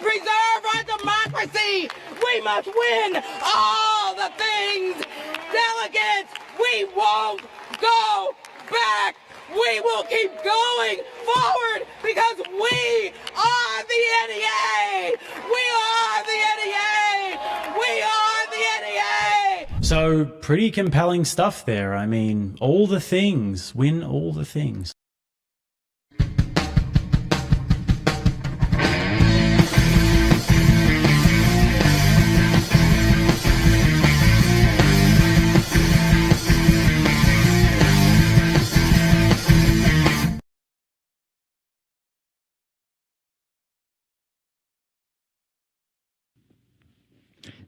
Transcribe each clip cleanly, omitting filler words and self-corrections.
preserve our democracy. We must win all the things. Delegates, we won't go back. We will keep going forward because we are the NEA. We are the NEA. We are the NEA. So pretty compelling stuff there. I mean, all the things, win all the things.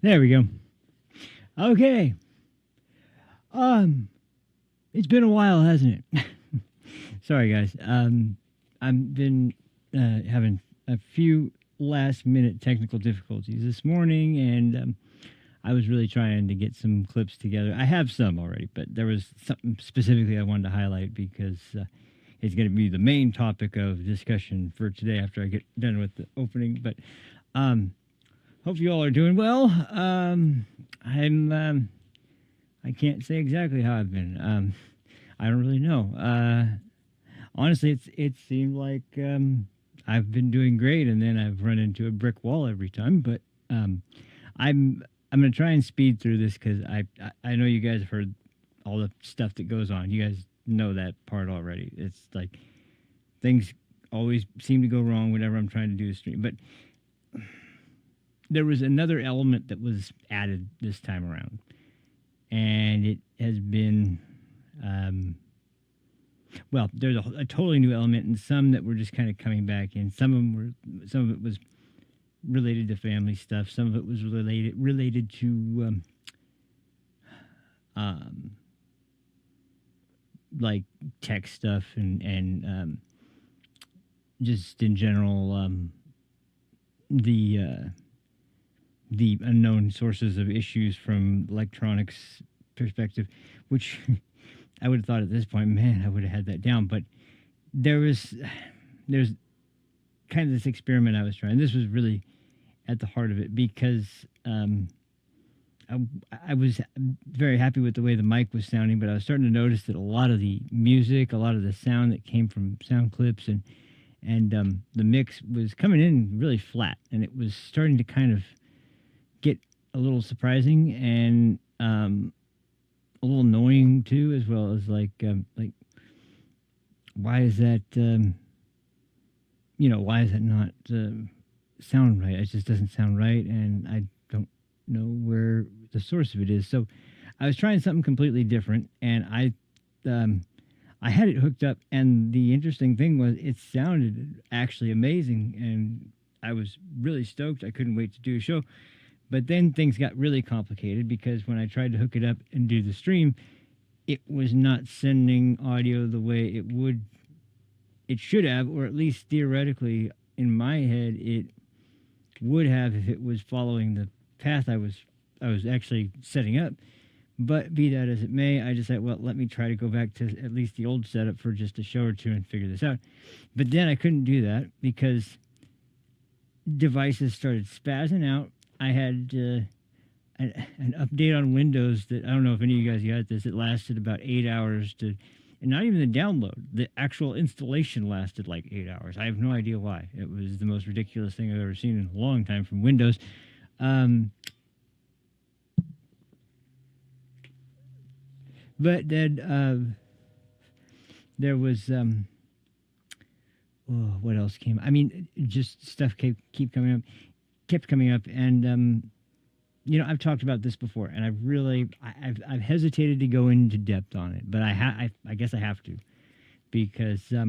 There we go. Okay. It's been a while, hasn't it? Sorry, guys. I've been having a few last-minute technical difficulties this morning, and I was really trying to get some clips together. I have some already, but there was something specifically I wanted to highlight because it's going to be the main topic of discussion for today after I get done with the opening. But hope you all are doing well. I can't say exactly how I've been. I don't really know. Honestly, it seemed like I've been doing great, and then I've run into a brick wall every time. But I'm going to try and speed through this because I know you guys have heard all the stuff that goes on. You guys know that part already. It's like things always seem to go wrong whenever I'm trying to do a stream. But there was another element that was added this time around, and it has been well, there's a totally new element, and some that were just kind of coming back in. Some of it was related to family stuff. Some of it was related to like tech stuff and just in general the unknown sources of issues from electronics perspective, which I would have thought at this point, man, I would have had that down. But there's kind of this experiment I was trying. This was really at the heart of it because I was very happy with the way the mic was sounding, but I was starting to notice that a lot of the music, a lot of the sound that came from sound clips and the mix was coming in really flat, and it was starting to kind of get a little surprising and a little annoying too, as well as like why is that why is that not sound right? It just doesn't sound right, and I don't know where the source of it is. So I was trying something completely different, and I had it hooked up, and the interesting thing was it sounded actually amazing, and I was really stoked. I couldn't wait to do a show. But then things got really complicated because when I tried to hook it up and do the stream, it was not sending audio the way it should have, or at least theoretically in my head it would have if it was following the path I was actually setting up. But be that as it may, I decided, well, let me try to go back to at least the old setup for just a show or two and figure this out. But then I couldn't do that because devices started spazzing out. I had an update on Windows that I don't know if any of you guys got this. It lasted about 8 hours and not even the download. The actual installation lasted like 8 hours. I have no idea why. It was the most ridiculous thing I've ever seen in a long time from Windows. But then there was what else came? I mean, just stuff kept coming up, and I've talked about this before, and I've hesitated to go into depth on it, but I guess I have to, because I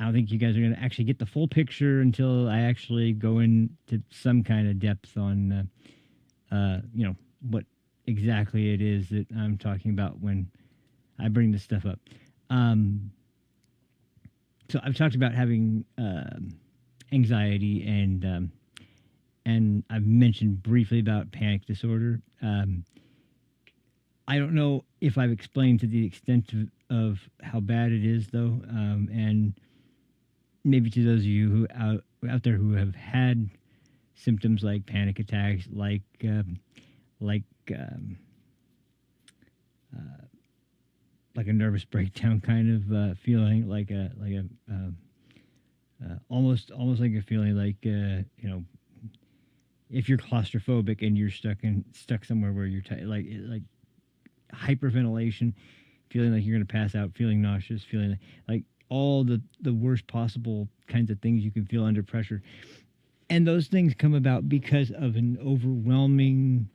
don't think you guys are going to actually get the full picture until I actually go into some kind of depth on what exactly it is that I'm talking about when I bring this stuff up. So I've talked about having anxiety, and I've mentioned briefly about panic disorder. I don't know if I've explained to the extent of how bad it is, though. And maybe to those of you who out there who have had symptoms like panic attacks, like like a nervous breakdown kind of feeling, like a almost like a feeling like you know, if you're claustrophobic and you're stuck somewhere where you're like hyperventilation, feeling like you're going to pass out, feeling nauseous, feeling like all the worst possible kinds of things you can feel under pressure. And those things come about because of an overwhelming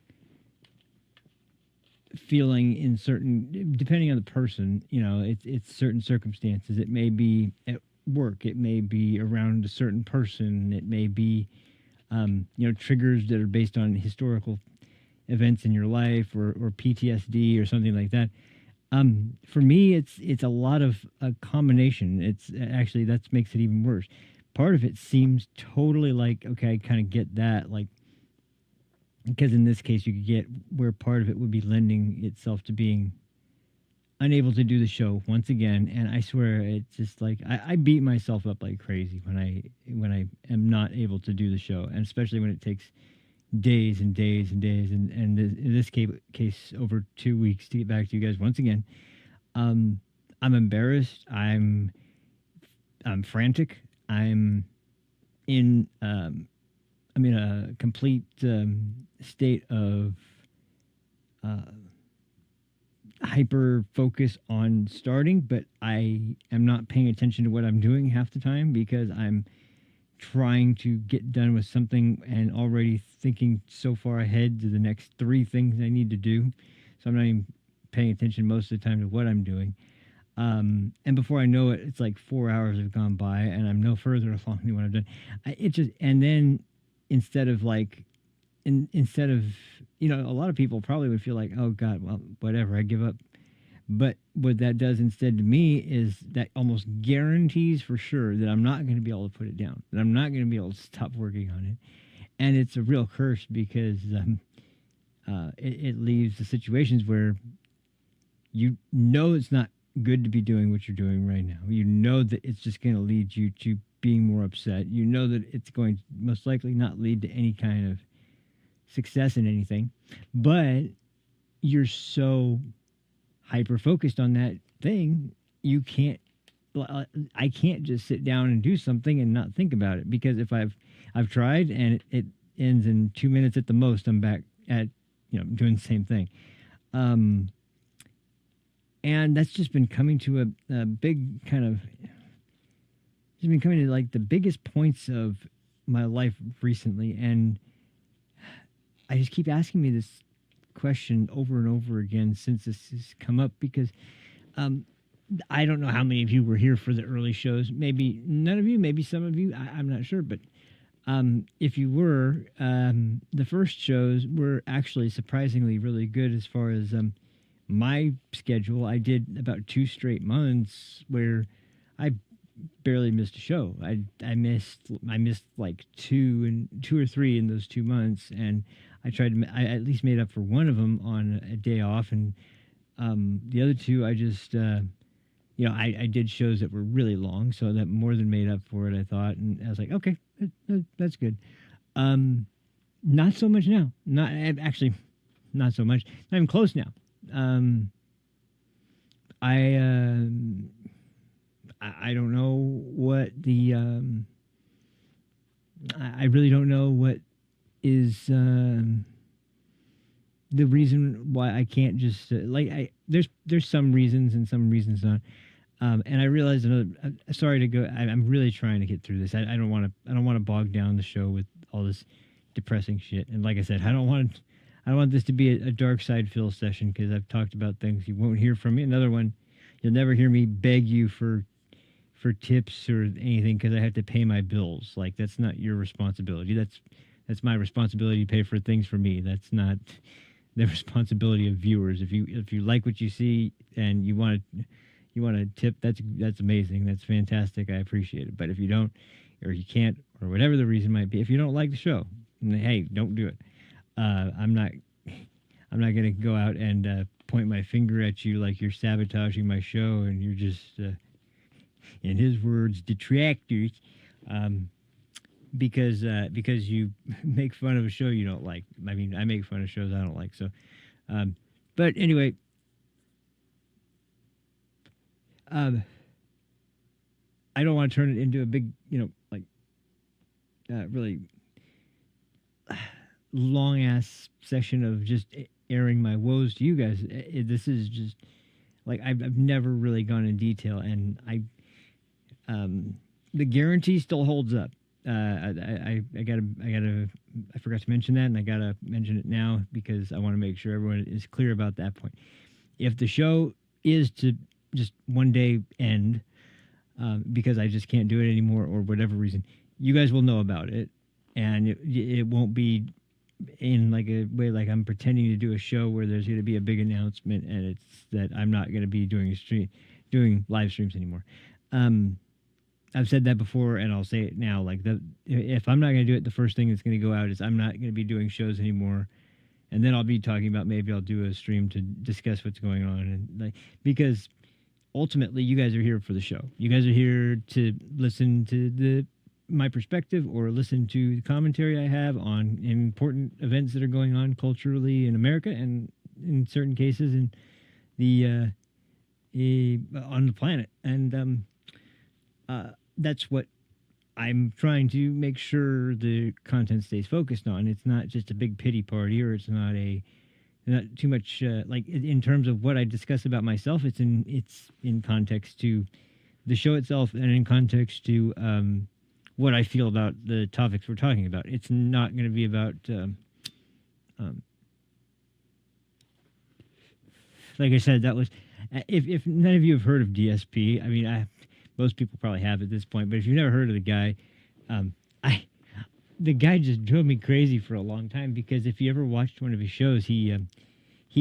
feeling in certain, depending on the person, you know, it's certain circumstances. It may be at work, it may be around a certain person, it may be, you know, triggers that are based on historical events in your life or PTSD or something like that. For me, it's a lot of a combination. It's actually, that makes it even worse. Part of it seems totally like, okay, I kind of get that, like, because in this case you could get where part of it would be lending itself to being unable to do the show once again. And I swear it's just like I beat myself up like crazy when I am not able to do the show, and especially when it takes days and days and days, and in this case over 2 weeks to get back to you guys once again. I'm embarrassed. I'm frantic. I'm in a complete state of hyper focus on starting, but I am not paying attention to what I'm doing half the time because I'm trying to get done with something and already thinking so far ahead to the next 3 things I need to do. So I'm not even paying attention most of the time to what I'm doing. And before I know it, it's like 4 hours have gone by and I'm no further along than what I've done. And then instead of, you know, a lot of people probably would feel like, oh God, well, whatever, I give up. But what that does instead to me is that almost guarantees for sure that I'm not going to be able to put it down, that I'm not going to be able to stop working on it. And it's a real curse because it leaves the situations where you know it's not good to be doing what you're doing right now. You know that it's just going to lead you to being more upset. You know that it's going to most likely not lead to any kind of success in anything, but you're so hyper focused on that thing, I can't just sit down and do something and not think about it, because if I've tried and it ends in 2 minutes at the most, I'm back at, you know, doing the same thing. And that's just been coming to a big kind of, it's been coming to like the biggest points of my life recently. And I just keep asking me this question over and over again since this has come up, because I don't know how many of you were here for the early shows. Maybe none of you, maybe some of you, I'm not sure. But if you were, the first shows were actually surprisingly really good as far as my schedule. I did about 2 straight months where I barely missed a show. I missed like 2 or 3 in those 2 months, and I at least made up for one of them on a day off, and the other 2 I just you know, I did shows that were really long, so that more than made up for it, I thought, and I was like, okay, that's good. Not so much now. Not actually, not so much. Not even close now. I don't know what the I really don't know what is the reason why I can't just there's some reasons and some reasons not. And I realize sorry to go. I'm really trying to get through this. I don't want to bog down the show with all this depressing shit. And like I said, I don't want this to be a dark side Phil session, because I've talked about things you won't hear from me. Another one, you'll never hear me beg you for tips or anything, because I have to pay my bills. Like, that's not your responsibility. That's my responsibility to pay for things for me. That's not the responsibility of viewers. If you like what you see and you want to tip, that's amazing. That's fantastic. I appreciate it. But if you don't, or you can't, or whatever the reason might be, if you don't like the show, hey, don't do it. I'm not going to go out and point my finger at you like you're sabotaging my show and you're just in his words, detractors, because you make fun of a show you don't like. I mean, I make fun of shows I don't like. So, but anyway, I don't want to turn it into a big, like really long ass session of just airing my woes to you guys. This is just like I've never really gone in detail, and the guarantee still holds up. I forgot to mention that, and I gotta mention it now because I want to make sure everyone is clear about that point. If the show is to just one day end because I just can't do it anymore or whatever reason, you guys will know about it, and it won't be in like a way like I'm pretending to do a show where there's going to be a big announcement and it's that I'm not going to be doing live streams anymore. I've said that before, and I'll say it now. Like, if I'm not going to do it, the first thing that's going to go out is I'm not going to be doing shows anymore, and then I'll be talking about maybe I'll do a stream to discuss what's going on, and like because ultimately you guys are here for the show. You guys are here to listen to my perspective or listen to the commentary I have on important events that are going on culturally in America and in certain cases in the on the planet, and that's what I'm trying to make sure the content stays focused on. It's not just a big pity party, or it's not too much like in terms of what I discuss about myself. It's in context to the show itself and in context to what I feel about the topics we're talking about. It's not going to be about like I said, that was if none of you have heard of DSP. I mean, most people probably have at this point, but if you've never heard of the guy, the guy just drove me crazy for a long time because if you ever watched one of his shows, he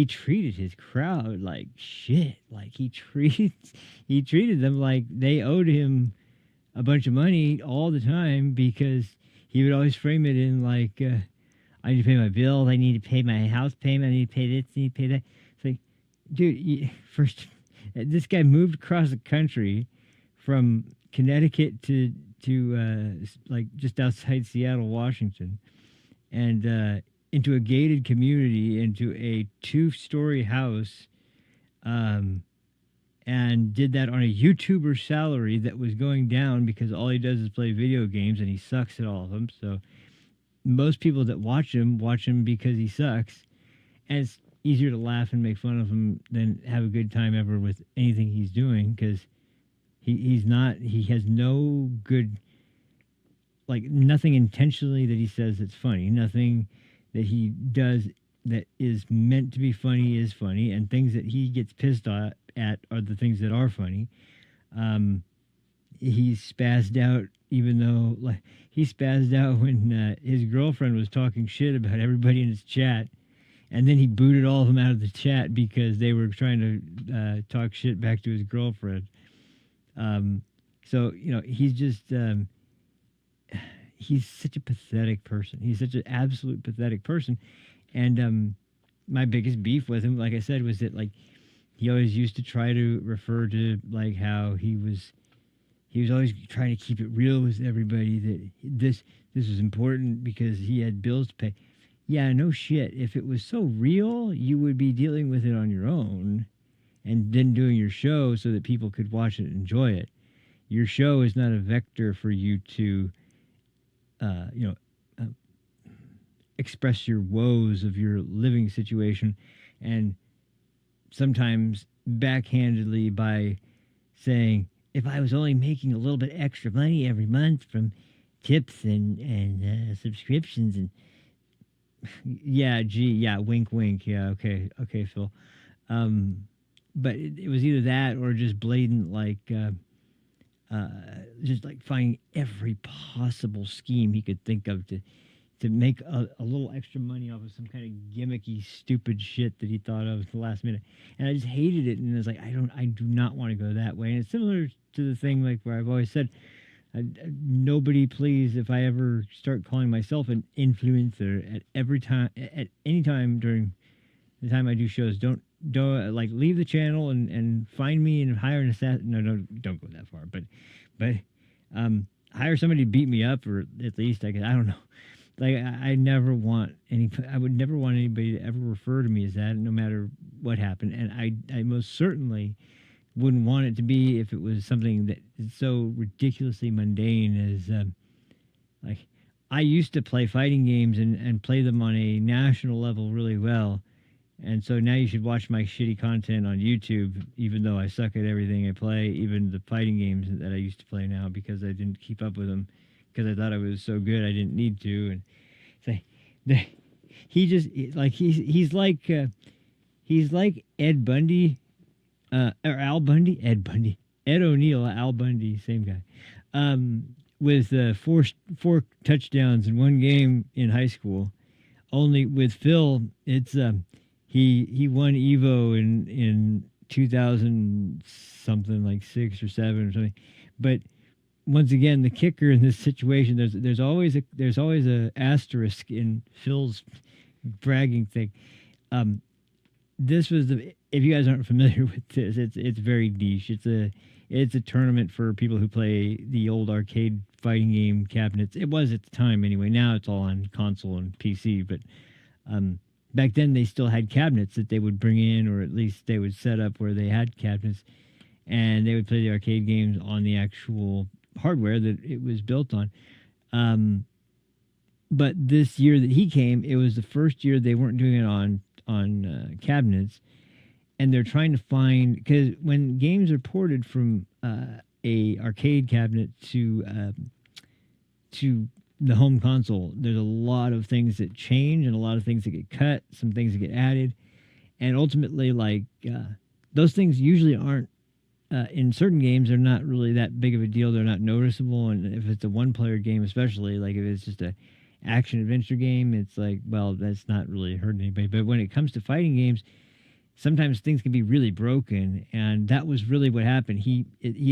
treated his crowd like shit. Like he treated them like they owed him a bunch of money all the time because he would always frame it in like, I need to pay my bills, I need to pay my house payment, I need to pay this, I need to pay that. It's like, dude, first, this guy moved across the country from Connecticut to like just outside Seattle, Washington, and into a gated community, into a 2-story house, and did that on a YouTuber salary that was going down because all he does is play video games and he sucks at all of them. So most people that watch him because he sucks, and it's easier to laugh and make fun of him than have a good time ever with anything he's doing because he has no good, like nothing intentionally that he says that's funny, nothing that he does that is meant to be funny is funny, and things that he gets pissed at are the things that are funny. He's spazzed out, even though like he spazzed out when his girlfriend was talking shit about everybody in his chat, and then he booted all of them out of the chat because they were trying to talk shit back to his girlfriend. So he's just he's such a pathetic person. He's such an absolute pathetic person, and my biggest beef with him, like I said, was that like he always used to try to refer to like how he was always trying to keep it real with everybody, that this was important because he had bills to pay. Yeah, no shit. If it was so real, you would be dealing with it on your own and then doing your show so that people could watch it and enjoy it. Your show is not a vector for you to, express your woes of your living situation, and sometimes backhandedly by saying, if I was only making a little bit extra money every month from tips and subscriptions and wink, wink. Yeah, okay, Phil. But it was either that or just blatant, like, just like finding every possible scheme he could think of to make a little extra money off of some kind of gimmicky, stupid shit that he thought of at the last minute. And I just hated it. And I was like, I do not want to go that way. And it's similar to the thing like where I've always said, nobody, please, if I ever start calling myself an influencer at any time during the time I do shows, don't don't like leave the channel and find me and hire an assassin. No, don't go that far. But hire somebody to beat me up, or at least I don't know. Like I never want any. I would never want anybody to ever refer to me as that, no matter what happened. And I most certainly wouldn't want it to be if it was something that is so ridiculously mundane as like I used to play fighting games and play them on a national level really well. And so now you should watch my shitty content on YouTube, even though I suck at everything I play, even the fighting games that I used to play now, because I didn't keep up with them because I thought I was so good I didn't need to. And say, he just like he's like Ed Bundy, or Al Bundy, Ed O'Neill, Al Bundy, same guy, with four touchdowns in one game in high school. Only with Phil, it's he won Evo in 2000 something, like 6 or 7 or something. But once again, the kicker in this situation, there's always a asterisk in Phil's bragging thing. This was if you guys aren't familiar with this, it's very niche. It's a tournament for people who play the old arcade fighting game cabinets. It was at the time anyway. Now it's all on console and PC, but back then they still had cabinets that they would bring in, or at least they would set up where they had cabinets, and they would play the arcade games on the actual hardware that it was built on. But this year that he came, it was the first year they weren't doing it on cabinets, and they're trying to find, because when games are ported from a arcade cabinet to the home console, there's a lot of things that change and a lot of things that get cut, some things that get added, and ultimately, like those things usually aren't. In certain games, they're not really that big of a deal. They're not noticeable, and if it's a one-player game, especially, like if it's just a action-adventure game, it's like, well, that's not really hurting anybody. But when it comes to fighting games, sometimes things can be really broken, and that was really what happened. He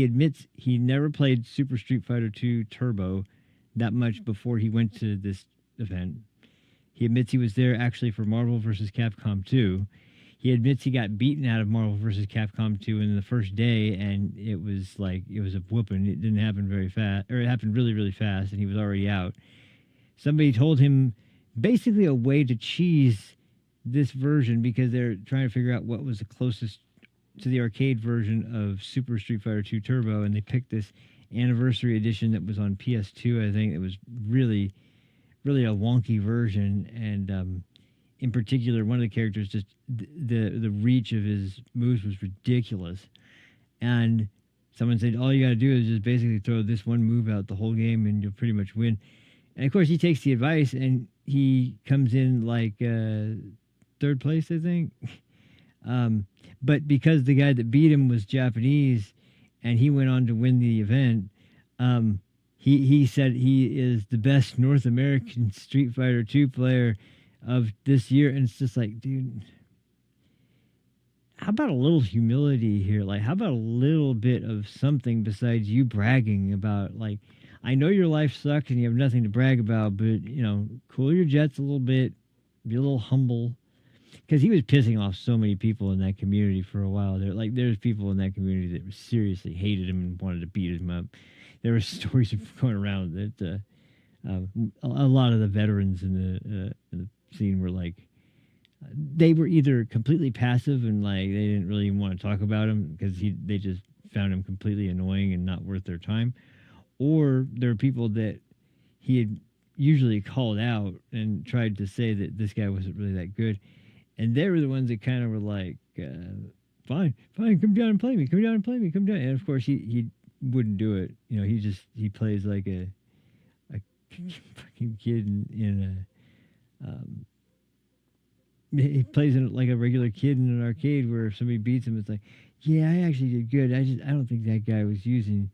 admits he never played Super Street Fighter 2 Turbo that much before he went to this event. He admits he was there actually for Marvel vs. Capcom 2. He admits he got beaten out of Marvel vs. Capcom 2 in the first day, and it was a whooping. It didn't happen very fast, or it happened really, really fast, and he was already out. Somebody told him basically a way to cheese this version, because they're trying to figure out what was the closest to the arcade version of Super Street Fighter 2 Turbo, and they picked this anniversary edition that was on PS2, I think. It was really, really a wonky version, and in particular, one of the characters, just the reach of his moves was ridiculous. And someone said, all you got to do is just basically throw this one move out the whole game and you'll pretty much win. And of course, he takes the advice and he comes in like third place, I think. But because the guy that beat him was Japanese and he went on to win the event, he said he is the best North American Street Fighter 2 player of this year. And it's just like, dude, how about a little humility here? Like, how about a little bit of something besides you bragging about, like, I know your life sucks and you have nothing to brag about, but, you know, cool your jets a little bit, be a little humble. Because he was pissing off so many people in that community for a while. There's people in that community that seriously hated him and wanted to beat him up. There were stories going around that a lot of the veterans in the scene were like, they were either completely passive and like they didn't really even want to talk about him because they just found him completely annoying and not worth their time, or there were people that he had usually called out and tried to say that this guy wasn't really that good, and they were the ones that kind of were like, fine, come down and play me, come down. And of course he wouldn't do it. You know, he plays like a fucking kid in a he plays like a regular kid in an arcade where if somebody beats him, it's like, yeah, I actually did good. I don't think that guy was using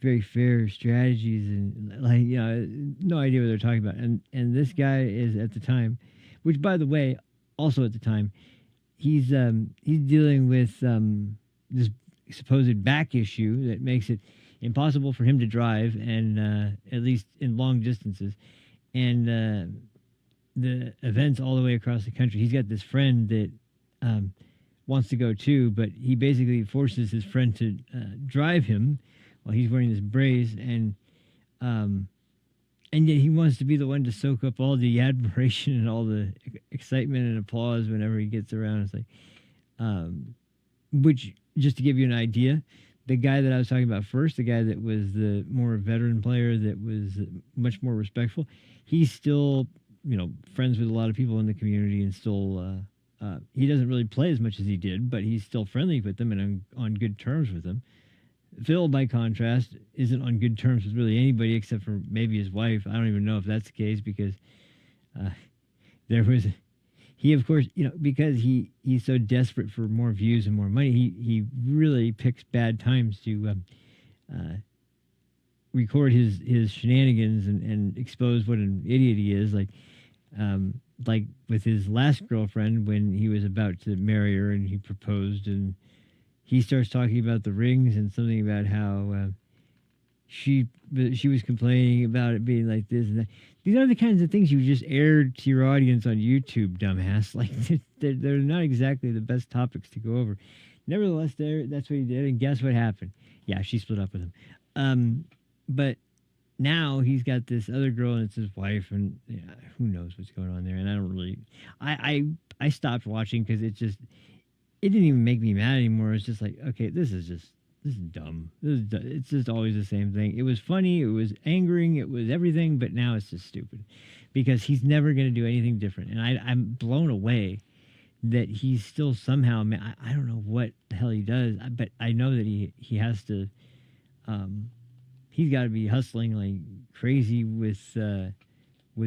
very fair strategies, and like, you know, no idea what they're talking about. And this guy is at the time, which by the way, also at the time, he's dealing with this supposed back issue that makes it impossible for him to drive, and at least in long distances, and the events all the way across the country. He's got this friend that wants to go too, but he basically forces his friend to drive him while he's wearing this brace, um, and yet he wants to be the one to soak up all the admiration and all the excitement and applause whenever he gets around. It's like, which, just to give you an idea, the guy that I was talking about first, the guy that was the more veteran player that was much more respectful, he's still, friends with a lot of people in the community, and still, he doesn't really play as much as he did, but he's still friendly with them and on good terms with them. Phil, by contrast, isn't on good terms with really anybody except for maybe his wife. I don't even know if that's the case, because there was, he, of course, because he's so desperate for more views and more money, he really picks bad times to record his shenanigans and expose what an idiot he is. Like with his last girlfriend, when he was about to marry her and he proposed, and he starts talking about the rings and something about how she was complaining about it being like this and that. These are the kinds of things you just aired to your audience on YouTube, dumbass. Like, they're not exactly the best topics to go over. Nevertheless, that's what he did, and guess what happened? Yeah, she split up with him. But now he's got this other girl, and it's his wife, and who knows what's going on there. And I don't really, I stopped watching because it didn't even make me mad anymore. It's just like, okay, this is dumb. It's just always the same thing. It was funny, it was angering, it was everything, but now it's just stupid because he's never going to do anything different. And I'm blown away that he's still somehow, I don't know what the hell he does, but I know that he has to, he's got to be hustling like crazy with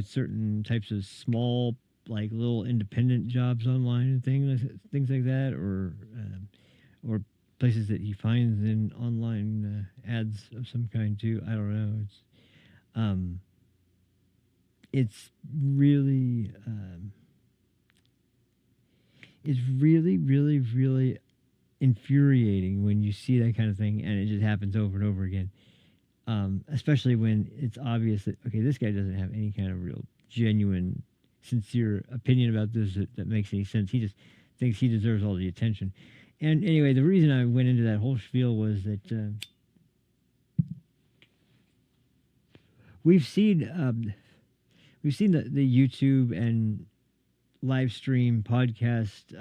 certain types of small, like little independent jobs online and things like that, or places that he finds in online ads of some kind too. I don't know. It's really really, really infuriating when you see that kind of thing, and it just happens over and over again. Especially when it's obvious that, okay, this guy doesn't have any kind of real, genuine, sincere opinion about this that makes any sense. He just thinks he deserves all the attention. And anyway, the reason I went into that whole spiel was that we've seen the YouTube and live stream podcast,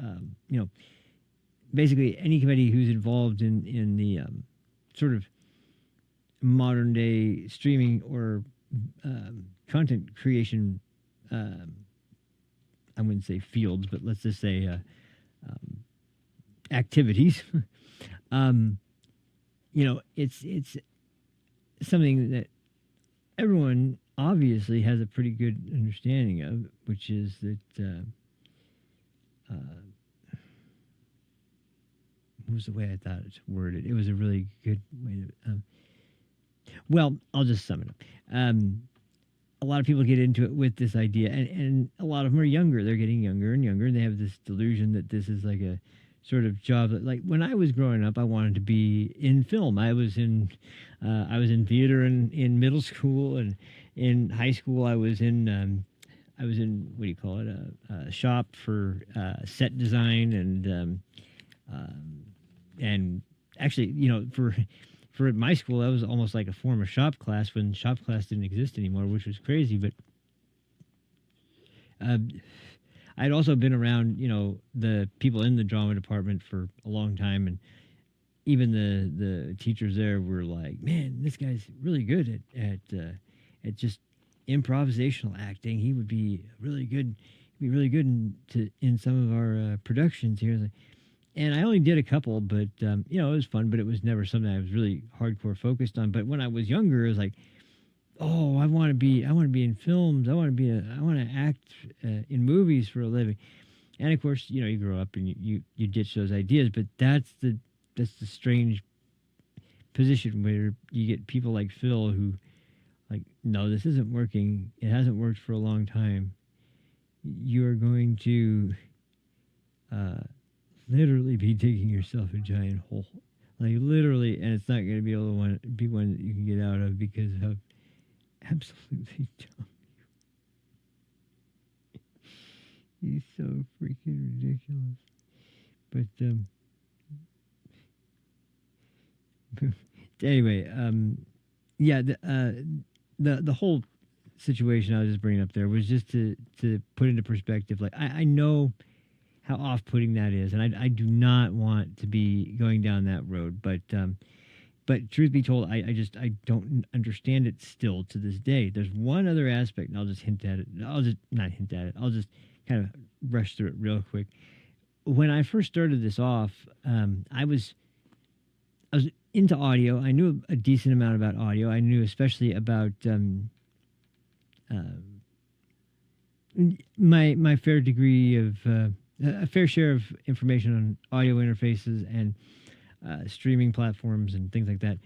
basically anybody who's involved in the sort of modern day streaming or content creation, I wouldn't say fields, but let's just say activities. It's something that everyone obviously has a pretty good understanding of, which is that what was the way I thought it's worded? It was a really good way to. Well, I'll just sum it up. A lot of people get into it with this idea, and a lot of them are younger. They're getting younger and younger, and they have this delusion that this is like a sort of job that, like, when I was growing up, I wanted to be in film. I was in theater in middle school, and in high school I was in what do you call it, a shop for set design, and actually, for my school, that was almost like a form of shop class when shop class didn't exist anymore, which was crazy. But I'd also been around, the people in the drama department for a long time, and even the teachers there were like, "Man, this guy's really good at just improvisational acting. He would be really good. He'd be really good in some of our productions here." Like, and I only did a couple, but it was fun. But it was never something I was really hardcore focused on. But when I was younger, it was like, oh, I want to be in films. I want to act in movies for a living. And of course, you grow up and you ditch those ideas. But that's the strange position where you get people like Phil who, like, no, this isn't working. It hasn't worked for a long time. You are going to literally be digging yourself a giant hole, like literally, and it's not going to be able to be one that you can get out of because of absolutely dumb. He's so freaking ridiculous. But anyway, yeah, the whole situation I was just bringing up there was just to put into perspective. Like I know how off-putting that is, and I do not want to be going down that road. But truth be told, I don't understand it still to this day. There's one other aspect, and I'll just hint at it. I'll just not hint at it. I'll just kind of rush through it real quick. When I first started this off, I was into audio. I knew a decent amount about audio. I knew especially about my fair degree of a fair share of information on audio interfaces and streaming platforms and things like that.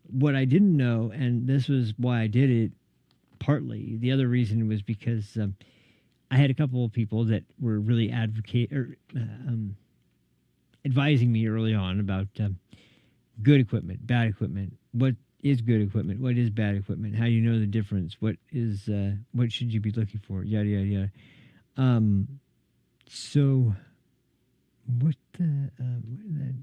What I didn't know, and this was why I did it, partly the other reason was because I had a couple of people that were really advising me early on about good equipment, bad equipment. What is good equipment? What is bad equipment? How do you know the difference? What should you be looking for? Yada yada yada. So what is that?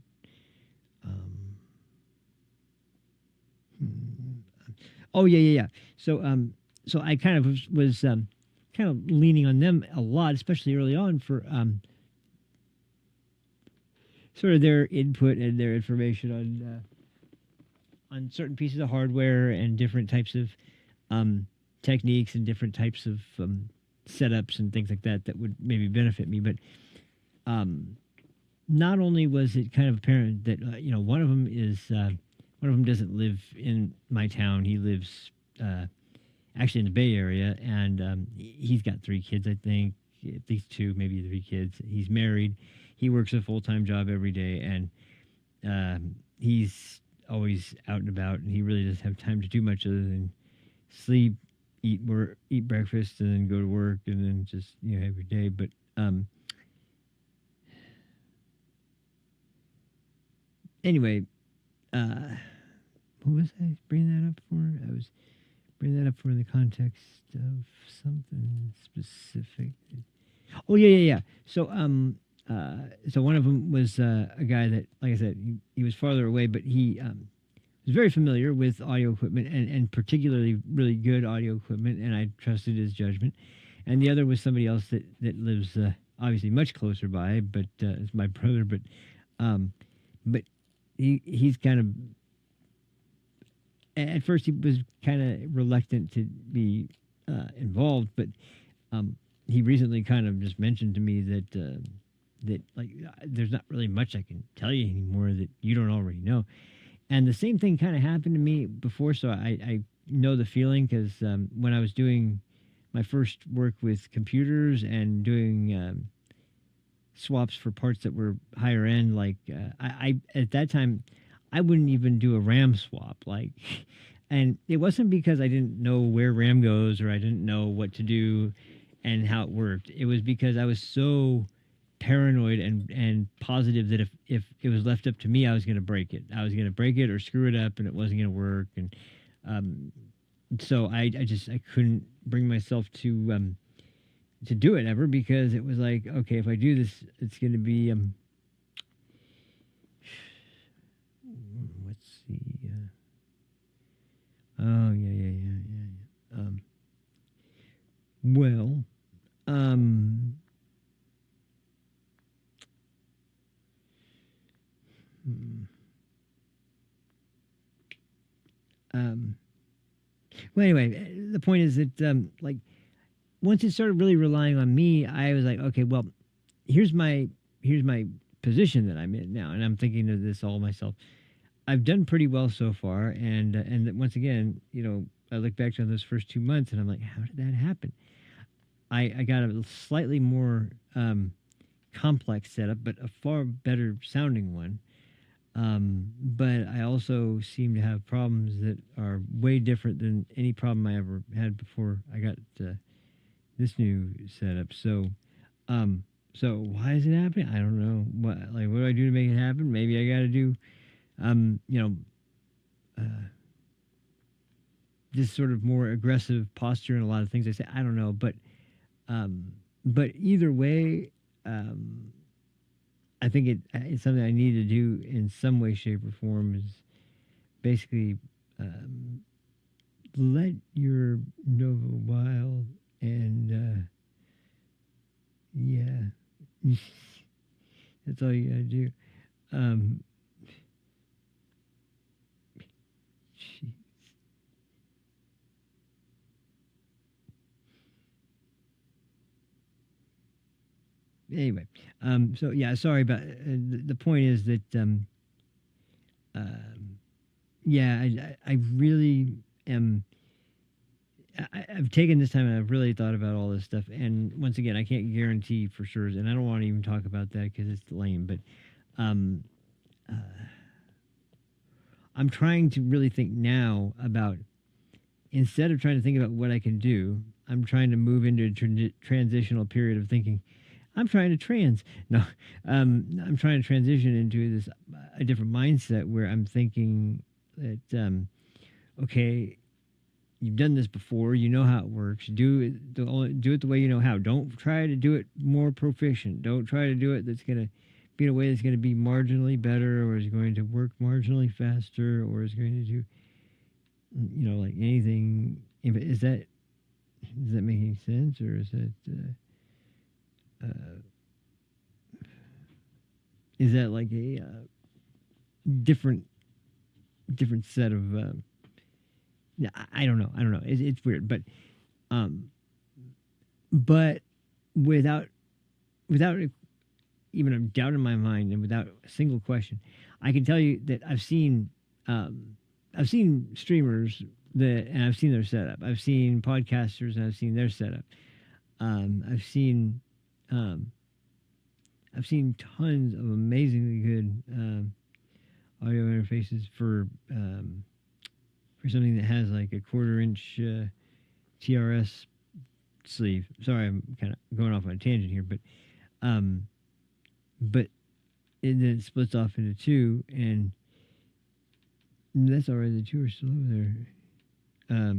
Oh yeah. So I kind of was kind of leaning on them a lot, especially early on for sort of their input and their information on certain pieces of hardware and different types of techniques and different types of setups and things like that that would maybe benefit me. But not only was it kind of apparent that one of them doesn't live in my town. He lives actually in the Bay Area, and he's got 3 kids, I think, at least 2, maybe 3 kids. He's married. He works a full-time job every day, and he's always out and about, and he really doesn't have time to do much other than sleep, eat breakfast, and then go to work, and then just have your day. But anyway, what was I bringing that up for? I was bringing that up for in the context of something specific. Oh yeah. So so one of them was a guy that, like I said, he was farther away, but he was very familiar with audio equipment and particularly really good audio equipment, and I trusted his judgment. And the other was somebody else that lives obviously much closer by, but it's my brother. But he's kind of, at first he was kind of reluctant to be involved, but he recently kind of just mentioned to me that like there's not really much I can tell you anymore that you don't already know. And the same thing kind of happened to me before, so I know the feeling, because when I was doing my first work with computers and doing swaps for parts that were higher end, like I at that time I wouldn't even do a RAM swap, like, and it wasn't because I didn't know where RAM goes or I didn't know what to do and how it worked. It was because I was so paranoid and positive that if it was left up to me, I was going to break it. I was going to break it or screw it up, and it wasn't going to work. And so I couldn't bring myself to do it ever, because it was like, okay, if I do this, it's going to be let's see. Oh yeah. Well. Well, anyway, the point is that like once it started really relying on me, I was like, okay, well, here's my position that I'm in now, and I'm thinking of this all myself. I've done pretty well so far, and once again, I look back on those first 2 months, and I'm like, how did that happen? I got a slightly more complex setup, but a far better sounding one. But I also seem to have problems that are way different than any problem I ever had before I got this new setup. So why is it happening? I don't know. What do I do to make it happen? Maybe I got to do, this sort of more aggressive posture and a lot of things I say. I don't know, but either way, I think it's something I need to do in some way, shape, or form. Is basically um, let your Nova wild and yeah, that's all you gotta do. Um, Jeez. Anyway, so yeah, sorry about the point is that um, yeah, I really am. I've taken this time and I've really thought about all this stuff. And once again, I can't guarantee for sure, and I don't want to even talk about that because it's lame. But um, uh, I'm trying to really think now about instead of trying to think about what I can do, I'm trying to move into a transitional period of thinking. I'm trying to no, I'm trying to transition into this a different mindset where I'm thinking that okay, you've done this before, you know how it works. Do it the way you know how. Don't try to do it more proficient. Don't try to do it that's gonna be in a way that's gonna be marginally better, or is going to work marginally faster, or is going to do like anything. Is that does that make any sense, or is that uh, is that like a different set of yeah, I don't know. It's weird, um, but without without even a doubt in my mind and without a single question, I can tell you that I've seen streamers and I've seen their setup. I've seen podcasters and I've seen their setup. I've seen tons of amazingly good audio interfaces for something that has like a 1/4 inch TRS sleeve. Sorry, I'm kind of going off on a tangent here, um, but and then it splits off into two, and that's all right. The two are still over there.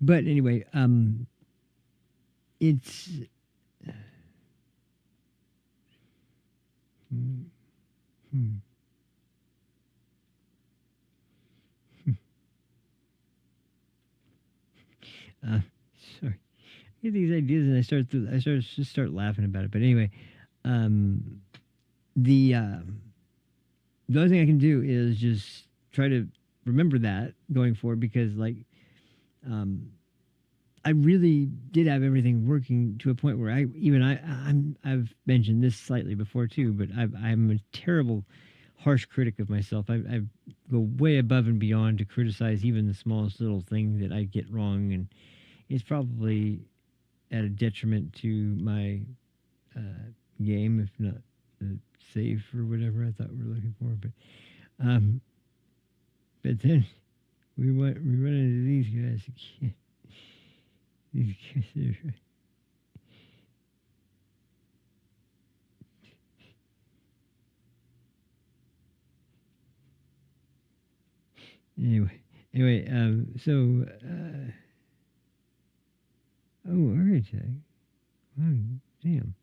But anyway, it's hmm, hmm. Sorry, I get these ideas and I start laughing about it. But anyway, um, the only thing I can do is just try to remember that going forward, because um, I really did have everything working to a point where I've mentioned this slightly before too, but I'm a terrible harsh critic of myself. I go way above and beyond to criticize even the smallest little thing that I get wrong, and it's probably at a detriment to my game, if not the save or whatever I thought we were looking for. But then we run into these guys again. These guys are, anyway, so oh, all right, Jack. Wow, damn.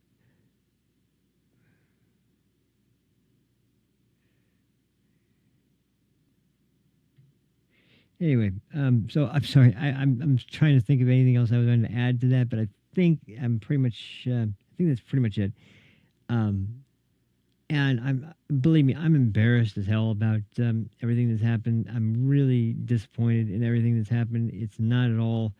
Anyway, so I'm sorry. I'm trying to think of anything else I was going to add to that, but I think I'm pretty much. I think that's pretty much it. And believe me, I'm embarrassed as hell about everything that's happened. I'm really disappointed in everything that's happened. It's not at all,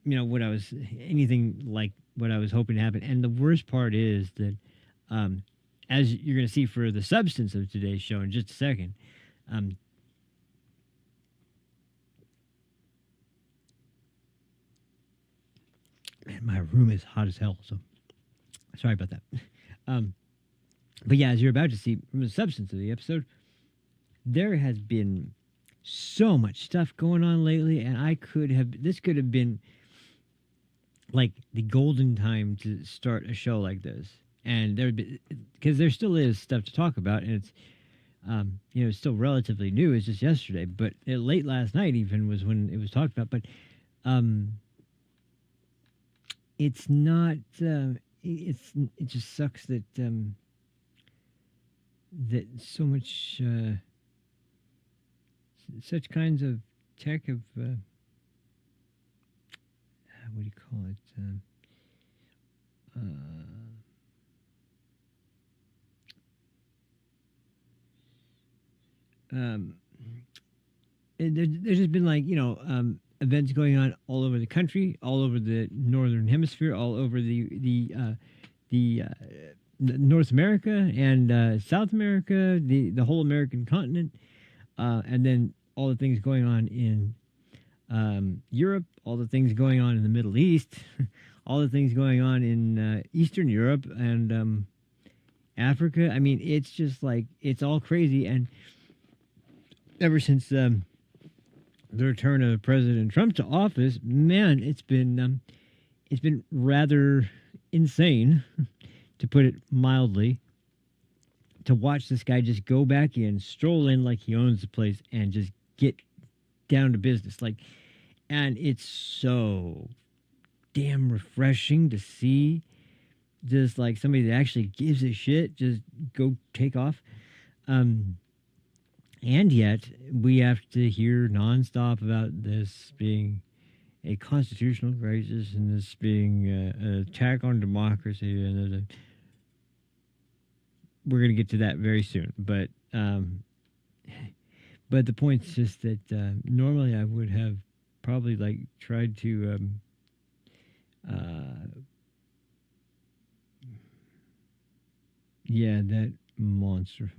what I was anything like what I was hoping to happen. And the worst part is that, as you're going to see for the substance of today's show in just a second, um, man, my room is hot as hell, so sorry about that. But yeah, as you're about to see from the substance of the episode, there has been so much stuff going on lately, and this could have been like the golden time to start a show like this. And because there still is stuff to talk about, and it's it's still relatively new. It's just yesterday, but late last night even was when it was talked about. But it's not it just sucks that that so much such kinds of tech have what do you call it? Um, there's just been like events going on all over the country, all over the northern hemisphere, all over the North America and South America, the whole American continent, and then all the things going on in Europe, all the things going on in the Middle East, all the things going on in Eastern Europe and Africa. I mean, it's just like it's all crazy. And ever since the return of President Trump to office, man, it's been rather insane, to put it mildly, to watch this guy just go back in, stroll in like he owns the place, and just get down to business. Like, and it's so damn refreshing to see just like somebody that actually gives a shit just go take off. And yet we have to hear nonstop about this being a constitutional crisis and this being an attack on democracy. And we're going to get to that very soon. But the point's just that normally I would have probably like tried to yeah, that monster.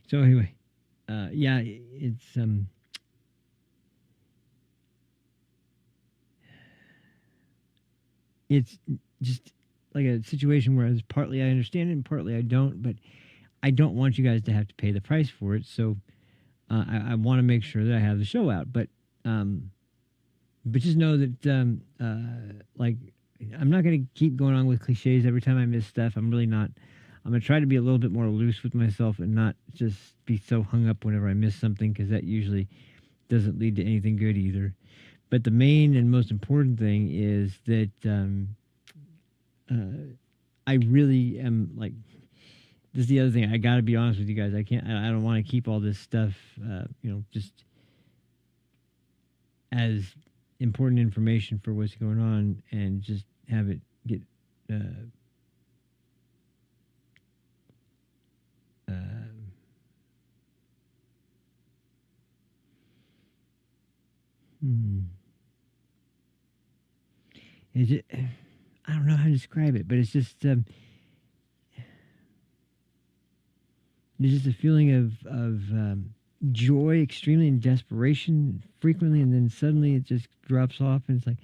So anyway, yeah, it's just like a situation where partly I understand it and partly I don't, but I don't want you guys to have to pay the price for it. So I want to make sure that I have the show out, but just know that like I'm not going to keep going on with cliches every time I miss stuff. I'm really not. I'm going to try to be a little bit more loose with myself and not just be so hung up whenever I miss something, because that usually doesn't lead to anything good either. But the main and most important thing is that I really am like, this is the other thing. I got to be honest with you guys. I don't want to keep all this stuff, just as important information for what's going on and just have it get is it, I don't know how to describe it, but it's just there's just a feeling of joy, extremely, and desperation frequently, and then suddenly it just drops off, and it's like,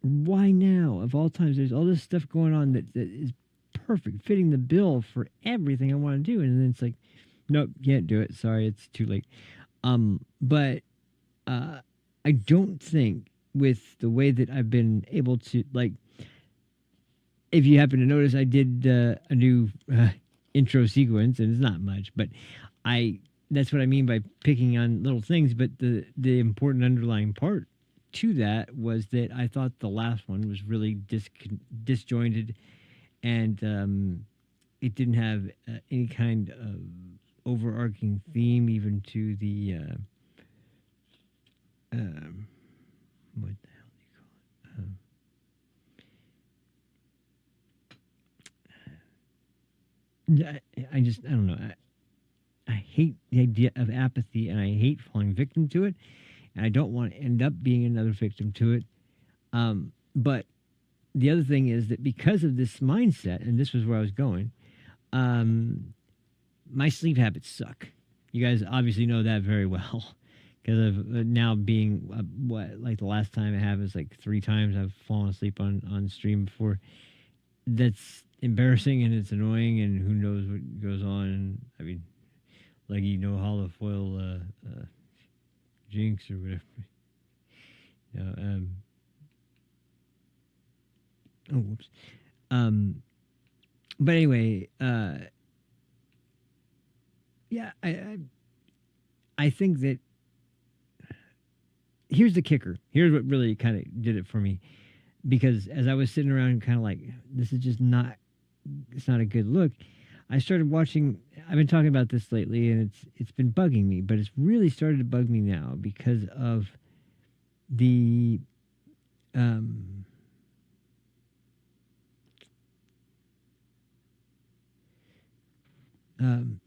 why now? Of all times, there's all this stuff going on that is perfect, fitting the bill for everything I want to do, and then it's like, nope, can't do it. Sorry, it's too late. But I don't think with the way that I've been able to, like, if you happen to notice, I did a new intro sequence, and it's not much, but that's what I mean by picking on little things. But the important underlying part to that was that I thought the last one was really disjointed, and it didn't have any kind of overarching theme, even to the what the hell do you call it? I don't know. I hate the idea of apathy, and I hate falling victim to it, and I don't want to end up being another victim to it. But the other thing is that because of this mindset, and this was where I was going, my sleep habits suck. You guys obviously know that very well, because of now being like the last time I have is like 3 times I've fallen asleep on stream before. That's embarrassing and it's annoying, and who knows what goes on. And I mean, like, hollow foil jinx or whatever. Oh, whoops. But anyway, yeah, I think that here's the kicker. Here's what really kind of did it for me, because as I was sitting around, kind of like, this is just not. It's not a good look. I started watching. I've been talking about this lately, and it's been bugging me, but it's really started to bug me now because of the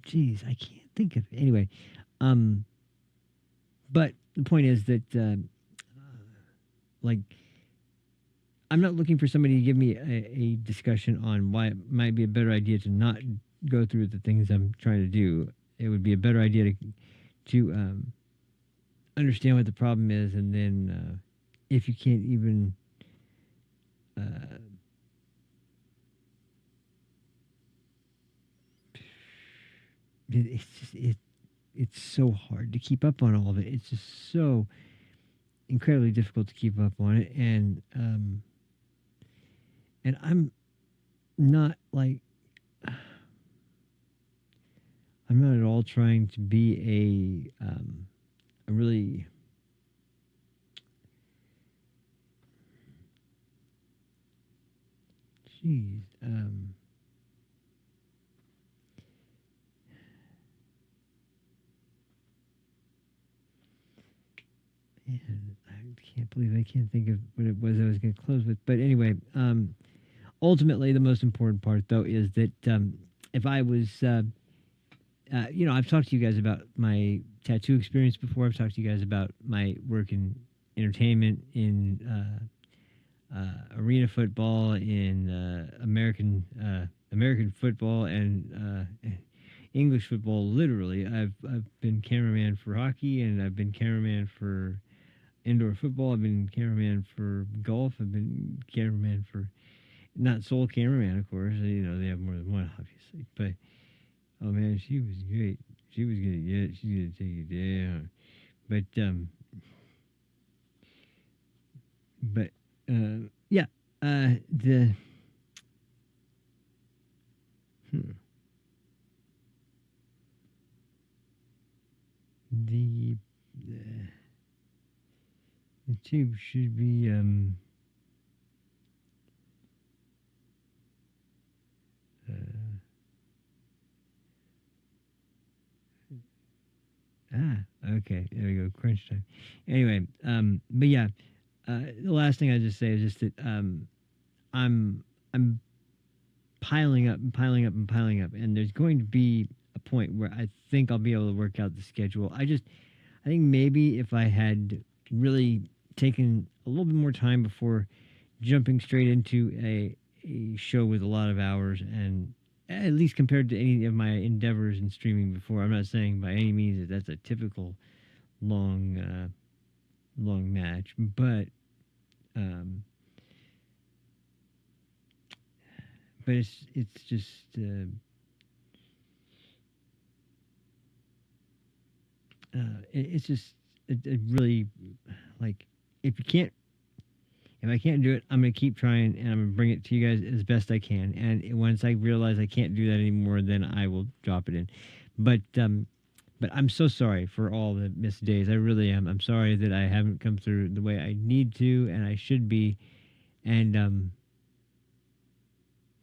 geez, I can't think of anyway. But the point is that like, I'm not looking for somebody to give me a discussion on why it might be a better idea to not go through the things I'm trying to do. It would be a better idea to understand what the problem is, and then if you can't even it's so hard to keep up on all of it. It's just so incredibly difficult to keep up on it, and I'm not like, I'm not at all trying to be a really jeez man, I can't believe I can't think of what it was I was going to close with. But anyway, ultimately, the most important part, though, is that if I was, I've talked to you guys about my tattoo experience before. I've talked to you guys about my work in entertainment, in arena football, in American football, and English football. Literally, I've been cameraman for hockey, and I've been cameraman for indoor football. I've been cameraman for golf. I've been cameraman for, not sole cameraman, of course. You know, they have more than one, obviously. But oh man, she was great. She was gonna she's gonna take it down. But yeah, the the the tube should be okay, there we go, crunch time. Anyway, but yeah, the last thing I just say is just that I'm piling up and piling up and piling up, and there's going to be a point where I think I'll be able to work out the schedule. I think maybe if I had really taken a little bit more time before jumping straight into a show with a lot of hours, and at least compared to any of my endeavors in streaming before, I'm not saying by any means that that's a typical long match, but it's just it's just it really, like, if I can't do it, I'm gonna keep trying, and I'm gonna bring it to you guys as best I can. And once I realize I can't do that anymore, then I will drop it in. But I'm so sorry for all the missed days. I really am. I'm sorry that I haven't come through the way I need to and I should be. And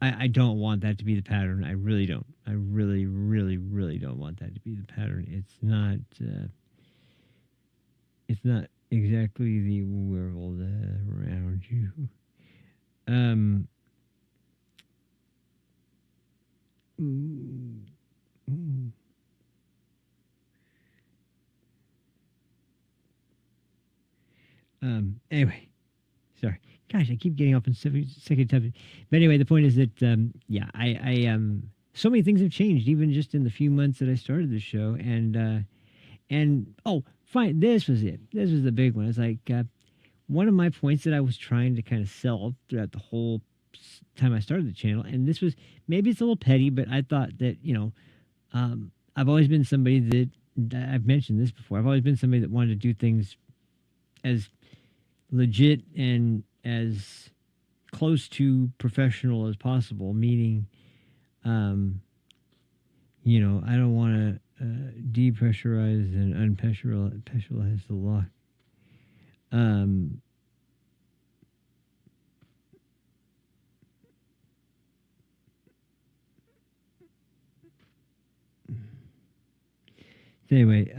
I don't want that to be the pattern. I really don't. I really, really, really don't want that to be the pattern. It's not exactly the world around you. Anyway, sorry. Gosh, I keep getting off on second topic. But anyway, the point is that, yeah, I so many things have changed, even just in the few months that I started the show. And oh, fine, this was it. This was the big one. It's like, one of my points that I was trying to kind of sell throughout the whole time I started the channel, and this was, maybe it's a little petty, but I thought that, I've always been somebody that, I've mentioned this before, I've always been somebody that wanted to do things as legit and as close to professional as possible, meaning, I don't want to depressurize and unpressurize the lock. Um, anyway,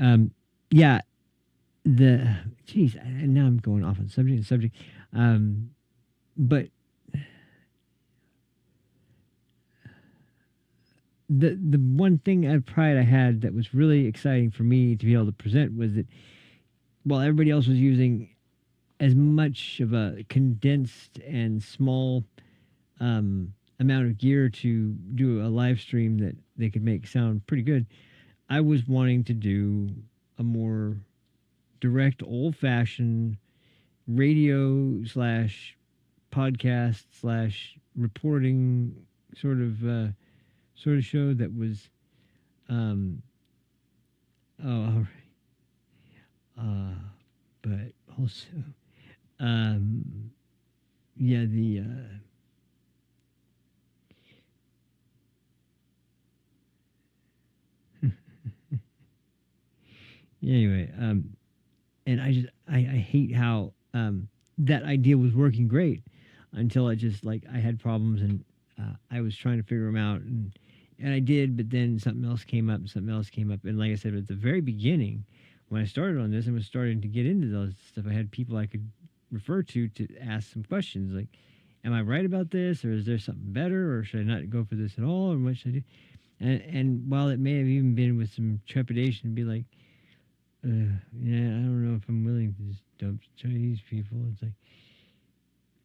yeah, the geez, and now I'm going off on subject. Um, but the one thing of pride I had that was really exciting for me to be able to present was that while everybody else was using as much of a condensed and small amount of gear to do a live stream that they could make sound pretty good, I was wanting to do a more direct, old fashioned radio slash podcast slash reporting sort of show that was um all right, but also um yeah the anyway, and I hate how that idea was working great until I just like I had problems, and I was trying to figure them out, and I did, but then something else came up, and something else came up, and like I said at the very beginning, when I started on this and was starting to get into those stuff, I had people I could refer to ask some questions like, "Am I right about this, or is there something better, or should I not go for this at all, or what should I do?" And while it may have even been with some trepidation, be like, yeah, I don't know if I'm willing to just dump Chinese people. It's like,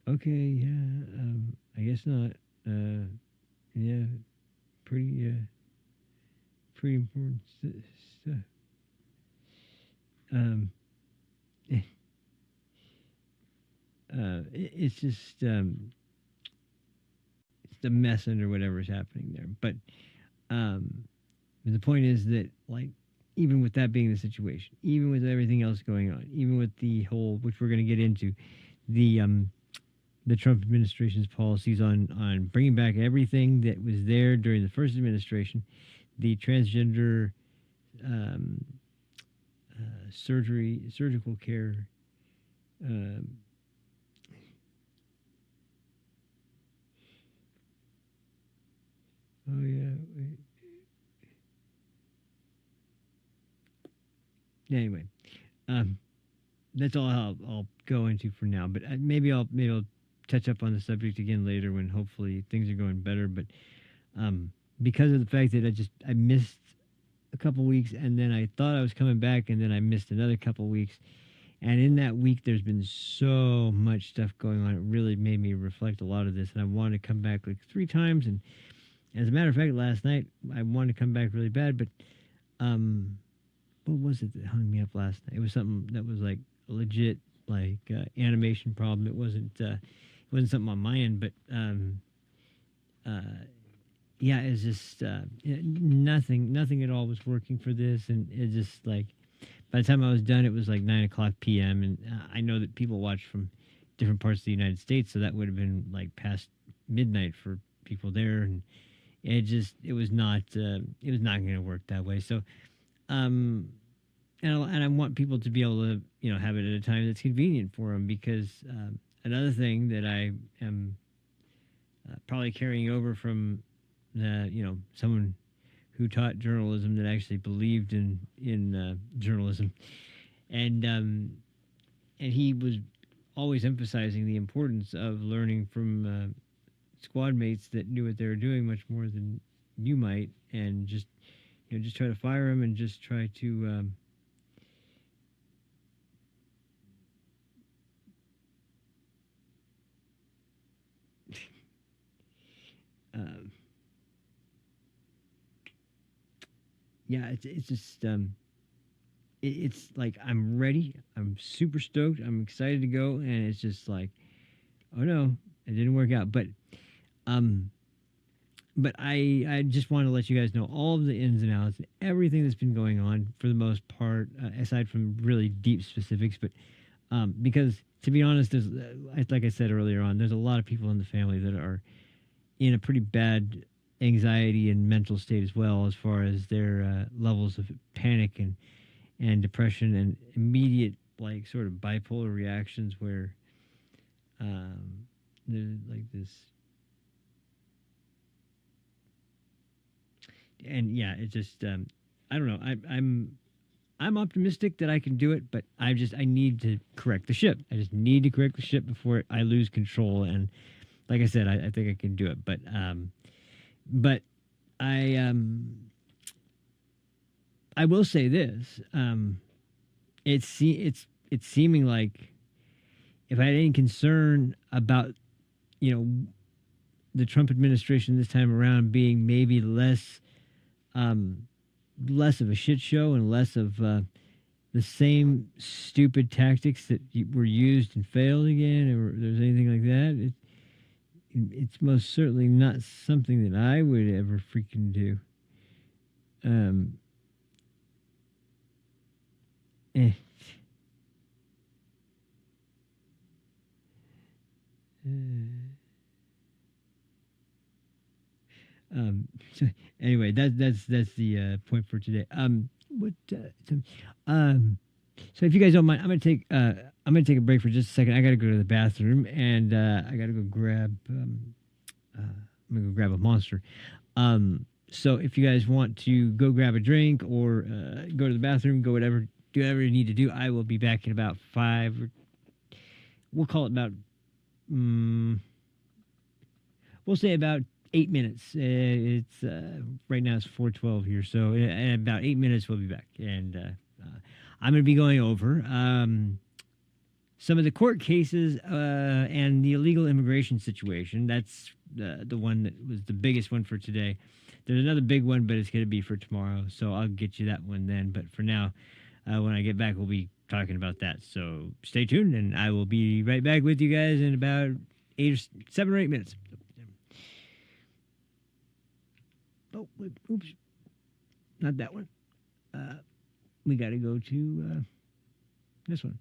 okay, yeah, I guess not. Yeah, pretty important stuff. Um, it's just it's a mess under whatever's happening there. But the point is that like even with that being the situation, even with everything else going on, even with the whole, which we're going to get into, the Trump administration's policies on bringing back everything that was there during the first administration, the transgender um, surgical care. Um, oh yeah. Anyway, um, that's all I'll go into for now. But maybe I'll touch up on the subject again later when hopefully things are going better. But because of the fact that I missed a couple weeks, and then I thought I was coming back, and then I missed another couple weeks. And in that week, there's been so much stuff going on. It really made me reflect a lot of this, and I wanted to come back like 3 times. And as a matter of fact, last night I wanted to come back really bad, but what was it that hung me up last night? It was something that was like a legit like animation problem. It wasn't something on my end, but uh, yeah, it's just nothing at all was working for this, and it just like by the time I was done, it was like 9 o'clock p.m. and I know that people watch from different parts of the United States, so that would have been like past midnight for people there, and it was not going to work that way. So um and I want people to be able to have it at a time that's convenient for them, because another thing that I am probably carrying over from someone who taught journalism that actually believed in journalism, and he was always emphasizing the importance of learning from squad mates that knew what they were doing much more than you might, and just just try to fire them and just try to um, yeah, it's just it's like I'm ready. I'm super stoked. I'm excited to go, and it's just like, oh no, it didn't work out. Um, but I just want to let you guys know all of the ins and outs, everything that's been going on for the most part, aside from really deep specifics. But because to be honest, there's like I said earlier on, there's a lot of people in the family that are in a pretty bad anxiety and mental state as well, as far as their levels of panic and depression and immediate like sort of bipolar reactions where there's like this, and yeah, it just I don't know. I'm optimistic that I can do it, but I need to correct the ship. I just need to correct the ship before I lose control. And like I said, I think I can do it. But I will say this. It's seeming like if I had any concern about, you know, the Trump administration this time around being maybe less of a shit show and less of the same stupid tactics that were used and failed again, or there's anything like that, it's most certainly not something that I would ever freaking do. Eh. So anyway, that's the point for today. So if you guys don't mind, I'm gonna take a break for just a second. I gotta go to the bathroom, and I gotta go grab I'm gonna go grab a Monster. So if you guys want to go grab a drink or go to the bathroom, go whatever, do whatever you need to do. I will be back in about 5, or we'll call it about we'll say about 8 minutes. It's right now it's 4:12 here, so in about 8 minutes we'll be back, and I'm going to be going over some of the court cases and the illegal immigration situation. That's the one that was the biggest one for today. There's another big one, but it's going to be for tomorrow, so I'll get you that one then. But for now, when I get back, we'll be talking about that. So stay tuned, and I will be right back with you guys in about 7 or 8 minutes. Oh, wait, oops. Not that one. We got to go to this one.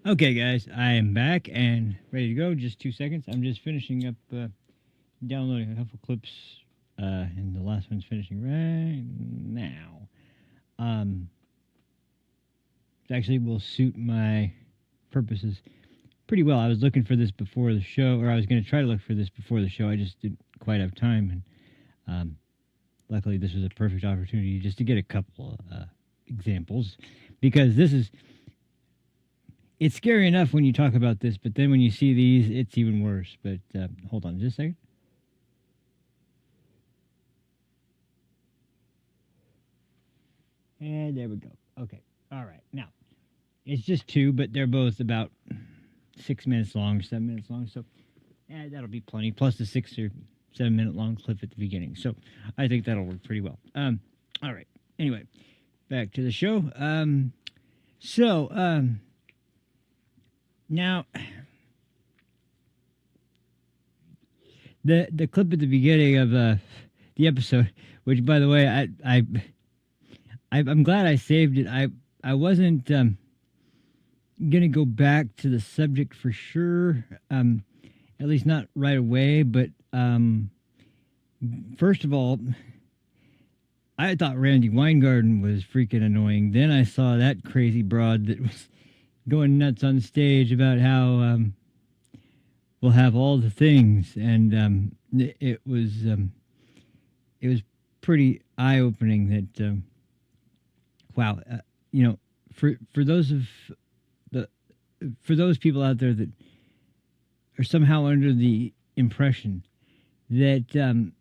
Okay, guys, I am back and ready to go. Just 2 seconds. I'm just finishing up downloading a couple clips, and the last one's finishing right now. It actually will suit my purposes pretty well. I was looking for this before the show, or I was going to try to look for this before the show. I just didn't quite have time, and luckily, this was a perfect opportunity just to get a couple examples, because it's scary enough when you talk about this, but then when you see these, it's even worse. But hold on just a second. And there we go. Okay. All right. Now, it's just two, but they're both about 6 minutes long, 7 minutes long. So that'll be plenty, plus the 6 or 7 minute long clip at the beginning. So I think that'll work pretty well. All right. Anyway, back to the show. Now, the clip at the beginning of the episode, which, by the way, I'm glad I saved it. I wasn't gonna go back to the subject for sure, at least not right away. But first of all, I thought Randy Weingarten was freaking annoying. Then I saw that crazy broad that was going nuts on stage about how we'll have all the things, and it was pretty eye opening that wow, for those people out there that are somehow under the impression that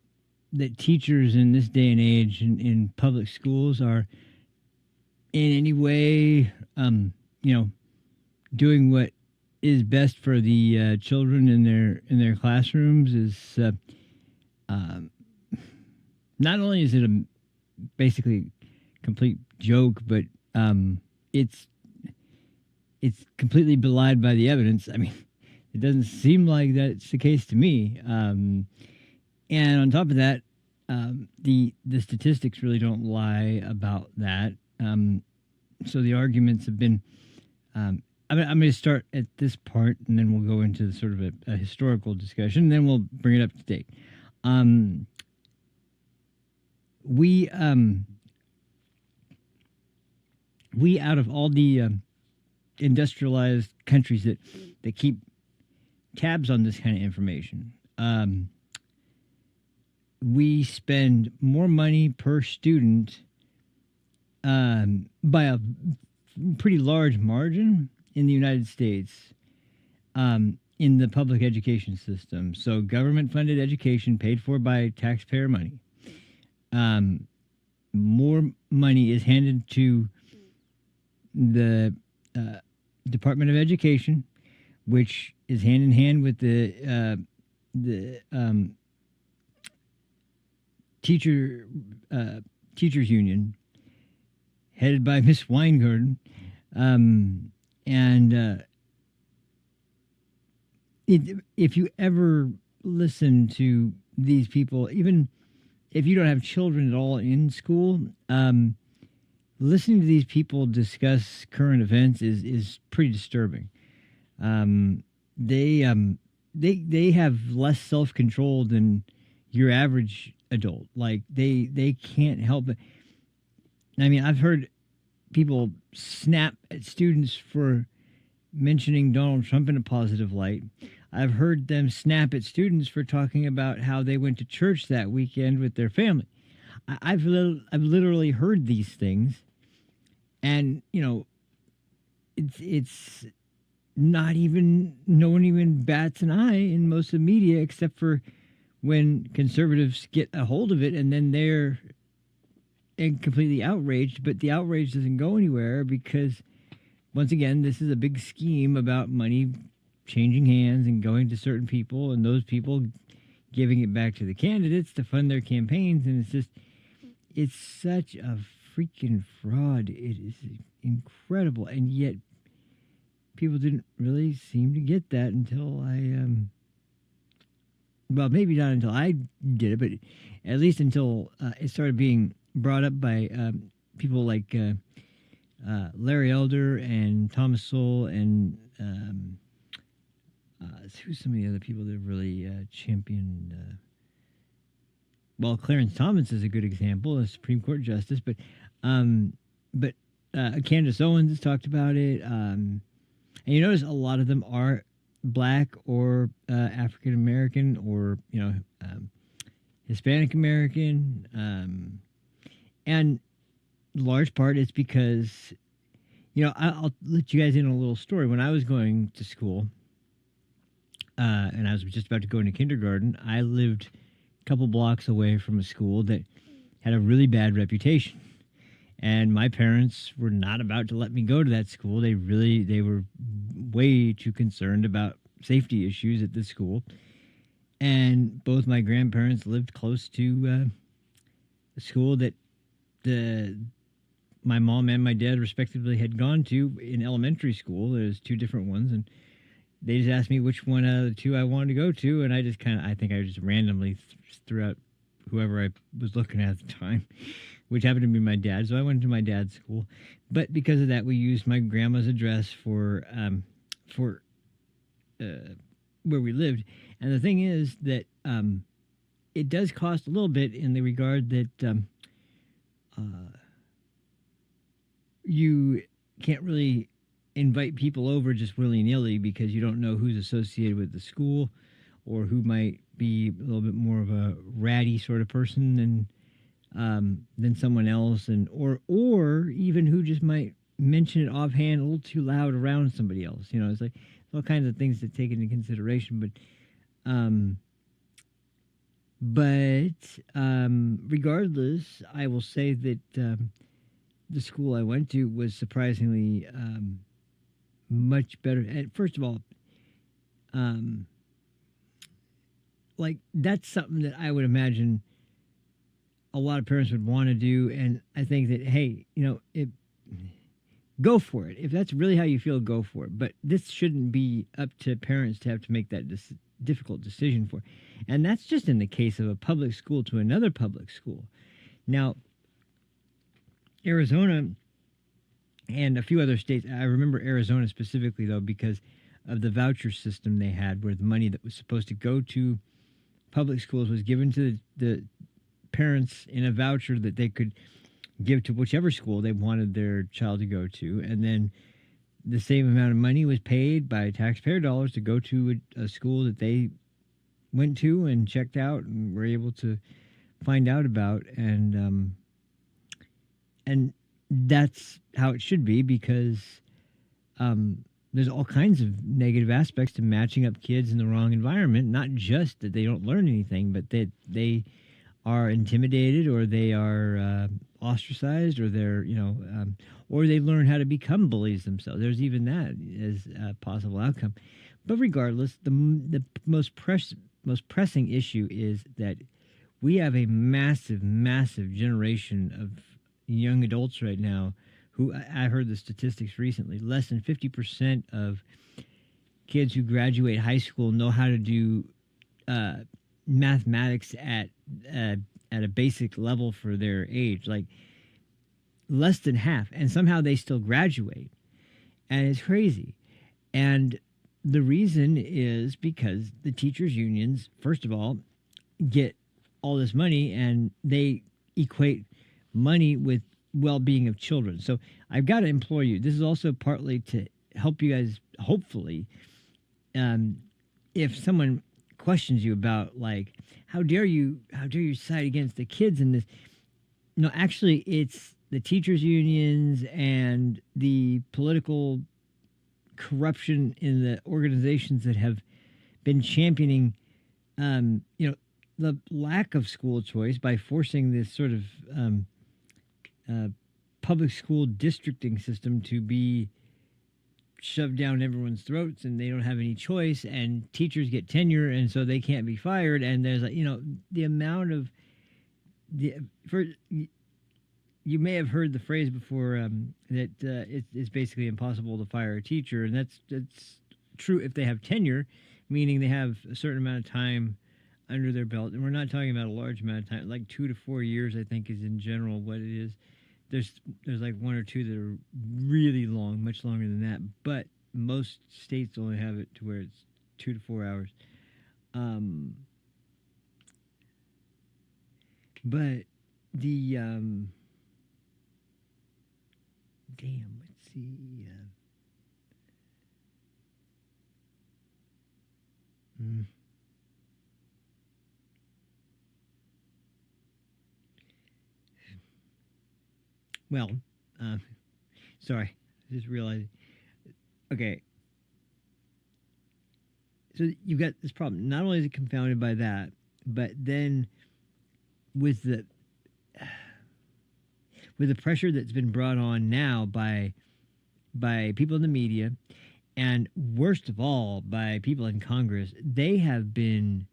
that teachers in this day and age in public schools are in any way doing what is best for the children in their classrooms is not only is it a basically complete joke, but it's completely belied by the evidence. I mean, it doesn't seem like that's the case to me. And on top of that, the statistics really don't lie about that. So the arguments have been. I'm going to start at this part, and then we'll go into sort of a historical discussion, and then we'll bring it up to date. We out of all the industrialized countries that keep tabs on this kind of information, we spend more money per student by a pretty large margin in the United States in the public education system. So government-funded education paid for by taxpayer money. More money is handed to the Department of Education, which is hand in hand with the teachers union, headed by Miss Weingarten, if you ever listen to these people, even if you don't have children at all in school, listening to these people discuss current events is pretty disturbing. They have less self-control than your average adult. Like they can't help it. I mean, I've heard people snap at students for mentioning Donald Trump in a positive light. I've heard them snap at students for talking about how they went to church that weekend with their family. I've literally heard these things, and it's not even, no one even bats an eye in most of the media, except for when conservatives get a hold of it, and then they're completely outraged. But the outrage doesn't go anywhere because, once again, this is a big scheme about money changing hands and going to certain people, and those people giving it back to the candidates to fund their campaigns. And it's such a freaking fraud. It is incredible. And yet people didn't really seem to get that until well, maybe not until I did it, but at least until it started being brought up by people like Larry Elder and Thomas Sowell and who's some of the other people that really championed. Well, Clarence Thomas is a good example, a Supreme Court justice, um, but Candace Owens has talked about it, and you notice a lot of them are black or African American or Hispanic American, and large part it's because I'll let you guys in on a little story. When I was going to school, and I was just about to go into kindergarten, I lived a couple blocks away from a school that had a really bad reputation. And my parents were not about to let me go to that school. They were way too concerned about safety issues at the school. And both my grandparents lived close to a school that my mom and my dad respectively had gone to in elementary school. There's two different ones, and they just asked me which one out of the two I wanted to go to, and I think I just randomly threw out whoever I was looking at the time, which happened to be my dad. So I went to my dad's school, but because of that, we used my grandma's address for where we lived. And the thing is that it does cost a little bit in the regard that you can't really invite people over just willy-nilly because you don't know who's associated with the school or who might be a little bit more of a ratty sort of person than someone else, and or even who just might mention it offhand a little too loud around somebody else. It's like all kinds of things to take into consideration. But regardless, I will say that the school I went to was surprisingly much better. And first of all, like that's something that I would imagine a lot of parents would want to do. And I think that, hey, go for it. If that's really how you feel, go for it. But this shouldn't be up to parents to have to make that difficult decision for. And that's just in the case of a public school to another public school. Now, Arizona and a few other states, I remember Arizona specifically, though, because of the voucher system they had where the money that was supposed to go to public schools was given to the parents in a voucher that they could give to whichever school they wanted their child to go to. And then the same amount of money was paid by taxpayer dollars to go to a school that they went to and checked out and were able to find out about. And that's how it should be, because there's all kinds of negative aspects to matching up kids in the wrong environment. Not just that they don't learn anything, but that they are intimidated, or they are ostracized, or they're or they learn how to become bullies themselves. There's even that as a possible outcome. But regardless, the most pressing issue is that we have a massive generation of young adults right now who, I heard the statistics recently, less than 50% of kids who graduate high school know how to do mathematics at a basic level for their age, like less than half, and somehow they still graduate, and it's crazy. And the reason is because the teachers unions, first of all, get all this money, and they equate money with well-being of children. So I've got to implore you, this is also partly to help you guys, hopefully, if someone questions you about, like, how dare you side against the kids in this? No, actually, it's the teachers unions and the political corruption in the organizations that have been championing the lack of school choice by forcing this sort of public school districting system to be shoved down everyone's throats, and they don't have any choice, and teachers get tenure, and so they can't be fired. And there's the amount of you may have heard the phrase before that it's basically impossible to fire a teacher, and that's true if they have tenure, meaning they have a certain amount of time under their belt. And we're not talking about a large amount of time, like 2 to 4 years, I think, is in general what it is there's like one or two that are really long, much longer than that. But most states only have it to where it's 2 to 4 hours. Um, but the damn, let's see. Mm, well, um, sorry, I just realized. Okay, so you've got this problem. Not only is it confounded by that, but then with the pressure that's been brought on now by people in the media, and worst of all by people in Congress, they have been.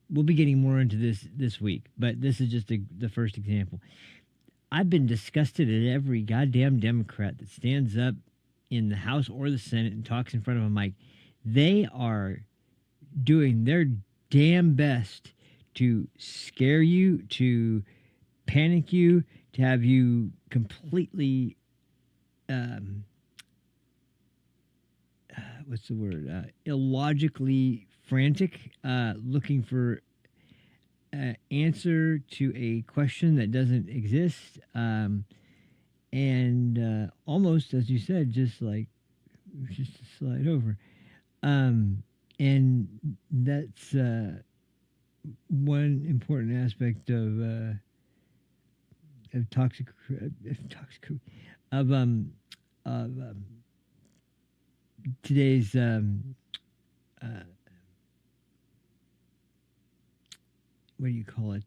We'll be getting more into this week, but this is just the first example. I've been disgusted at every goddamn Democrat that stands up in the House or the Senate and talks in front of a mic. They are doing their damn best to scare you, to panic you, to have you completely, what's the word? Illogically frantic, looking for an answer to a question that doesn't exist. And almost, as you said, just to slide over. And that's one important aspect of today's what do you call it?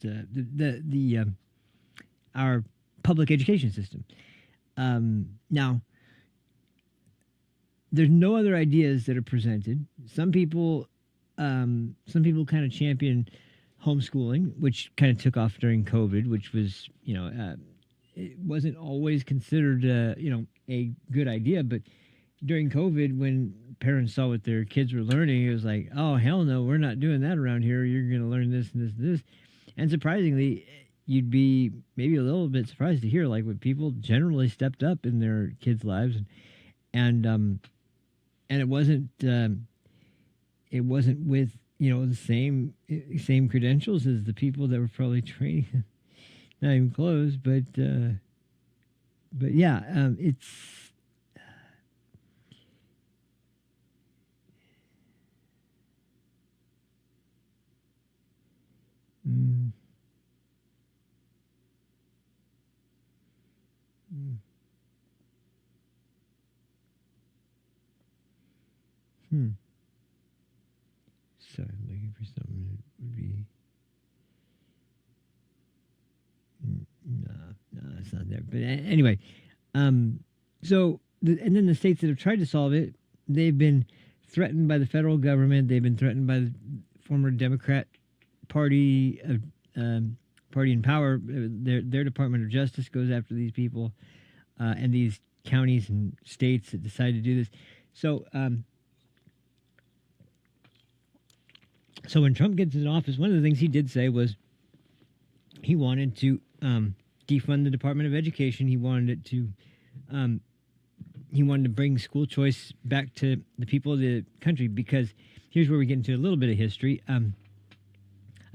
Our public education system. Now, there's no other ideas that are presented. Some people kind of champion homeschooling, which kind of took off during COVID, which was, it wasn't always considered, a good idea. But during COVID, when parents saw what their kids were learning, it was like, oh, hell no, we're not doing that around here. You're going to learn this and this and this. And surprisingly, you'd be maybe a little bit surprised to hear like what people generally stepped up in their kids' lives, and it wasn't with the same credentials as the people that were probably training them. Not even close, but yeah, it's. Mm, mm, hmm. So I'm looking for something that would be. No, it's not there. But anyway, and then the states that have tried to solve it, they've been threatened by the federal government. They've been threatened by the former Democrat party in power. Their Department of Justice goes after these people and these counties and states that decide to do this. So when Trump gets in office, one of the things he did say was he wanted to defund the Department of Education. He wanted to bring school choice back to the people of the country, because here's where we get into a little bit of history. I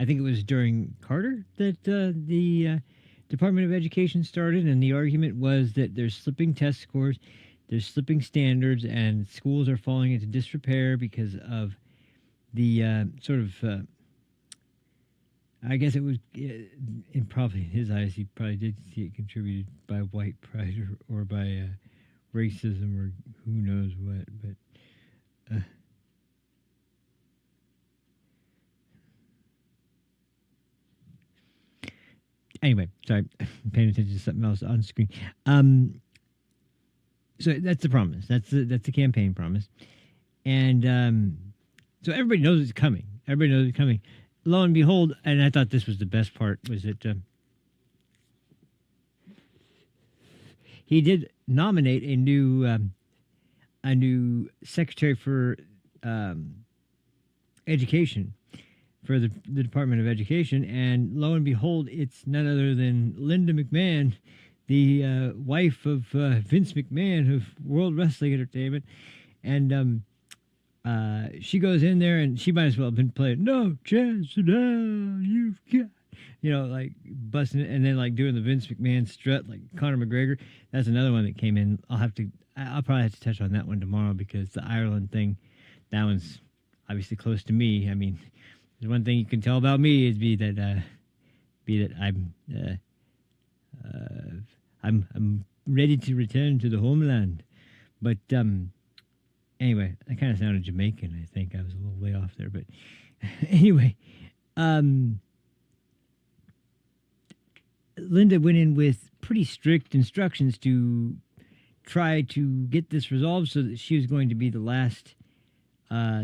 think it was during Carter that the Department of Education started, and the argument was that there's slipping test scores, there's slipping standards, and schools are falling into disrepair because of the I guess it was, in probably his eyes, he probably did see it contributed by white pride or by racism or who knows what. But anyway, sorry, I'm paying attention to something else on screen. So that's the promise. That's the campaign promise, and so everybody knows it's coming. Everybody knows it's coming. Lo and behold, and I thought this was the best part, was that he did nominate a new secretary for education, for the Department of Education, and lo and behold, it's none other than Linda McMahon, the wife of Vince McMahon of World Wrestling Entertainment, and she goes in there, and she might as well have been playing "No Chance in Hell You've Got," like busting it, and then like doing the Vince McMahon strut like Conor McGregor. That's another one that came in. I'll probably have to touch on that one tomorrow, because the Ireland thing, that one's obviously close to me. I mean, there's one thing you can tell about me is be that I'm ready to return to the homeland. But anyway, I kind of sounded Jamaican. I think I was a little way off there, but anyway, Linda went in with pretty strict instructions to try to get this resolved, so that she was going to be the last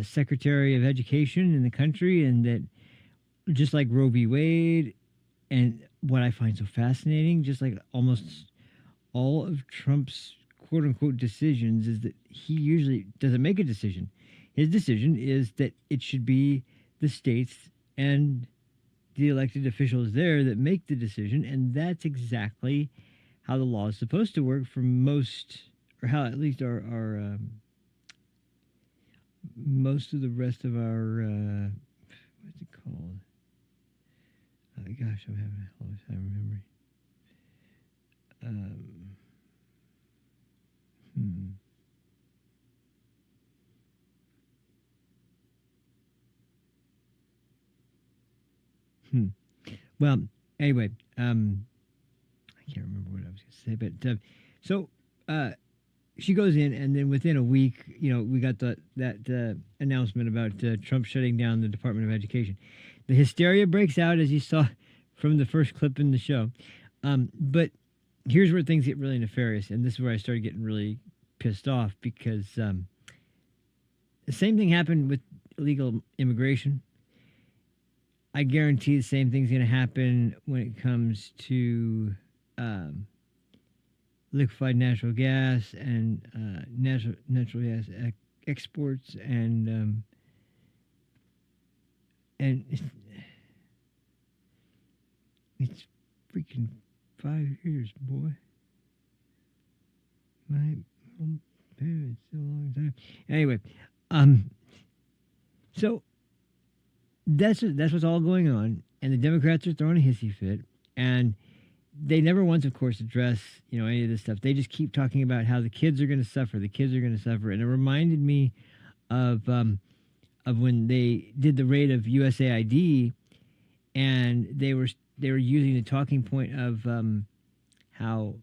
Secretary of Education in the country, and that just like Roe v. Wade, and what I find so fascinating, just like almost all of Trump's quote unquote decisions, is that he usually doesn't make a decision. His decision is that it should be the states and the elected officials there that make the decision, and that's exactly how the law is supposed to work for most, or how at least our most of the rest of our what's it called? Gosh, I'm having a hell of a time remembering. Well, anyway, I can't remember what I was going to say, but so she goes in, and then within a week, we got that announcement about Trump shutting down the Department of Education. The hysteria breaks out, as you saw from the first clip in the show. But here's where things get really nefarious, and this is where I started getting really pissed off, because the same thing happened with illegal immigration. I guarantee the same thing's going to happen when it comes to liquefied natural gas and natural gas exports, and it's freaking 5 years, boy. My parents, a long time. Anyway, so that's what's all going on, and the Democrats are throwing a hissy fit, and they never once, of course, address any of this stuff. They just keep talking about how the kids are going to suffer. The kids are going to suffer, and it reminded me of when they did the raid of USAID, and they were using the talking point of how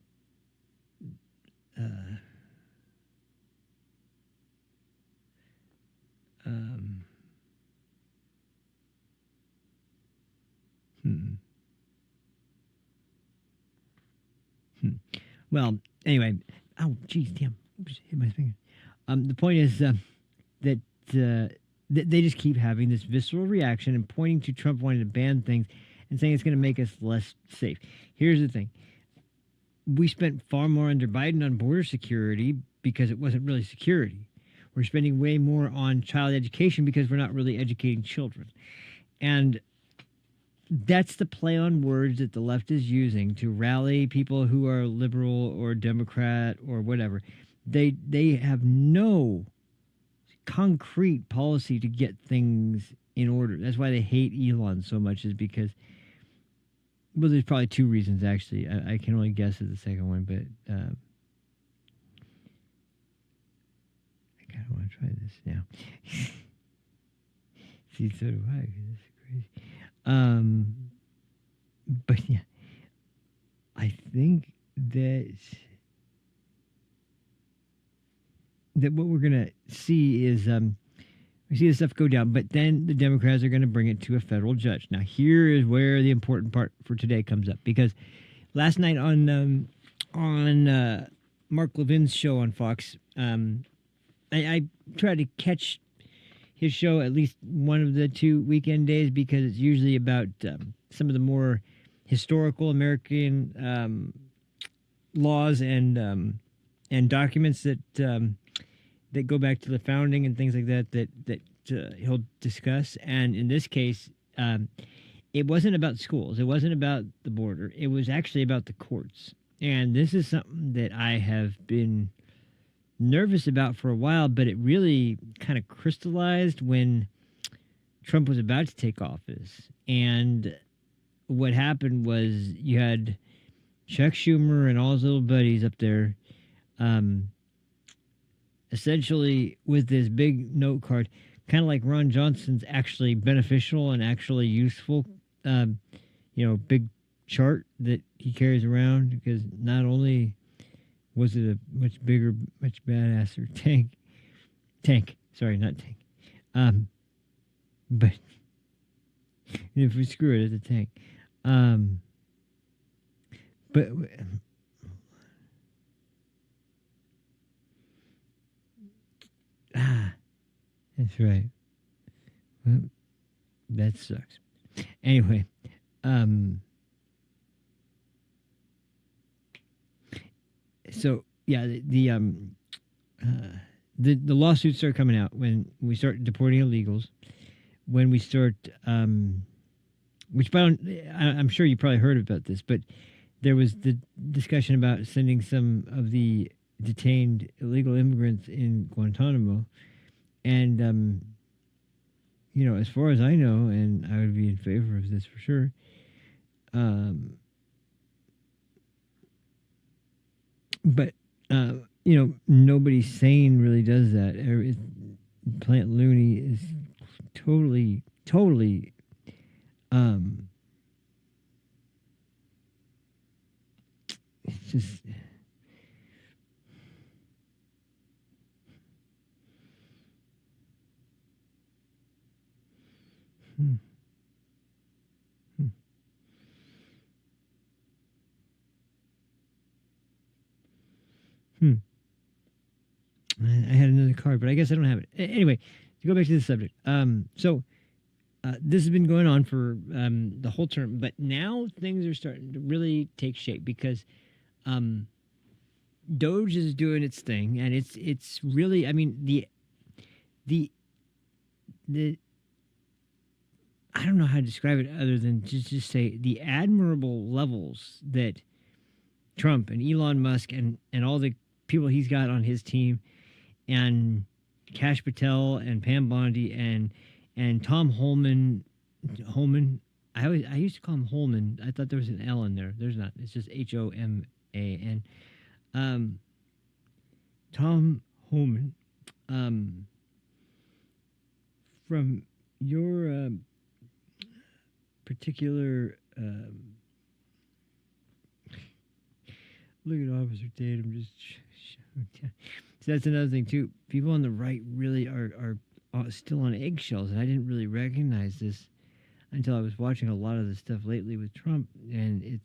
well, anyway, oh, geez, damn, oops, hit my finger. The point is that they just keep having this visceral reaction and pointing to Trump wanting to ban things and saying it's going to make us less safe. Here's the thing. We spent far more under Biden on border security because it wasn't really security. We're spending way more on child education because we're not really educating children. And that's the play on words that the left is using to rally people who are liberal or Democrat or whatever. They have no concrete policy to get things in order. That's why they hate Elon so much, is because, well, there's probably two reasons, actually. I can only guess at the second one, but I kind of want to try this now. See, so do I. This is crazy. But yeah, I think that what we're gonna see is we see this stuff go down, but then the Democrats are going to bring it to a federal judge. Now, here is where the important part for today comes up, because last night on Mark Levin's show on Fox, I tried to catch his show at least one of the 2 weekend days, because it's usually about some of the more historical American laws and documents that go back to the founding and things like that he'll discuss. And in this case, it wasn't about schools. It wasn't about the border. It was actually about the courts. And this is something that I have been nervous about for a while, but it really kind of crystallized when Trump was about to take office. And what happened was you had Chuck Schumer and all his little buddies up there, essentially with this big note card, kind of like Ron Johnson's actually beneficial and actually useful, big chart that he carries around, because not only was it a much bigger, much badasser tank, sorry, not tank, but if we screw it, it's a tank, but that's right. Well, that sucks. Anyway, so yeah, the lawsuits start coming out when we start deporting illegals, when we start, which I'm sure you probably heard about this, but there was the discussion about sending some of the detained illegal immigrants in Guantanamo, and as far as I know, and I would be in favor of this for sure. But nobody sane really does that. Plant Looney is totally, it's just. Hmm. Hmm. Hmm. I had another card, but I guess I don't have it. Anyway, to go back to the subject. So this has been going on for the whole term, but now things are starting to really take shape because Doge is doing its thing, and it's really, I mean, the I don't know how to describe it other than just say the admirable levels that Trump and Elon Musk and all the people he's got on his team, and Kash Patel and Pam Bondi and Tom Holman. I used to call him Holman. I thought there was an L in there. There's not. It's just Homa. And Tom Holman, from your particular look at Officer Tatum just so that's another thing too. People on the right really are still on eggshells, and I didn't really recognize this until I was watching a lot of the stuff lately with Trump, and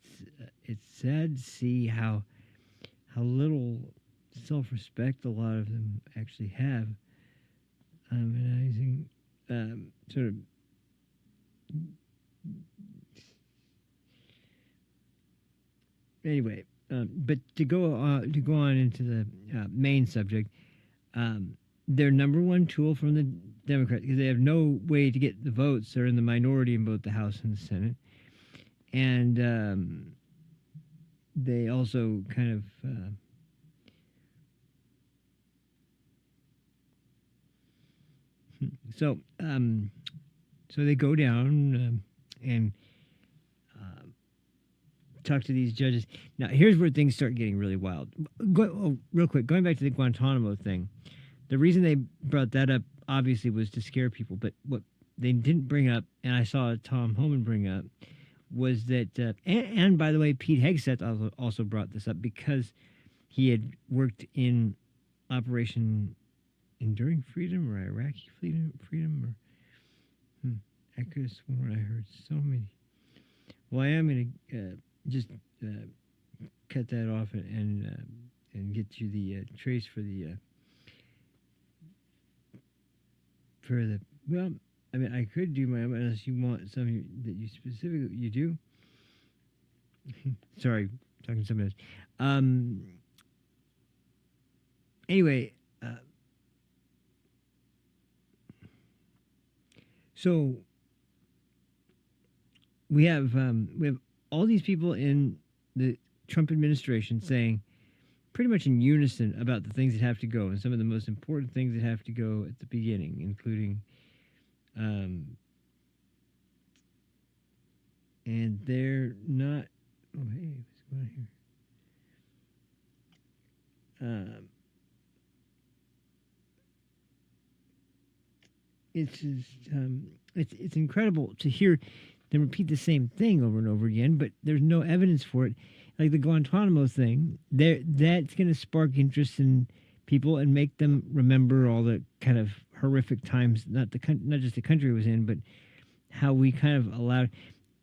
it's sad to see how little self-respect a lot of them actually have. And I sort of anyway, but to go on into the main subject, their number one tool from the Democrats, because they have no way to get the votes, they're in the minority in both the House and the Senate, and they also kind of so they go down and talk to these judges. Now, here's where things start getting really wild. Real quick, going back to the Guantanamo thing, the reason they brought that up obviously was to scare people, but what they didn't bring up, and I saw Tom Homan bring up, was that, and by the way, Pete Hegseth also brought this up because he had worked in Operation Enduring Freedom or Iraqi Freedom or I could have sworn I heard so many. Well, I am going to just cut that off and get you the trace for the well, I mean, I could do my own unless you want something that you specifically you do. Sorry, talking to somebody else. Anyway, so we have all these people in the Trump administration saying pretty much in unison about the things that have to go, and some of the most important things that have to go at the beginning, including, and they're not. Oh, hey, what's going on here? It's just, it's incredible to hear them repeat the same thing over and over again, but there's no evidence for it. Like the Guantanamo thing, that's going to spark interest in people and make them remember all the kind of horrific times, not just the country it was in, but how we kind of allowed.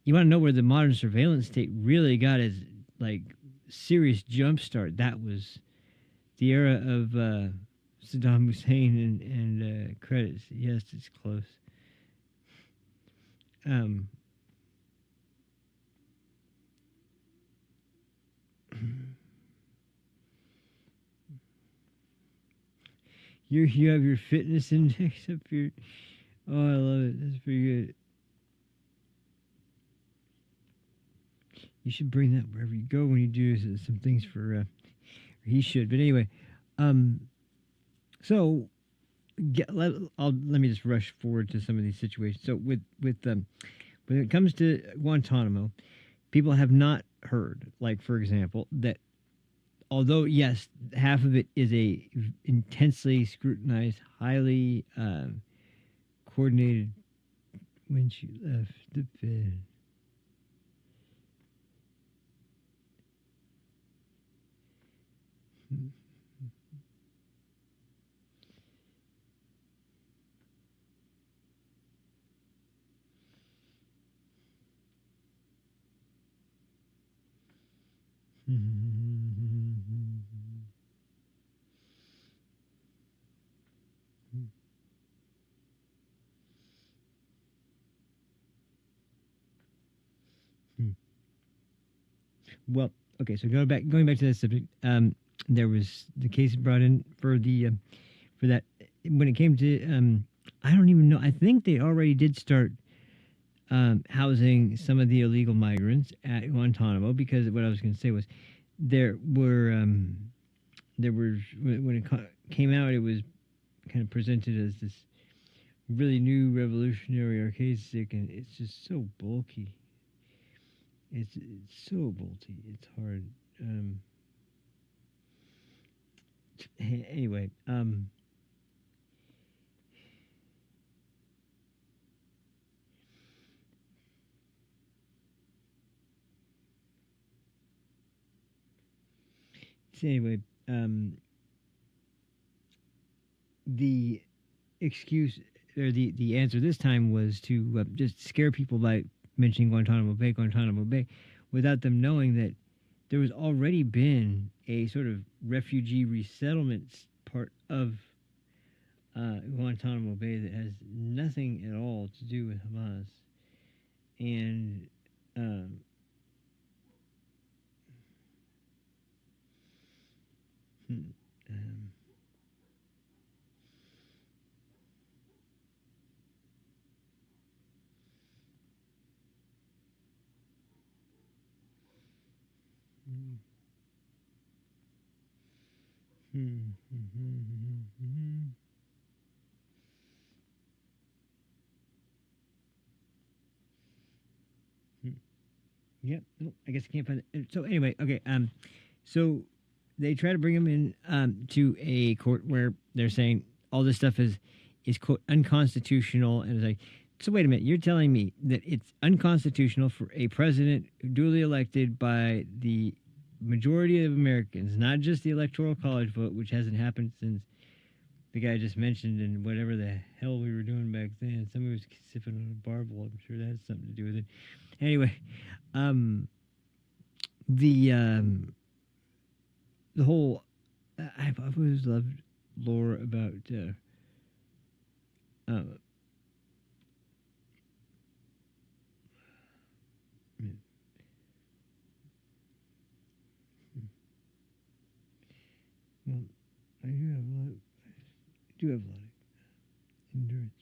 You want to know where the modern surveillance state really got its like serious jump start? That was the era of Saddam Hussein and credits. Yes, it's close. You have your fitness index up here. Oh, I love it. That's pretty good. You should bring that wherever you go when you do some things for. He should, but anyway. So let me just rush forward to some of these situations. So with when it comes to Guantanamo, people have not heard, like for example, that although yes, half of it is a intensely scrutinized, highly coordinated. When she left the bed. Well, okay. So going back to that subject, there was the case brought in for the for that when it came to I don't even know. I think they already did start housing some of the illegal migrants at Guantanamo because what I was going to say was there were when it came out, it was kind of presented as this really new revolutionary arcade stick, and it's just so bulky. It's so bulky. It's hard. Anyway, so anyway, the excuse or the answer this time was to just scare people by mentioning Guantanamo Bay, without them knowing that there was already been a sort of refugee resettlement part of Guantanamo Bay that has nothing at all to do with Hamas. And um, hmm, um, yep. No, I guess I can't find it. So anyway, okay. So they try to bring him in to a court where they're saying all this stuff is quote unconstitutional, and it's like, so wait a minute, you're telling me that it's unconstitutional for a president duly elected by the majority of Americans, not just the electoral college vote, which hasn't happened since the guy just mentioned and whatever the hell we were doing back then. Somebody was sipping on a barbel. I'm sure that has something to do with it. Anyway, the whole I've always loved lore about well, I do have a lot of endurance.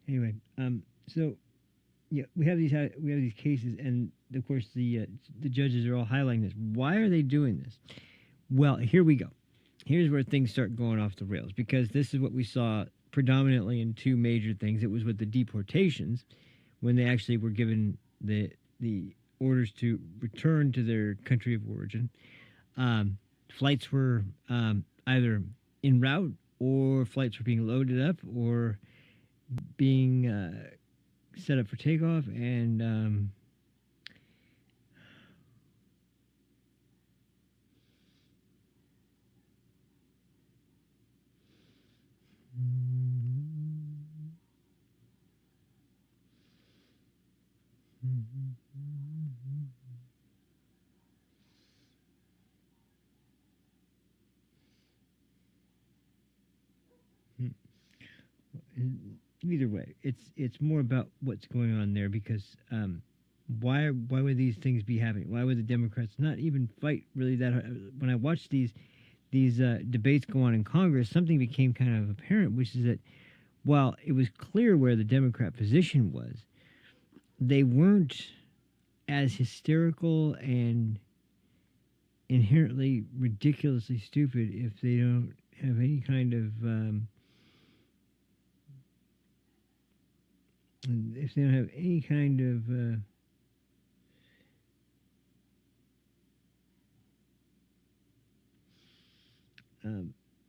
Anyway, so yeah, we have these cases, and of course the judges are all highlighting this. Why are they doing this? Well, here we go. Here's where things start going off the rails, because this is what we saw predominantly in two major things. It was with the deportations, when they actually were given the orders to return to their country of origin. Flights were either en route, or flights were being loaded up, or being set up for takeoff, and either way, it's more about what's going on there, because why would these things be happening? Why would the Democrats not even fight really that hard? When I watched these debates go on in Congress, something became kind of apparent, which is that while it was clear where the Democrat position was, they weren't as hysterical and inherently ridiculously stupid if they don't have any kind of if they don't have any kind of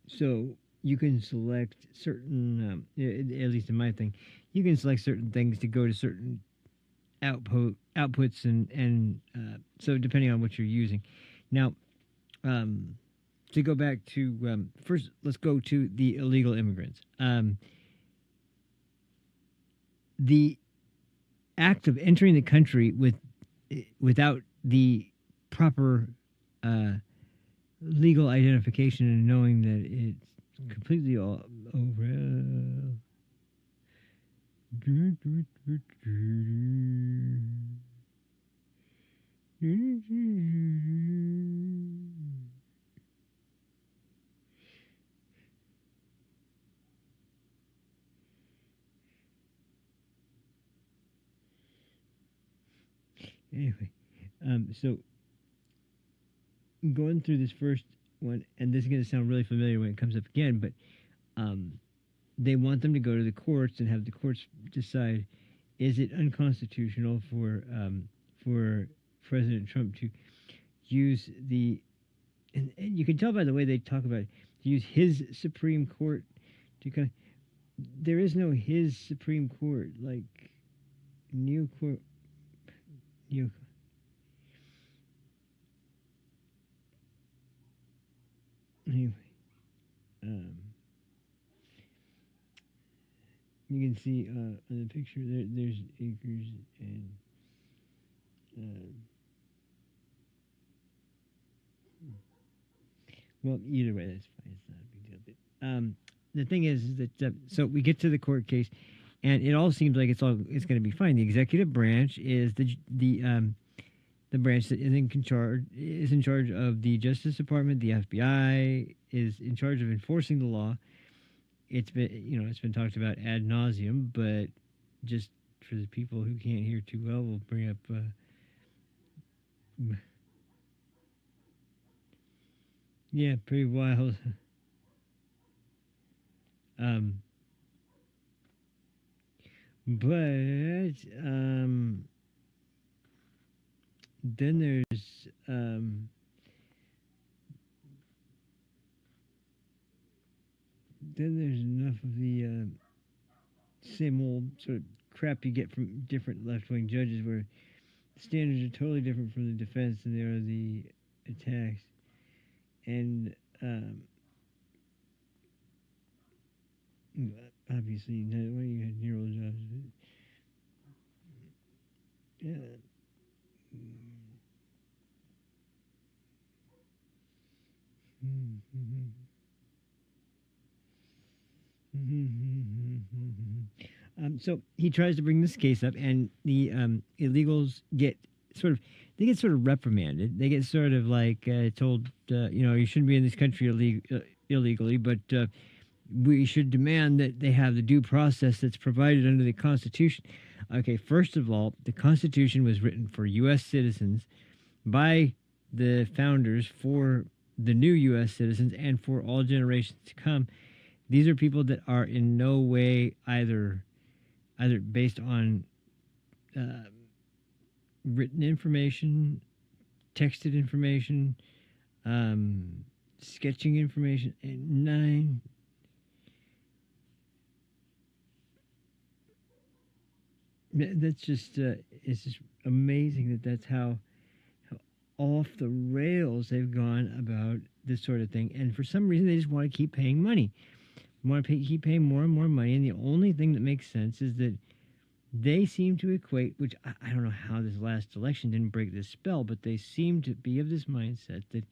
so you can select certain at least in my thing, you can select certain things to go to certain outputs, and so depending on what you're using. Now, to go back to first, let's go to the illegal immigrants. The act of entering the country without the proper legal identification, and knowing that it's completely all over. Anyway, so going through this first one, and this is going to sound really familiar when it comes up again, but they want them to go to the courts and have the courts decide, is it unconstitutional for President Trump to use and you can tell by the way they talk about it, to use his Supreme Court to kind of, there is no his Supreme Court, like Neo Court. Anyway, you can see in the picture there's acres, and well, either way, that's fine. It's not a big deal. But the thing is that so we get to the court case, and it all seems like it's going to be fine. The executive branch is the branch that is in charge of the Justice Department. The FBI is in charge of enforcing the law. It's been talked about ad nauseum, but just for the people who can't hear too well, we'll bring up. Yeah, pretty wild. But then there's enough of the same old sort of crap you get from different left-wing judges, where standards are totally different from the defense than they are the attacks. And obviously, when you had neural jobs, yeah. So he tries to bring this case up, and the illegals get sort of reprimanded. They get sort of like told, you shouldn't be in this country illegally, but we should demand that they have the due process that's provided under the Constitution. Okay, first of all, the Constitution was written for U.S. citizens by the founders for the new U.S. citizens and for all generations to come. These are people that are in no way either based on written information, texted information, sketching information, and 9. That's just it's just amazing that that's how off the rails they've gone about this sort of thing. And for some reason, they just want to keep paying money, keep paying more and more money. And the only thing that makes sense is that they seem to equate, which I don't know how this last election didn't break this spell, but they seem to be of this mindset that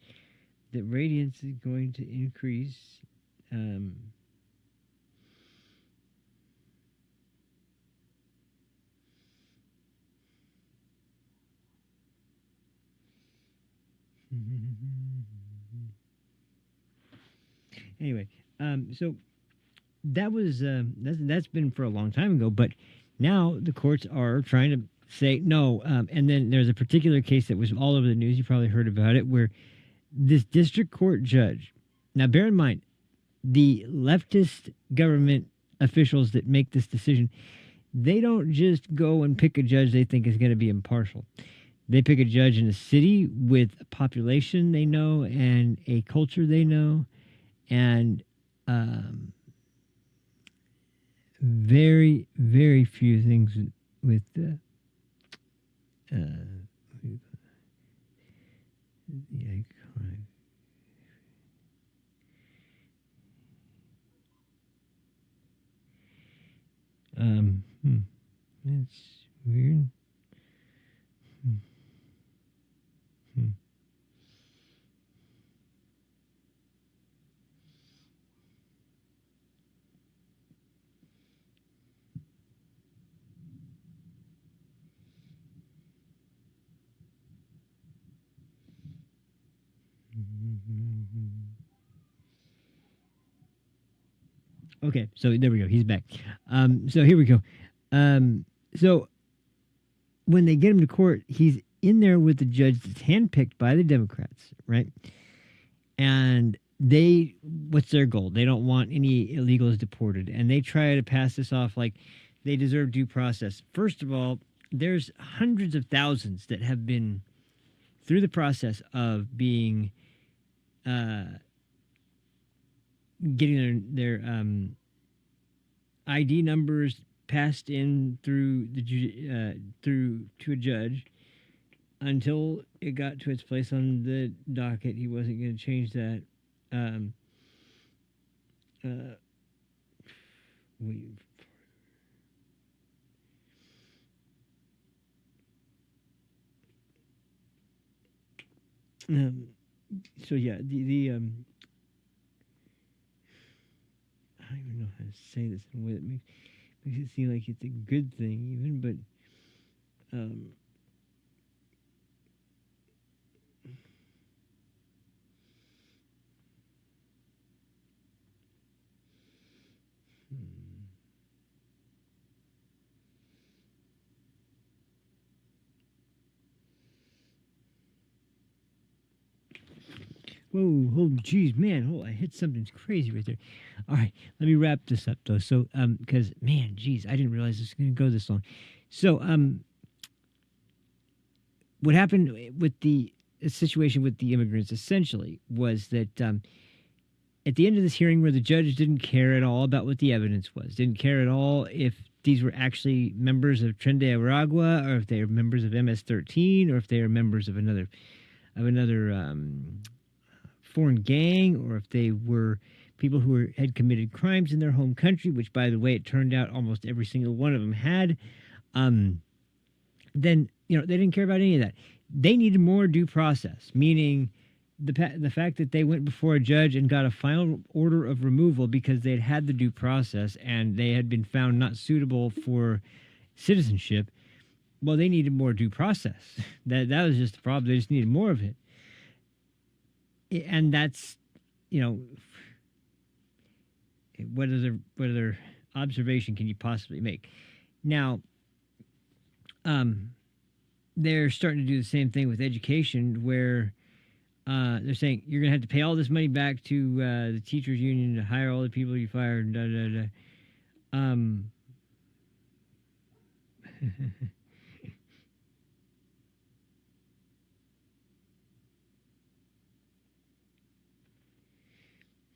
radiance is going to increase. Anyway, so that was that's been for a long time ago, but now the courts are trying to say no. And then there's a particular case that was all over the news. You probably heard about it, where this district court judge. Now, bear in mind, the leftist government officials that make this decision, they don't just go and pick a judge they think is going to be impartial. They pick a judge in a city with a population they know and a culture they know, and very, very few things with the iconic. It's weird. Okay, so there we go. He's back. So here we go. So when they get him to court, he's in there with the judge that's handpicked by the Democrats, right? And what's their goal? They don't want any illegals deported, and they try to pass this off like they deserve due process. First of all, there's hundreds of thousands that have been through the process of being getting their ID numbers passed in through through to a judge until it got to its place on the docket. He wasn't going to change that. So yeah, the I don't even know how to say this in a way that makes it seem like it's a good thing, even, but Whoa, oh, geez, man, oh, I hit something crazy right there. All right, let me wrap this up, though. So, because, man, geez, I didn't realize this was going to go this long. So, what happened with the situation with the immigrants, essentially, was that at the end of this hearing where the judge didn't care at all about what the evidence was, didn't care at all if these were actually members of Tren de Aragua, or if they were members of MS-13, or if they were members of another foreign gang, or if they were people who had committed crimes in their home country, which, by the way, it turned out almost every single one of them had, then, they didn't care about any of that. They needed more due process, meaning the fact that they went before a judge and got a final order of removal because they had the due process and they had been found not suitable for citizenship. Well, they needed more due process. That was just the problem. They just needed more of it. And that's, what other observation can you possibly make? Now, they're starting to do the same thing with education, where they're saying you're going to have to pay all this money back to the teachers union to hire all the people you fired. Da, da, da.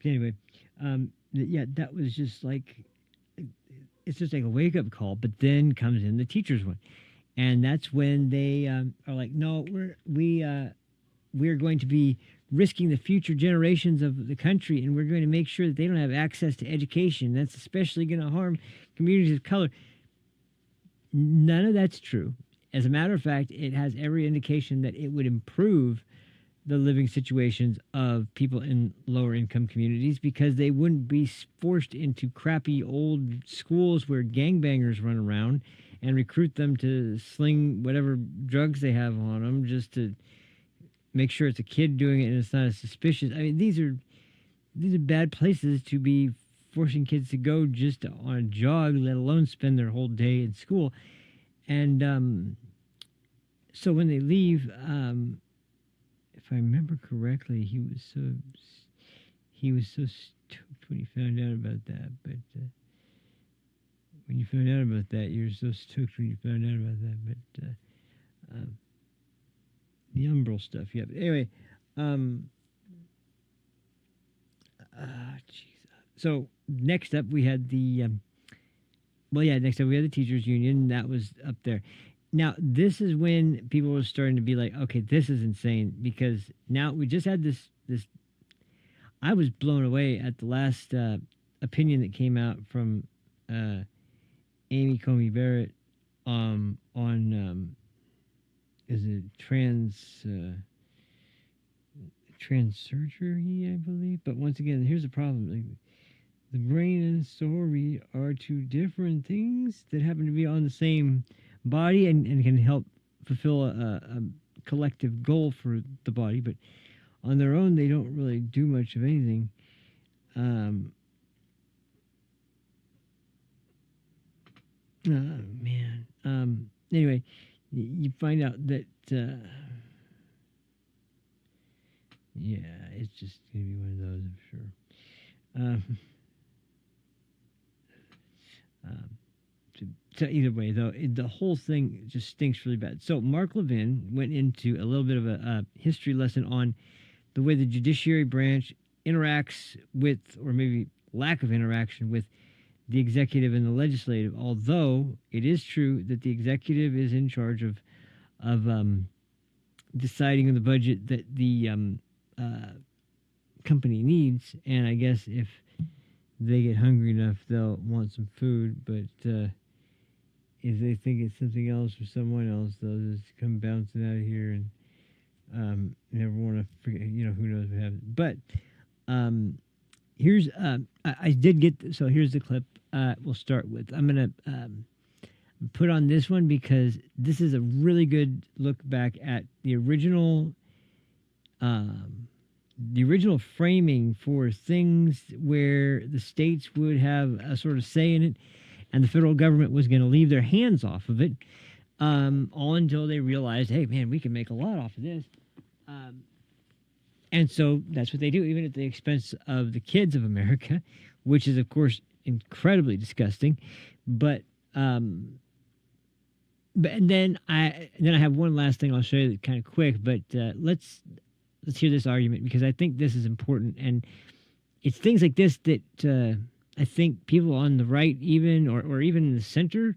Anyway, yeah, that was just like, it's just like a wake up call. But then comes in the teachers one, and that's when they are like, no, we're going to be risking the future generations of the country, and we're going to make sure that they don't have access to education. That's especially going to harm communities of color. None of that's true. As a matter of fact, it has every indication that it would improve the living situations of people in lower income communities, because they wouldn't be forced into crappy old schools where gangbangers run around and recruit them to sling whatever drugs they have on them just to make sure it's a kid doing it and it's not as suspicious. I mean, these are bad places to be forcing kids to go just on a jog, let alone spend their whole day in school. And so when they leave, if I remember correctly, he was so stoked when he found out about that. But when you found out about that, you were so stoked when you found out about that. But the umbral stuff, yeah. But anyway, jeez. So next up we had the next up we had the teachers union. That was up there. Now, this is when people were starting to be like, okay, this is insane, because now we just had this I was blown away at the last opinion that came out from Amy Coney Barrett on is it trans surgery, I believe. But once again, here's the problem. Like, the brain and story are two different things that happen to be on the same body and can help fulfill a collective goal for the body, but on their own they don't really do much of anything. Man. Anyway, you find out that yeah, it's just gonna be one of those, I'm sure. So either way, though, the whole thing just stinks really bad. So Mark Levin went into a little bit of a history lesson on the way the judiciary branch interacts with, or maybe lack of interaction with, the executive and the legislative. Although it is true that the executive is in charge of deciding on the budget that the company needs, and I guess if they get hungry enough, they'll want some food, but if they think it's something else or someone else, they'll just come bouncing out of here and never want to forget, who knows what happens. But here's, I did get, so here's the clip we'll start with. I'm going to put on this one because this is a really good look back at the original framing for things where the states would have a sort of say in it, and the federal government was going to leave their hands off of it, all until they realized, hey, man, we can make a lot off of this. And so that's what they do, even at the expense of the kids of America, which is, of course, incredibly disgusting. But and then I have one last thing I'll show you that's kind of quick, but let's hear this argument, because I think this is important, and it's things like this that I think people on the right, even or even in the center,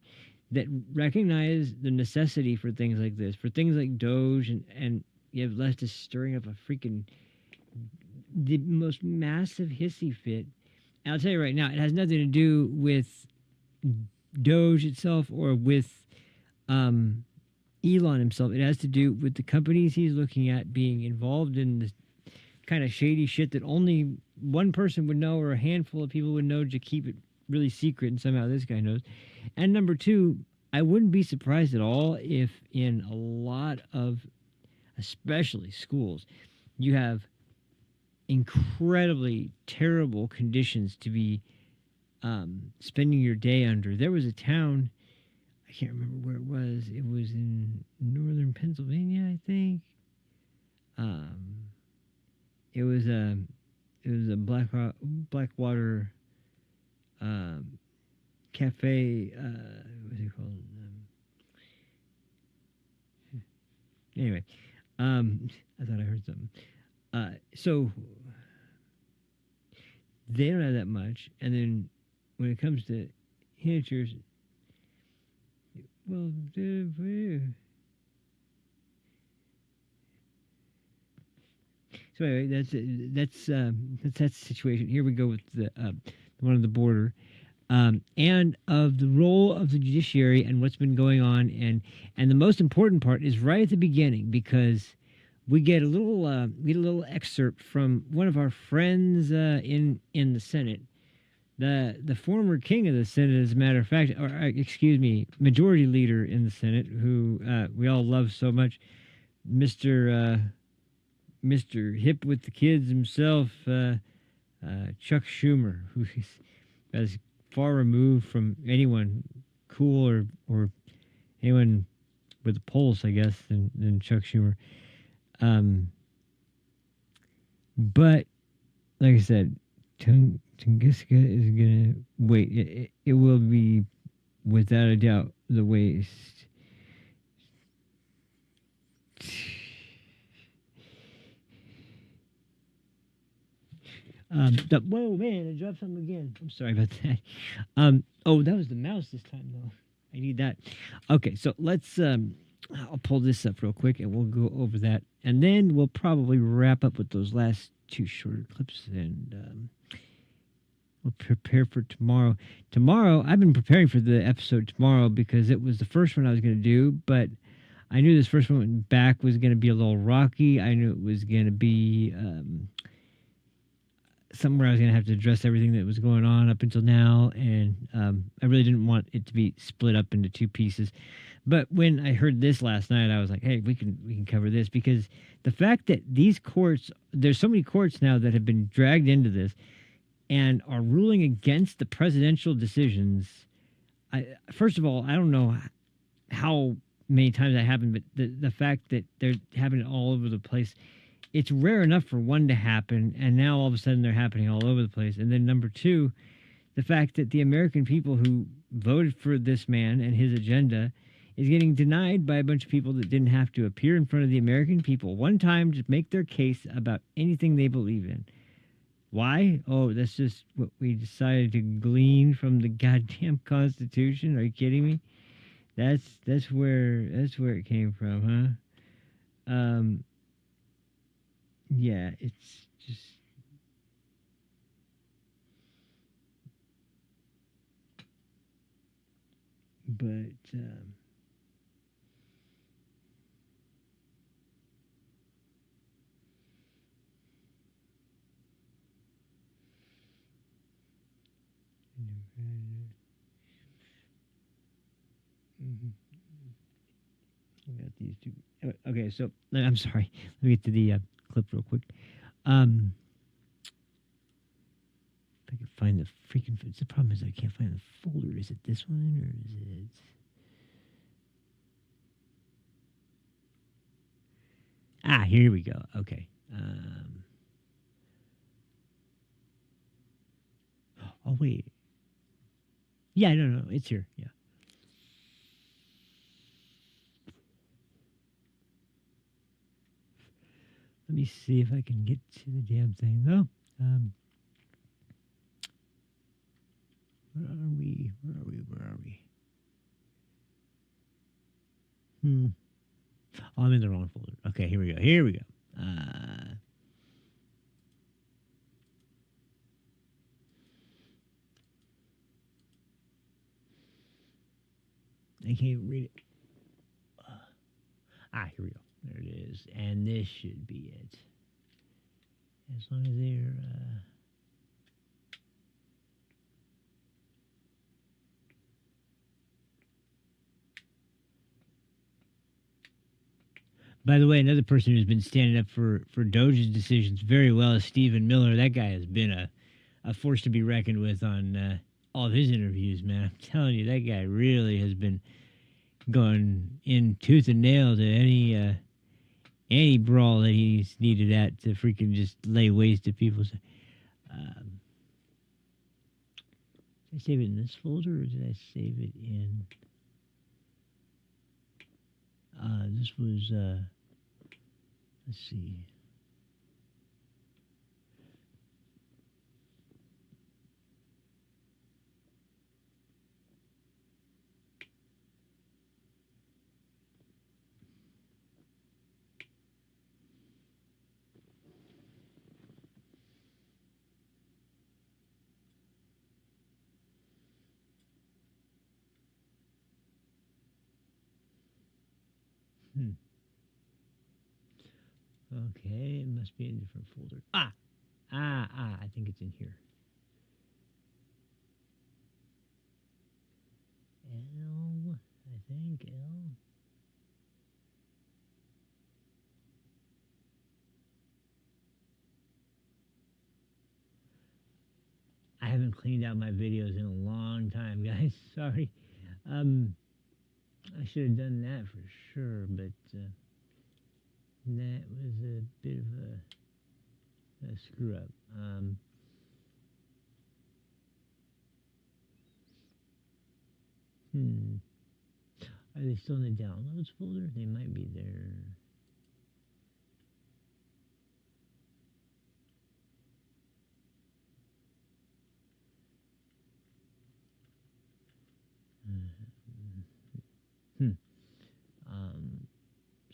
that recognize the necessity for things like this, for things like Doge, and you have leftists stirring up the most massive hissy fit. And I'll tell you right now, it has nothing to do with Doge itself or with Elon himself. It has to do with the companies he's looking at being involved in this kind of shady shit that only one person would know, or a handful of people would know, to keep it really secret, and somehow this guy knows. And number two, I wouldn't be surprised at all if in a lot of, especially schools, you have incredibly terrible conditions to be spending your day under. There was a town, I can't remember where it was. It was in northern Pennsylvania, I think. Um, it was a Blackwater cafe. What's it called? Anyway, I thought I heard something. So they don't have that much, and then when it comes to miniatures, well, so anyway, that's the situation. Here we go with the one on the border, and of the role of the judiciary and what's been going on, and the most important part is right at the beginning, because we get a little excerpt from one of our friends in the Senate, the former king of the Senate, as a matter of fact, or excuse me, majority leader in the Senate, who we all love so much, Mr. Hip with the kids himself, Chuck Schumer, who is as far removed from anyone cool or anyone with a pulse, I guess, than Chuck Schumer. But like I said, Tunguska is gonna wait. It will be without a doubt the waste. Whoa, man! I dropped something again. I'm sorry about that. Oh, that was the mouse this time, though. I need that. Okay, so let's. I'll pull this up real quick, and we'll go over that, and then we'll probably wrap up with those last two shorter clips, and we'll prepare for tomorrow. Tomorrow, I've been preparing for the episode tomorrow because it was the first one I was going to do, but I knew this first one back was going to be a little rocky. I knew it was going to be somewhere I was going to have to address everything that was going on up until now, and I really didn't want it to be split up into two pieces. But when I heard this last night, I was like, hey, we can cover this, because the fact that these courts, there's so many courts now that have been dragged into this and are ruling against the presidential decisions. First of all, I don't know how many times that happened, but the fact that they're having it all over the place, it's rare enough for one to happen, and now all of a sudden they're happening all over the place. And then number two, the fact that the American people who voted for this man and his agenda is getting denied by a bunch of people that didn't have to appear in front of the American people one time to make their case about anything they believe in. Why? Oh, that's just what we decided to glean from the goddamn Constitution. Are you kidding me? That's where it came from, huh? Yeah, it's just. But I got these two. Okay, so I'm sorry. Let me get to the clip real quick. If I can find the freaking. The problem is I can't find the folder. Is it this one or is it? Ah, here we go. Okay. Oh wait. Yeah, no, it's here. Yeah. Let me see if I can get to the damn thing, though. Where are we? Oh, I'm in the wrong folder. Okay, here we go. I can't read it. Here we go. There it is. And this should be it. As long as they're... By the way, another person who's been standing up for Doge's decisions very well is Stephen Miller. That guy has been a force to be reckoned with on all of his interviews, man. I'm telling you, that guy really has been going in tooth and nail to any brawl that he's needed at to freaking just lay waste to people. Um, did I save it in this folder or did I save it in? This was. Let's see. Okay, it must be in a different folder. I think it's in here. L, I think L. I haven't cleaned out my videos in a long time, guys. Sorry. I should have done that for sure, but that was a bit of a screw up. Are they still in the downloads folder? They might be there.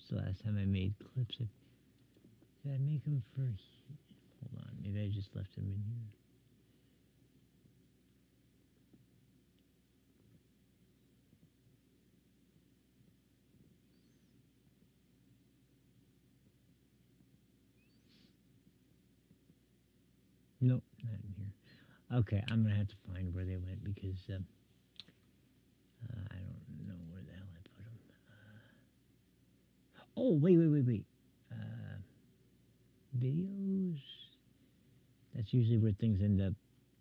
So last time I made clips, did I make them for? Hold on, maybe I just left them in here. Nope, not in here. Okay, I'm gonna have to find where they went because I don't know where the hell I put them. Oh, wait. Videos. That's usually where things end up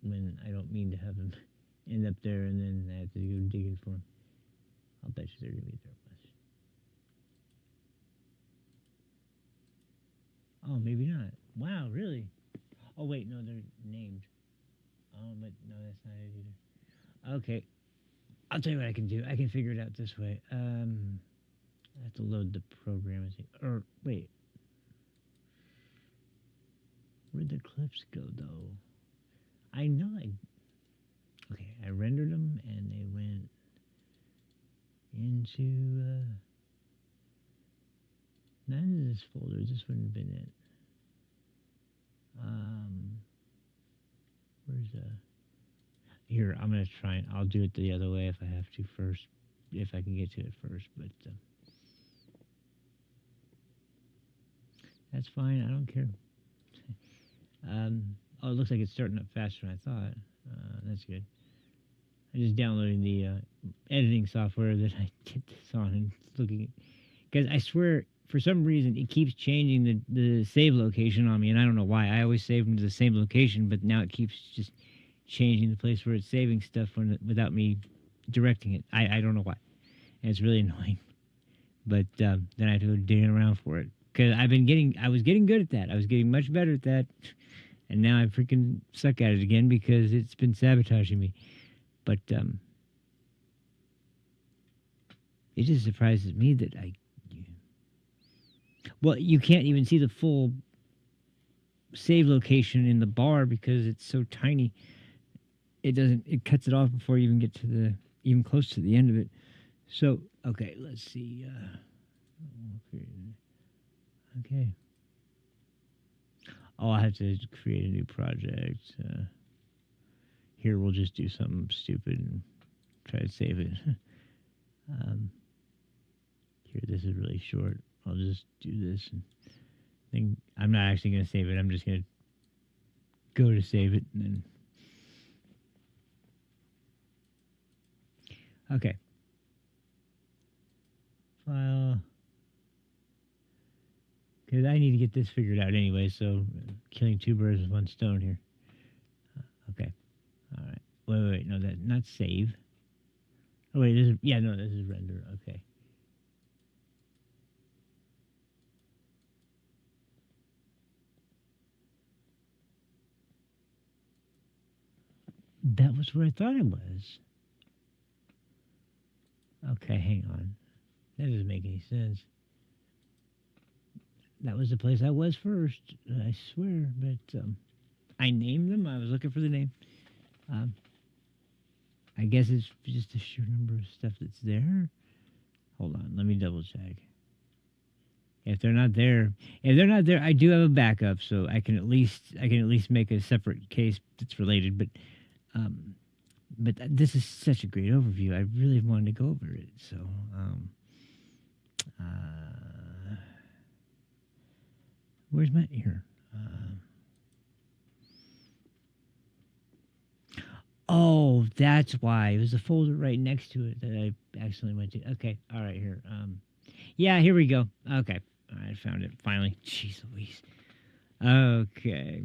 when I don't mean to have them end up there, and then I have to go digging for them. I'll bet you they're gonna be there. Oh, maybe not. Wow, really? Oh, wait, no, they're named. Oh, but no, that's not it either. Okay, I'll tell you what I can do. I can figure it out this way. I have to load the program. I think. Or wait, where'd the clips go though? I know Okay, I rendered them and they went into not into this folder. This wouldn't have been it. Where's Here, I'm gonna try and I'll do it the other way if I have to first, if I can get to it first. But that's fine. I don't care. Oh, it looks like it's starting up faster than I thought. That's good. I'm just downloading the editing software that I did this on and looking at, because I swear for some reason it keeps changing the save location on me, and I don't know why. I always save them to the same location, but now it keeps just changing the place where it's saving stuff without me directing it. I don't know why. And it's really annoying. But then I have to go digging around for it. Because I was getting good at that. I was getting much better at that. And now I freaking suck at it again because it's been sabotaging me. But it just surprises me that well, you can't even see the full save location in the bar because it's so tiny. It cuts it off before you even get to even close to the end of it. So, okay, let's see. Okay. Oh, I have to create a new project. Here, we'll just do something stupid and try to save it. Here, this is really short. I'll just do this. And I'm not actually going to save it. I'm just going to go to save it. And then. Okay. File. Because I need to get this figured out anyway, so killing two birds with one stone here. Okay. All right. wait. No, that not save. Oh wait, this is this is render. Okay. That was where I thought it was. Okay, hang on. That doesn't make any sense. That was the place I was first, I swear. But I named them. I was looking for the name. I guess it's just a sheer number of stuff that's there. Hold on, let me double check. If they're not there, I do have a backup, so I can at least make a separate case that's related. But this is such a great overview. I really wanted to go over it. So, where's my here? Oh, that's why. It was a folder right next to it that I accidentally went to. Okay, all right, here. Yeah, here we go. Okay, I found it finally. Jeez Louise. Okay.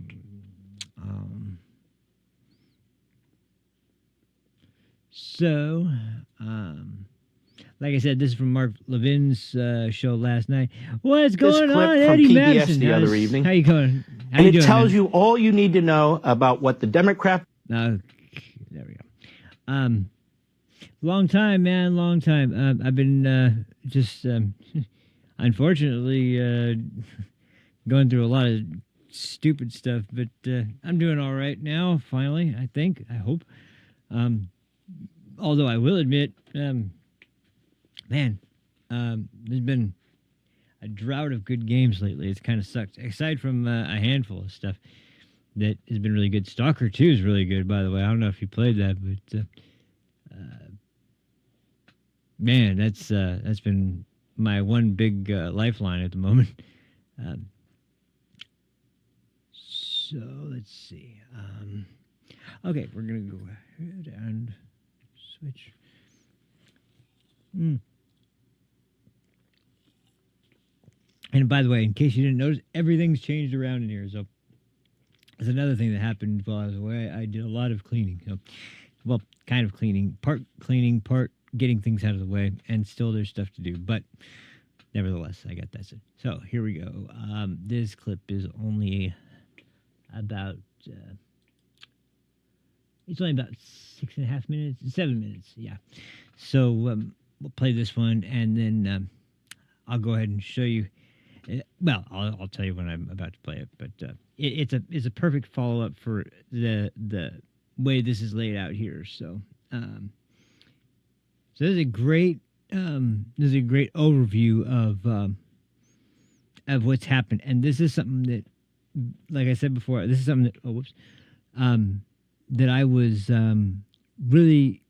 So, like I said, this is from Mark Levin's show last night. What's going on, Eddie Madison? The other evening. How you going? How and you it doing, tells man? you all you need to know about what the Democrat. Okay, there we go. Long time, man, long time. I've been just unfortunately going through a lot of stupid stuff, but I'm doing all right now. Finally, I think. I hope. Although I will admit, there's been a drought of good games lately. It's kind of sucked. Aside from a handful of stuff that has been really good. Stalker 2 is really good, by the way. I don't know if you played that, but man, that's been my one big lifeline at the moment. So let's see. Okay, we're gonna go ahead and switch. And by the way, in case you didn't notice, everything's changed around in here. So there's another thing that happened while I was away. I did a lot of cleaning. So, well, kind of cleaning, part getting things out of the way, and still there's stuff to do. But nevertheless, I got that. So here we go. This clip is only about. It's only about 6.5 minutes, 7 minutes, yeah. So we'll play this one, and then I'll go ahead and show you. Well, I'll tell you when I'm about to play it, but it's a perfect follow up for the way this is laid out here. So so this is a great overview of what's happened, and this is something that, like I said before, this is something that that I was really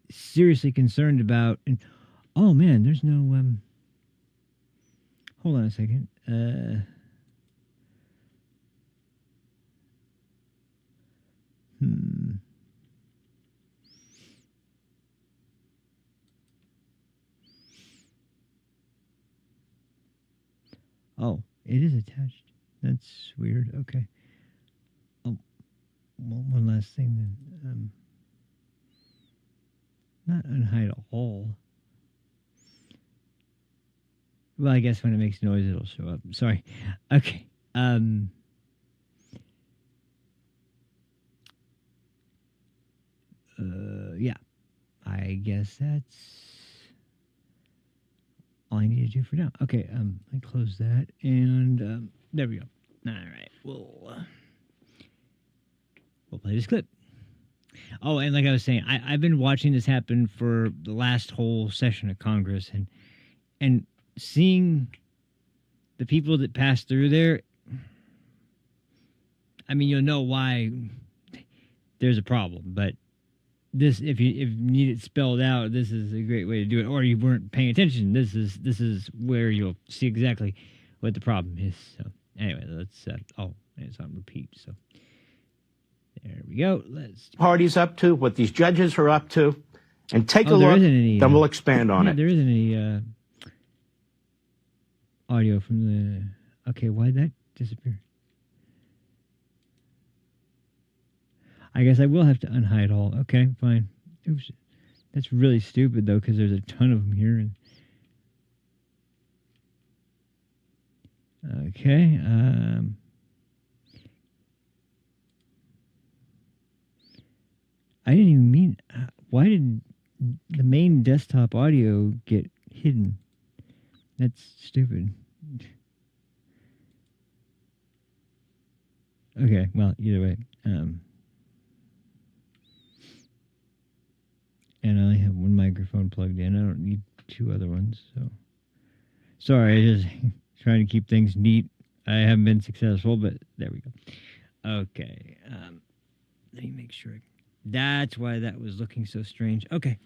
seriously concerned about. And oh man, there's no hold on a second. Oh, it is attached. That's weird. Okay. Oh, well, one last thing then. Not unhide all. Well, I guess when it makes noise, it'll show up. Sorry. Okay. Yeah. I guess that's all I need to do for now. Okay. Let me close that, and there we go. All right. We'll play this clip. Oh, and like I was saying, I've been watching this happen for the last whole session of Congress, and seeing the people that pass through there, I mean, you'll know why there's a problem. But this, if you need it spelled out, this is a great way to do it. Or you weren't paying attention. This is where you'll see exactly what the problem is. So anyway, let's. Oh, it's on repeat. So there we go. Let's. Parties up to, what these judges are up to, and take a look. Any, then we'll expand on it. There isn't any audio from the. Okay, why'd that disappear? I guess I will have to unhide all. Okay, fine. Oops. That's really stupid, though, because there's a ton of them here. Okay. I didn't even mean... why did the main desktop audio get hidden? That's stupid. Okay, well, either way. And I only have one microphone plugged in. I don't need two other ones, so... Sorry, I just trying to keep things neat. I haven't been successful, but there we go. Okay. Let me make sure. That's why that was looking so strange. Okay.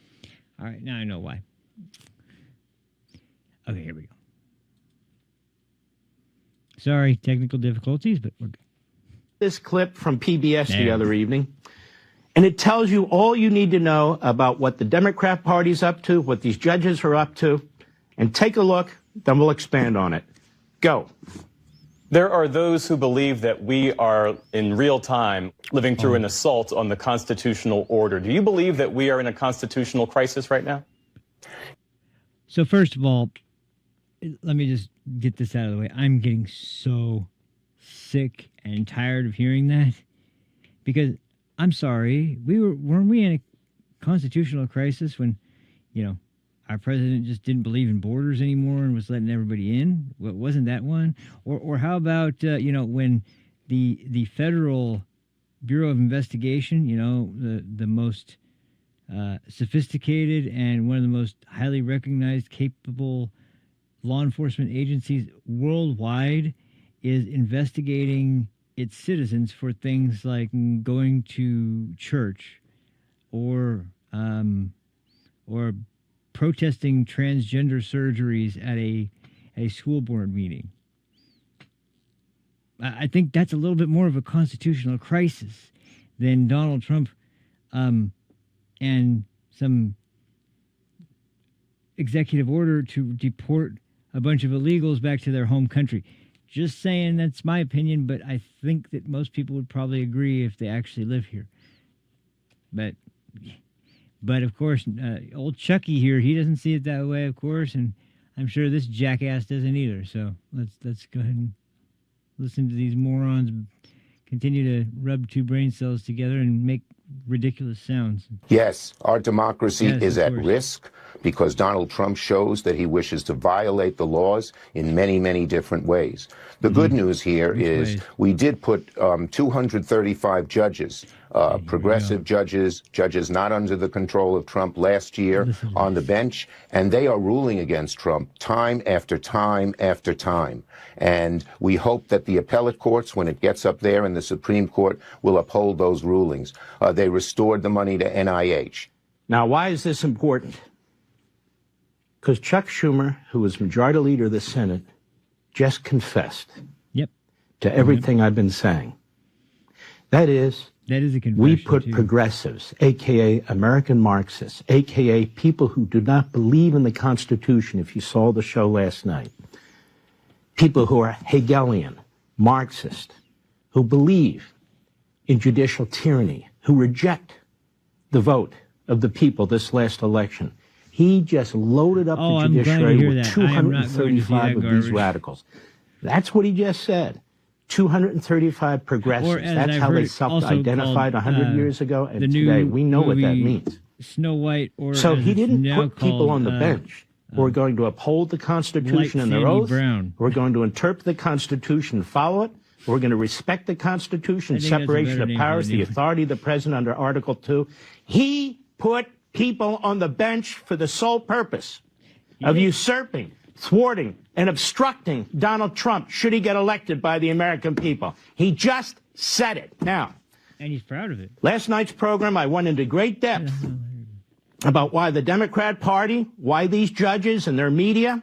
All right, now I know why. Okay, here we go. Sorry, technical difficulties, but we're good. This clip from PBS the other evening, and it tells you all you need to know about what the Democrat Party's up to, what these judges are up to, and take a look, then we'll expand on it. Go. There are those who believe that we are, in real time, living through an assault on the constitutional order. Do you believe that we are in a constitutional crisis right now? So first of all, let me just get this out of the way. I'm getting so sick and tired of hearing that, because I'm sorry, weren't we in a constitutional crisis when, you know, our president just didn't believe in borders anymore and was letting everybody in? Wasn't that one? Or how about, you know, when the Federal Bureau of Investigation, you know, the most sophisticated and one of the most highly recognized, capable law enforcement agencies worldwide, is investigating its citizens for things like going to church or protesting transgender surgeries at a school board meeting. I think that's a little bit more of a constitutional crisis than Donald Trump and some executive order to deport a bunch of illegals back to their home country. Just saying, that's my opinion, but I think that most people would probably agree if they actually live here. But of course, old Chucky here, he doesn't see it that way, of course, and I'm sure this jackass doesn't either. So let's go ahead and listen to these morons continue to rub two brain cells together and make ridiculous sounds. Yes, our democracy is at course. risk because Donald Trump shows that he wishes to violate the laws in many, many different ways. The good news here is we did put 235 judges, progressive judges not under the control of Trump last year on the bench, and they are ruling against Trump time after time after time. And we hope that the appellate courts, when it gets up there in the Supreme Court, will uphold those rulings. They restored the money to NIH. Now, why is this important? Because Chuck Schumer, who was Majority Leader of the Senate, just confessed to everything I've been saying. That is a confession. We put progressives, a.k.a. American Marxists, a.k.a. people who do not believe in the Constitution, if you saw the show last night, people who are Hegelian, Marxist, who believe in judicial tyranny, who reject the vote of the people this last election. He just loaded up the judiciary with 235 of these radicals. That's what he just said. 235 progressives. That's how they self-identified 100 years ago. And today, we know what that means. Snow White, or so he didn't put people on the bench who are going to uphold the Constitution and their oath, who are going to interpret the Constitution and follow it, who are going to respect the Constitution, separation of powers, the authority of the president under Article 2. He put people on the bench for the sole purpose of usurping, thwarting, and obstructing Donald Trump should he get elected by the American people. He just said it. Now, and he's proud of it. Last night's program, I went into great depth about why the Democrat Party, why these judges and their media,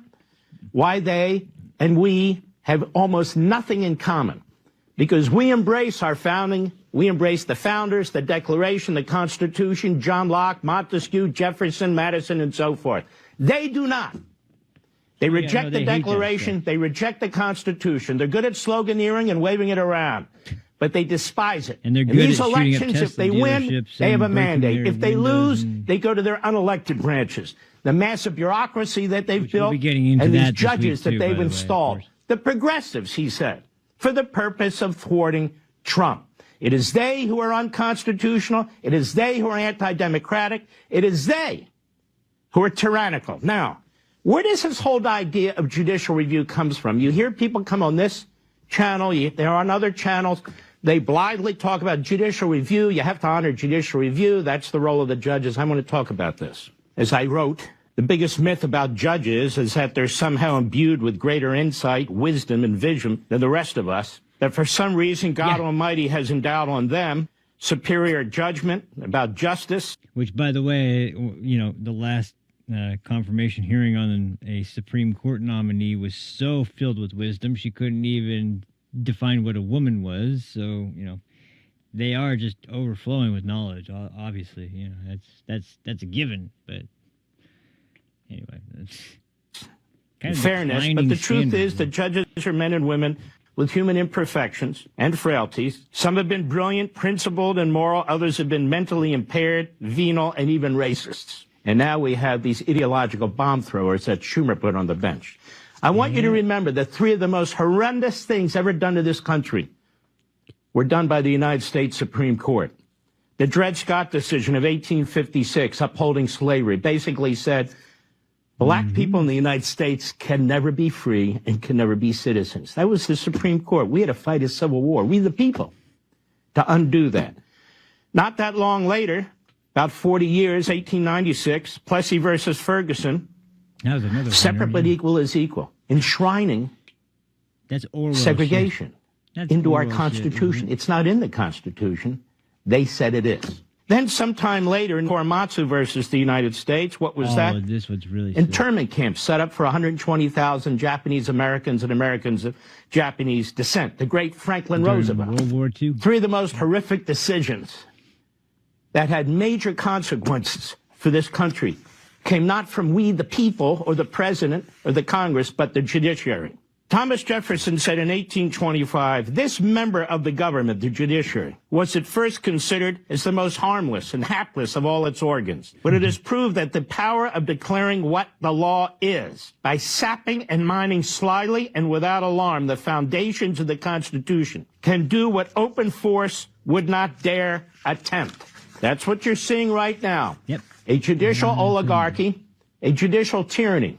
why they and we have almost nothing in common. Because we embrace our founding, we embrace the founders, the Declaration, the Constitution, John Locke, Montesquieu, Jefferson, Madison, and so forth. They do not. They reject the Declaration. They reject the Constitution. They're good at sloganeering and waving it around. but they despise it. And they're good in these at shooting up elections, if Tesla they win, dealerships they have a and breaking mandate. their If they windows lose, they go to their unelected branches. The massive bureaucracy that they've Which we'll built be getting into and these that this judges week that too, by they've the way, of installed. course. The progressives, he said, for the purpose of thwarting Trump. It is they who are unconstitutional. It is they who are anti-democratic. It is they who are tyrannical. Now, where does this whole idea of judicial review comes from? You hear people come on this channel. They're on other channels. They blithely talk about judicial review. You have to honor judicial review. That's the role of the judges. I want to talk about this. As I wrote, the biggest myth about judges is that they're somehow imbued with greater insight, wisdom, and vision than the rest of us. That for some reason God Almighty has endowed on them superior judgment about justice. Which, by the way, you know, the last confirmation hearing on a Supreme Court nominee was so filled with wisdom, she couldn't even define what a woman was. So, you know, they are just overflowing with knowledge, obviously. You know, that's a given. But anyway, that's kind of fairness. But the truth is that judges are men and women with human imperfections and frailties. Some have been brilliant, principled, and moral. Others have been mentally impaired, venal, and even racists. And now we have these ideological bomb throwers that Schumer put on the bench. I want you to remember that 3 of the most horrendous things ever done to this country were done by the United States Supreme Court. The Dred Scott decision of 1856, upholding slavery, basically said black people in the United States can never be free and can never be citizens. That was the Supreme Court. We had to fight a civil war, we the people, to undo that. Not that long later, about 40 years, 1896, Plessy versus Ferguson, that was another separate but equal is equal, enshrining segregation into our Constitution. It's not in the Constitution. They said it is. Then sometime later in Korematsu versus the United States, what was that? This was really internment camps set up for 120,000 Japanese Americans and Americans of Japanese descent. The great Franklin Roosevelt. World War II. 3 of the most horrific decisions that had major consequences for this country came not from we the people or the president or the Congress, but the judiciary. Thomas Jefferson said in 1825, this member of the government, the judiciary, was at first considered as the most harmless and hapless of all its organs. But it is proved that the power of declaring what the law is, by sapping and mining slyly and without alarm the foundations of the Constitution, can do what open force would not dare attempt. That's what you're seeing right now. Yep. A judicial oligarchy, a judicial tyranny,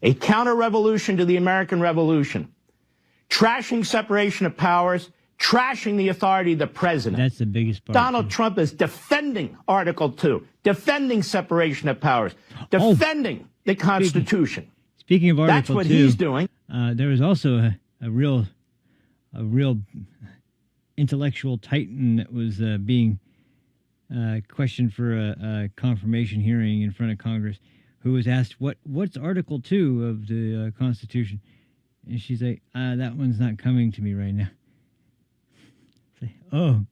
a counter-revolution to the American Revolution, trashing separation of powers, trashing the authority of the president. That's the biggest part. Donald Trump is defending Article 2, defending separation of powers, defending the Constitution. Speaking of Article 2, that's what he's doing. There was also a real intellectual titan that was being questioned for a confirmation hearing in front of Congress, who was asked, what's Article 2 of the Constitution? And she's like, that one's not coming to me right now. It's like, oh,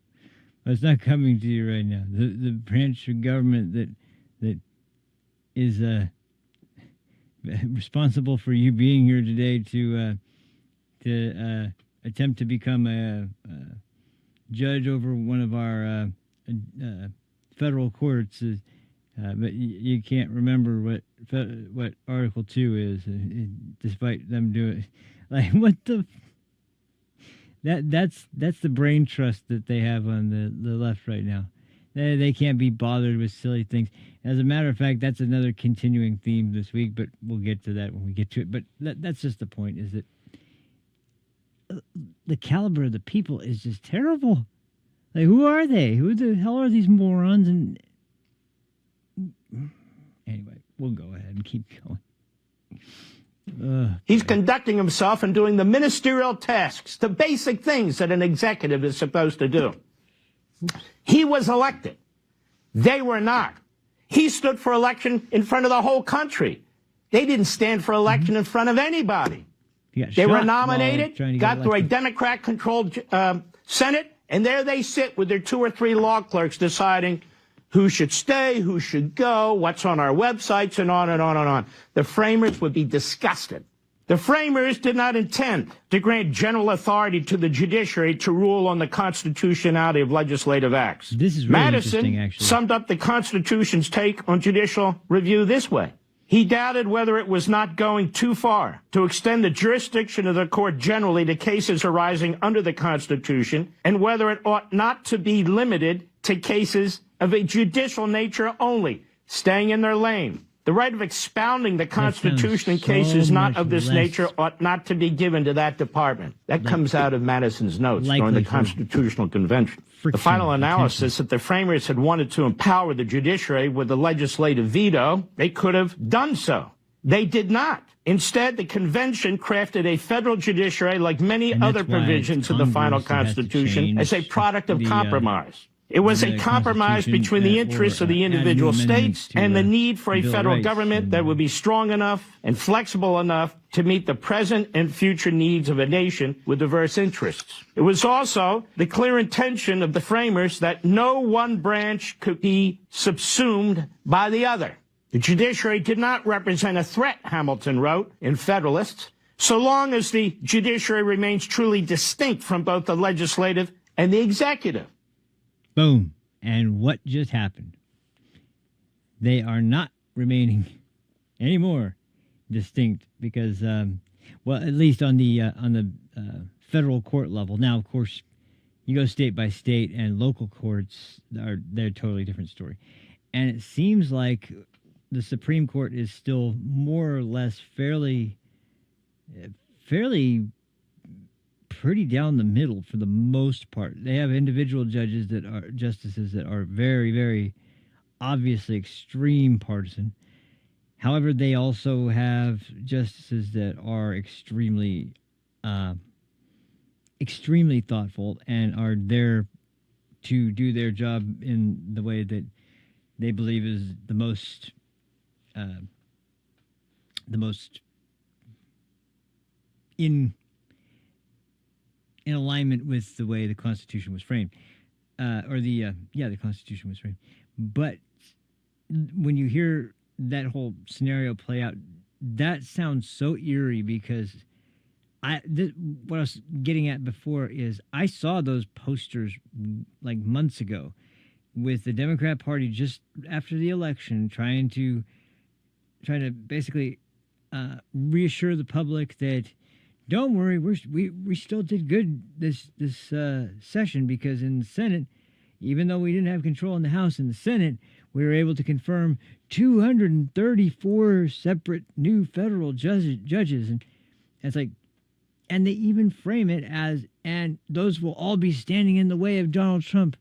it's not coming to you right now. The branch of government that is responsible for you being here today to attempt to become a judge over one of our federal courts is, but you can't remember what Article 2 is, despite them doing it. Like, what the? That's the brain trust that they have on the left right now. They can't be bothered with silly things. As a matter of fact, that's another continuing theme this week, but we'll get to that when we get to it. But that's just the point, is that the caliber of the people is just terrible. Like, who are they? Who the hell are these morons? And anyway, we'll go ahead and keep going. He's conducting himself and doing the ministerial tasks, the basic things that an executive is supposed to do. He was elected. They were not. He stood for election in front of the whole country. They didn't stand for election in front of anybody. They were nominated, got through a Democrat-controlled Senate, and there they sit with their 2 or 3 law clerks deciding who should stay, who should go, what's on our websites, and on and on and on. The framers would be disgusted The framers did not intend to grant general authority to the judiciary to rule on the constitutionality of legislative acts. This is really interesting, Madison actually. summed up the Constitution's take on judicial review this way. He doubted whether it was not going too far to extend the jurisdiction of the court generally to cases arising under the Constitution, and whether it ought not to be limited to cases of a judicial nature only, staying in their lane. The right of expounding the Constitution in cases not of this nature ought not to be given to that department. That comes out of Madison's notes during the Constitutional Convention. The final analysis that the framers had wanted to empower the judiciary with the legislative veto, they could have done so. They did not. Instead, the convention crafted a federal judiciary like many other provisions of the final Constitution as a product of compromise. It was a compromise between the interests of the individual states and the need for a federal government that would be strong enough and flexible enough to meet the present and future needs of a nation with diverse interests. It was also the clear intention of the framers that no one branch could be subsumed by the other. The judiciary did not represent a threat, Hamilton wrote in Federalists, so long as the judiciary remains truly distinct from both the legislative and the executive. Boom. And what just happened? They are not remaining anymore distinct because, well, at least on the federal court level. Now, of course, you go state by state, and local courts they're a totally different story. And it seems like the Supreme Court is still more or less fairly pretty down the middle for the most part. They have individual justices that are very, very obviously extreme partisan. However, they also have justices that are extremely thoughtful and are there to do their job in the way that they believe is the most in alignment with the way the Constitution was framed, the Constitution was framed. But when you hear that whole scenario play out, that sounds so eerie because what I was getting at before is I saw those posters like months ago with the Democrat Party just after the election trying to basically reassure the public that don't worry, we still did good this session because in the Senate, even though we didn't have control in the House, in the Senate, we were able to confirm 234 separate new federal judges. And it's like, and they even frame it as, and those will all be standing in the way of Donald Trump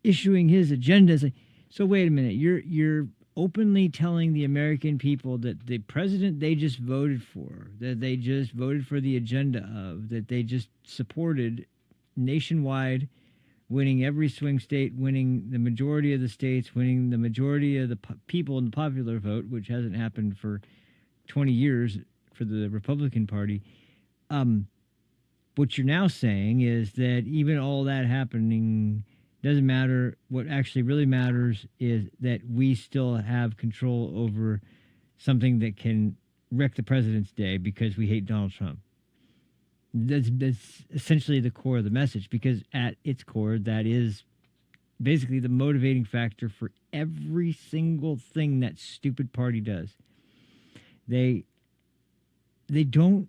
issuing his agenda. It's like, so wait a minute, you're openly telling the American people that the president they just voted for, that they just voted for the agenda of, that they just supported nationwide, winning every swing state, winning the majority of the states, winning the majority of the people in the popular vote, which hasn't happened for 20 years for the Republican Party. What you're now saying is that even all that happening doesn't matter. What actually really matters is that we still have control over something that can wreck the president's day because we hate Donald Trump. That's essentially the core of the message, because at its core, that is basically the motivating factor for every single thing that stupid party does. They don't...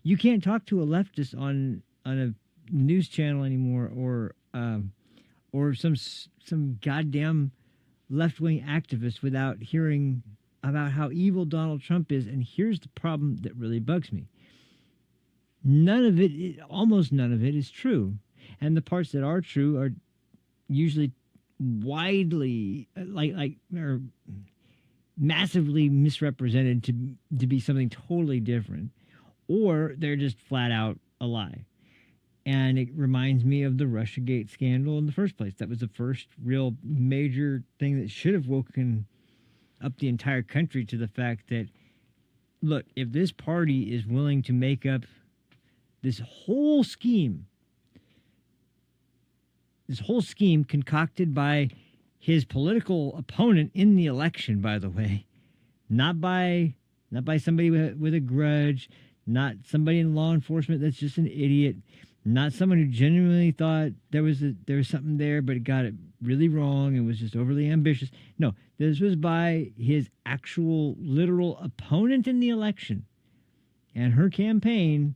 You can't talk to a leftist on a news channel anymore, or some goddamn left-wing activist without hearing about how evil Donald Trump is. And here's the problem that really bugs me. Almost none of it is true. And the parts that are true are usually widely, or massively misrepresented to be something totally different. Or they're just flat out a lie. And it reminds me of the Russiagate scandal in the first place. That was the first real major thing that should have woken up the entire country to the fact that, look, if this party is willing to make up this whole scheme concocted by his political opponent in the election, by the way, not by not by somebody with a grudge, not somebody in law enforcement that's just an idiot, not someone who genuinely thought there was something there, but got it really wrong and was just overly ambitious. No, this was by his actual literal opponent in the election and her campaign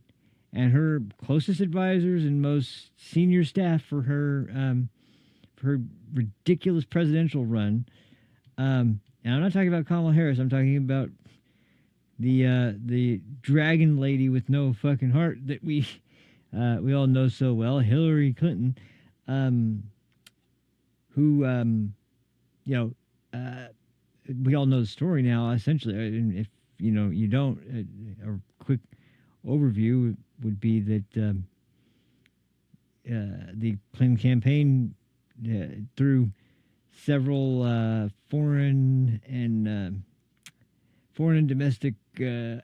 and her closest advisors and most senior staff for her ridiculous presidential run. And I'm not talking about Kamala Harris. I'm talking about the dragon lady with no fucking heart that we all know so well, Hillary Clinton, who we all know the story now. Essentially, and if you don't, a quick overview would be that the Clinton campaign, through several foreign and domestic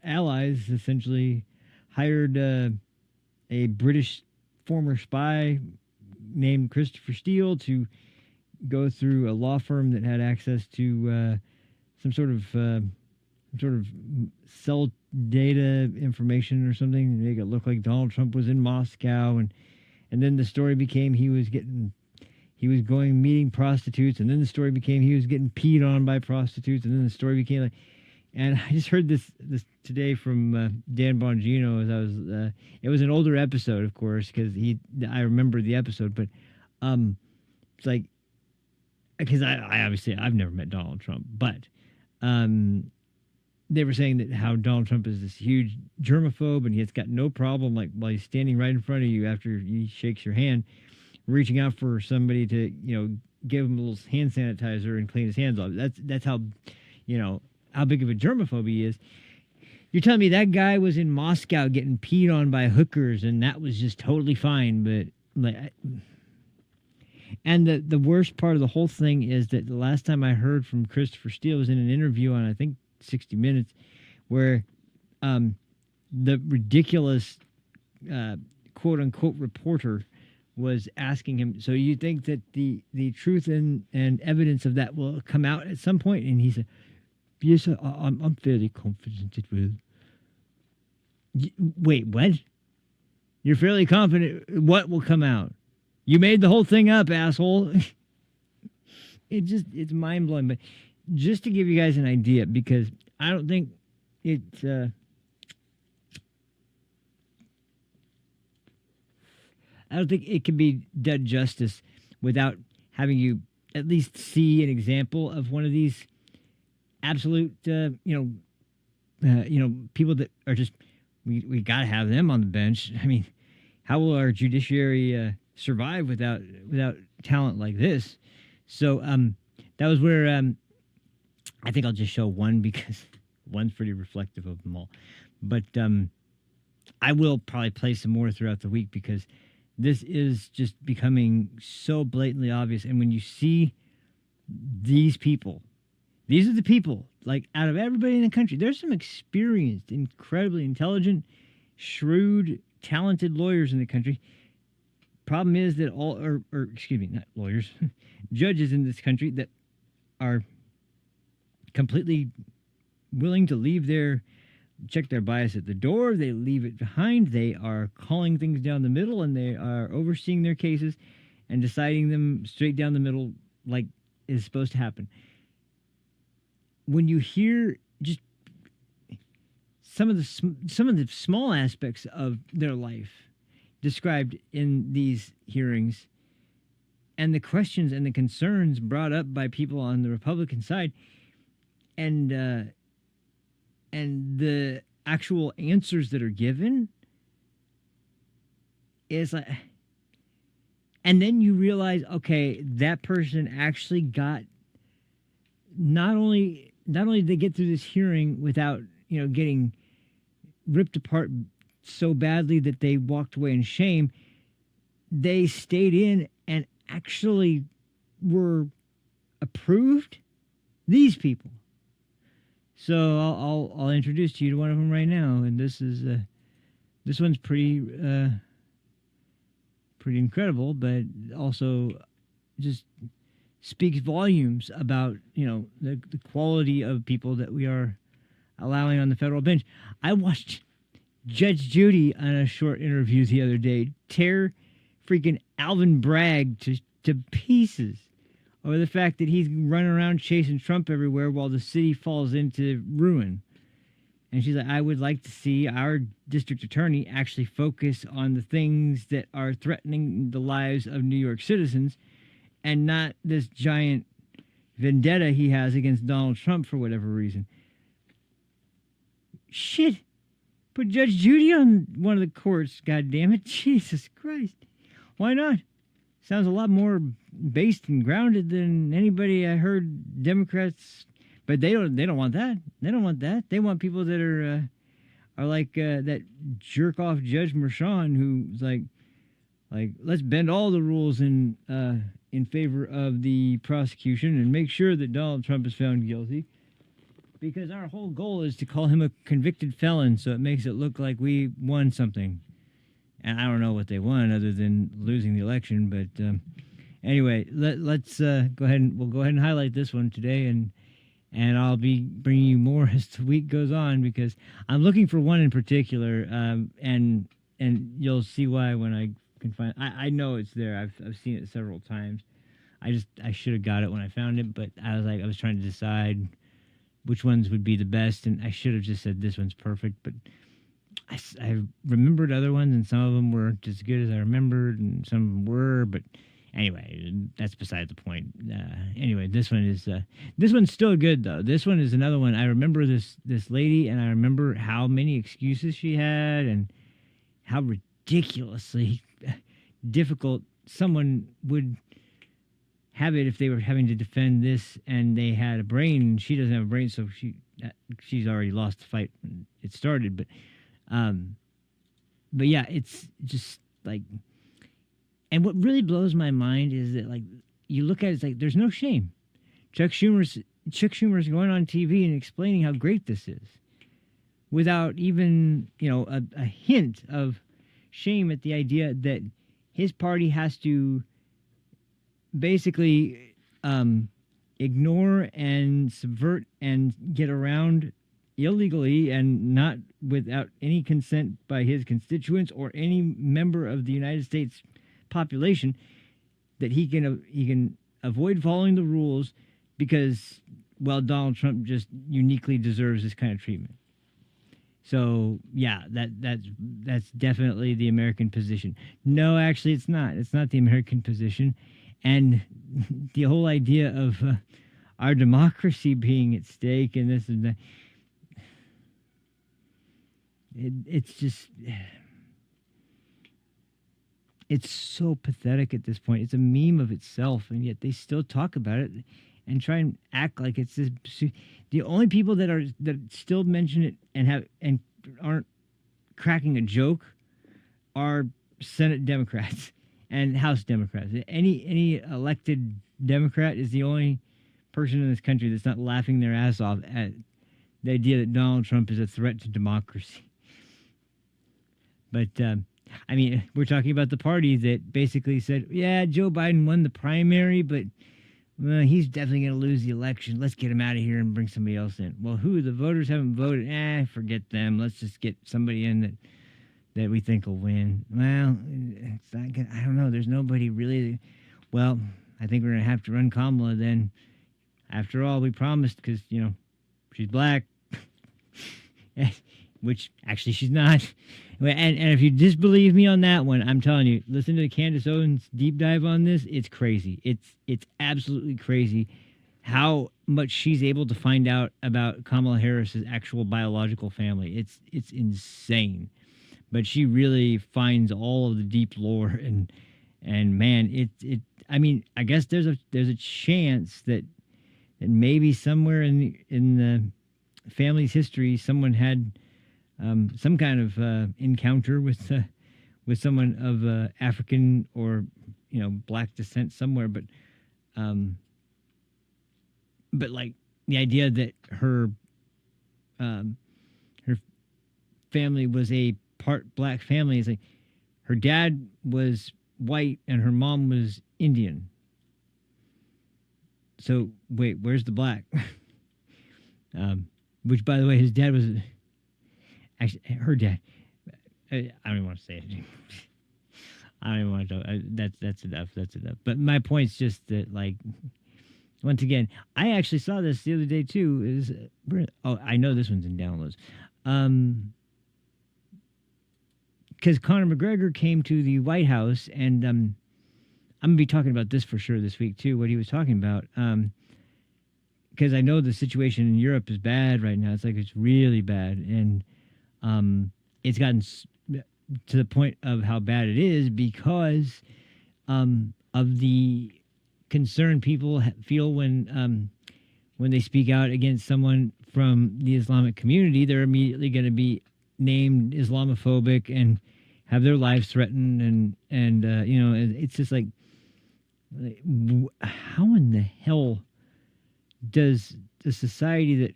allies, essentially hired a British former spy named Christopher Steele to go through a law firm that had access to some sort of cell data information or something to make it look like Donald Trump was in Moscow, and then the story became he was going meeting prostitutes, and then the story became he was getting peed on by prostitutes, and then the story became like. And I just heard this today from Dan Bongino as I was. It was an older episode, of course, because I remember the episode, but it's like because I obviously I've never met Donald Trump, but they were saying that how Donald Trump is this huge germaphobe and he's got no problem like while he's standing right in front of you after he shakes your hand, reaching out for somebody to give him a little hand sanitizer and clean his hands off. That's how how big of a germaphobe he is. You're telling me that guy was in Moscow getting peed on by hookers and that was just totally fine, but and the worst part of the whole thing is that the last time I heard from Christopher Steele was in an interview on, I think, 60 Minutes, where the ridiculous quote-unquote reporter was asking him, so you think that the truth and evidence of that will come out at some point? And he said, yes, I'm fairly confident it will. Wait, what? You're fairly confident what will come out? You made the whole thing up, asshole. It's mind-blowing. But just to give you guys an idea, because I don't think it's... I don't think it can be done justice without having you at least see an example of one of these absolute, people that are just, we got to have them on the bench. I mean, how will our judiciary survive without talent like this? So that was where I think I'll just show one because one's pretty reflective of them all. But I will probably play some more throughout the week because this is just becoming so blatantly obvious. And when you see these people, these are the people, like out of everybody in the country, there's some experienced, incredibly intelligent, shrewd, talented lawyers in the country. Problem is that not lawyers, judges in this country that are completely willing to check their bias at the door. They leave it behind. They are calling things down the middle, and they are overseeing their cases and deciding them straight down the middle like is supposed to happen. When you hear just some of the small aspects of their life described in these hearings and the questions and the concerns brought up by people on the Republican side and the actual answers that are given is like, and then you realize, okay, that person actually got not only did they get through this hearing without, getting ripped apart so badly that they walked away in shame, they stayed in and actually were approved. These people. So I'll introduce you to one of them right now, and this one's pretty incredible, but also just speaks volumes about the quality of people that we are allowing on the federal bench. I watched Judge Judy on a short interview the other day tear freaking Alvin Bragg to pieces over the fact that he's running around chasing Trump everywhere while the city falls into ruin. And she's like, I would like to see our district attorney actually focus on the things that are threatening the lives of New York citizens and not this giant vendetta he has against Donald Trump for whatever reason. Shit. Put Judge Judy on one of the courts, God damn it. Jesus Christ. Why not? Sounds a lot more based and grounded than anybody I heard Democrats. But they don't want that. They don't want that. They want people that are like that jerk off Judge Merchan, who's like let's bend all the rules in favor of the prosecution and make sure that Donald Trump is found guilty, because our whole goal is to call him a convicted felon, so it makes it look like we won something. And I don't know what they won other than losing the election. But anyway, let's go ahead and highlight this one today, and I'll be bringing you more as the week goes on, because I'm looking for one in particular, and you'll see why when I can find. I know it's there. I've seen it several times. I should have got it when I found it, but I was trying to decide which ones would be the best, and I should have just said this one's perfect. But I remembered other ones, and some of them weren't as good as I remembered, and some of them were, but. Anyway, that's beside the point. Anyway, this one's still good though. This one is another one. I remember this lady, and I remember how many excuses she had, and how ridiculously difficult someone would have it if they were having to defend this, and they had a brain, and she doesn't have a brain, so she's already lost the fight when it started. But yeah, it's just like. And what really blows my mind is that, like, you look at it, it's like there's no shame. Chuck Schumer's going on TV and explaining how great this is, without even a hint of shame at the idea that his party has to basically ignore and subvert and get around illegally and not without any consent by his constituents or any member of the United States population, that he can avoid following the rules because, well, Donald Trump just uniquely deserves this kind of treatment. So yeah, that's definitely the American position. No, actually, it's not. It's not the American position, and the whole idea of our democracy being at stake and this and that. It's just. It's so pathetic at this point. It's a meme of itself, and yet they still talk about it and try and act like it's this. The only people that still mention it and aren't cracking a joke are Senate Democrats and House Democrats. Any elected Democrat is the only person in this country that's not laughing their ass off at the idea that Donald Trump is a threat to democracy. But I mean, we're talking about the party that basically said, yeah, Joe Biden won the primary, but he's definitely going to lose the election. Let's get him out of here and bring somebody else in. Well, who? The voters haven't voted. Forget them. Let's just get somebody in that we think will win. Well, it's not good. I don't know. There's nobody really. Well, I think we're going to have to run Kamala then. After all, we promised, because, she's black. Which, actually, she's not. And if you disbelieve me on that one, I'm telling you, listen to Candace Owens' deep dive on this. It's crazy. It's absolutely crazy how much she's able to find out about Kamala Harris's actual biological family. It's insane. But she really finds all of the deep lore, and man, I mean, I guess there's a chance that maybe somewhere in the family's history, someone had some kind of encounter with someone of African or black descent somewhere, but like the idea that her family was a part black family is like her dad was white and her mom was Indian. So wait, where's the black? which, by the way, his dad was actually her dad. I don't even want to say it. I don't even want to. That's enough. That's enough. But my point's just that, like, once again, I actually saw this the other day too. I know this one's in downloads. Because Conor McGregor came to the White House, and I'm gonna be talking about this for sure this week too. What he was talking about, because I know the situation in Europe is bad right now. It's like it's really bad, and it's gotten to the point of how bad it is because of the concern people feel when they speak out against someone from the Islamic community. They're immediately going to be named Islamophobic and have their lives threatened, and you know, it's just like how in the hell does the society that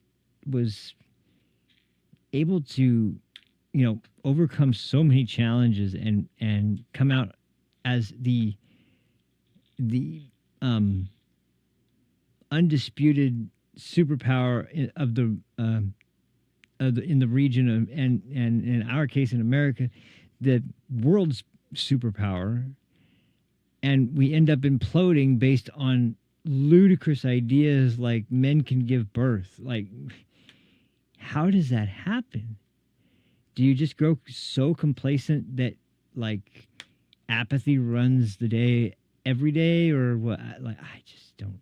was able to, you know, overcome so many challenges and come out as the undisputed superpower in the region of, and in our case in America, the world's superpower, and we end up imploding based on ludicrous ideas like men can give birth. Like, how does that happen? Do you just grow so complacent that, like, apathy runs the day every day, or what? Like, I just don't.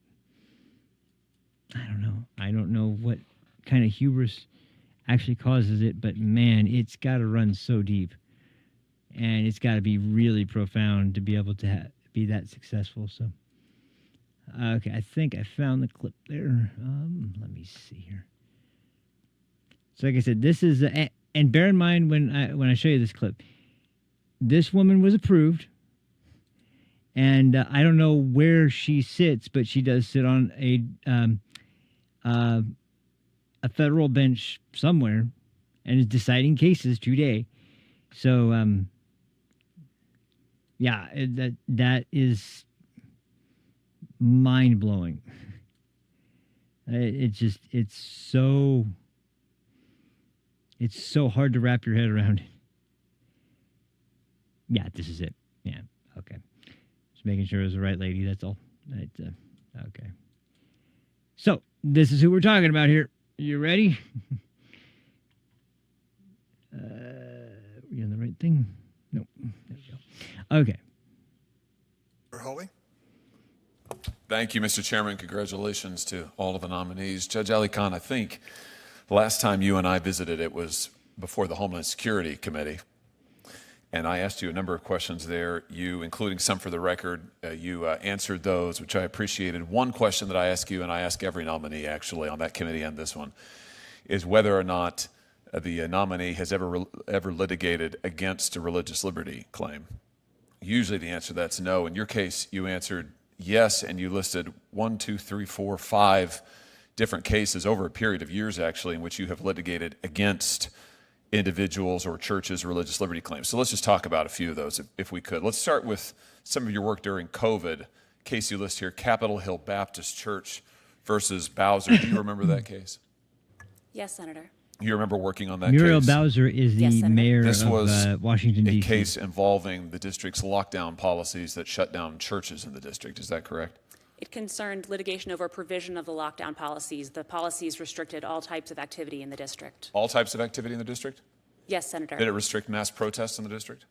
I don't know. I don't know what kind of hubris actually causes it, but man, it's got to run so deep, and it's got to be really profound to be able to be that successful. So, okay, I think I found the clip there. Let me see here. So, like I said, this is and bear in mind when I show you this clip, this woman was approved, and I don't know where she sits, but she does sit on a federal bench somewhere, and is deciding cases today. So, yeah, that is mind blowing. It's so hard to wrap your head around. Yeah, this is it. Yeah, okay. Just making sure it was the right lady. That's all. Right, okay. So this is who we're talking about here. You ready? We on the right thing? Nope. There we go. Okay. Holy. Thank you, Mr. Chairman. Congratulations to all of the nominees. Judge Ali Khan, I think the last time you and I visited, it was before the Homeland Security Committee. And I asked you a number of questions there, you, including some for the record, you answered those, which I appreciated. One question that I ask you, and I ask every nominee actually on that committee and this one, is whether or not the nominee has ever litigated against a religious liberty claim. Usually the answer to that's no. In your case, you answered yes, and you listed 1, 2, 3, 4, 5 different cases over a period of years, actually, in which you have litigated against individuals or churches' religious liberty claims. So let's just talk about a few of those, if we could. Let's start with some of your work during COVID. Case you list here, Capitol Hill Baptist Church versus Bowser. Do you remember that case? Yes, Senator. You remember working on that Muriel case? Bowser is the mayor this of was Washington, D.C. a case involving the district's lockdown policies that shut down churches in the district. Is that correct? It concerned litigation over provision of the lockdown policies. The policies restricted all types of activity in the district. All types of activity in the district? Yes, Senator. Did it restrict mass protests in the district?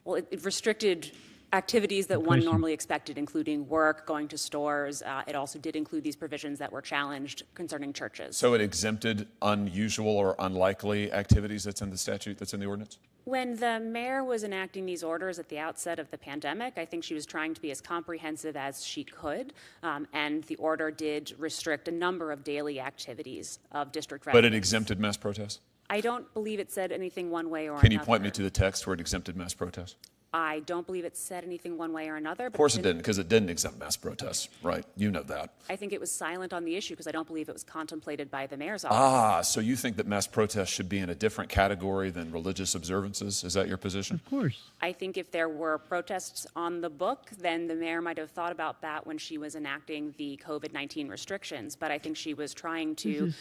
Well, it restricted activities that one normally expected, including work, going to stores. It also did include these provisions that were challenged concerning churches. So it exempted unusual or unlikely activities that's in the statute, that's in the ordinance? When the mayor was enacting these orders at the outset of the pandemic, I think she was trying to be as comprehensive as she could, and the order did restrict a number of daily activities of district residents. But it exempted mass protests? I don't believe it said anything one way or another. Can you point me to the text where it exempted mass protests? I don't believe it said anything one way or another. Of course it didn't, because it didn't exempt mass protests, right? You know that. I think it was silent on the issue because I don't believe it was contemplated by the mayor's office. Ah, so you think that mass protests should be in a different category than religious observances? Is that your position? Of course. I think if there were protests on the book, then the mayor might have thought about that when she was enacting the COVID-19 restrictions. But I think she was trying to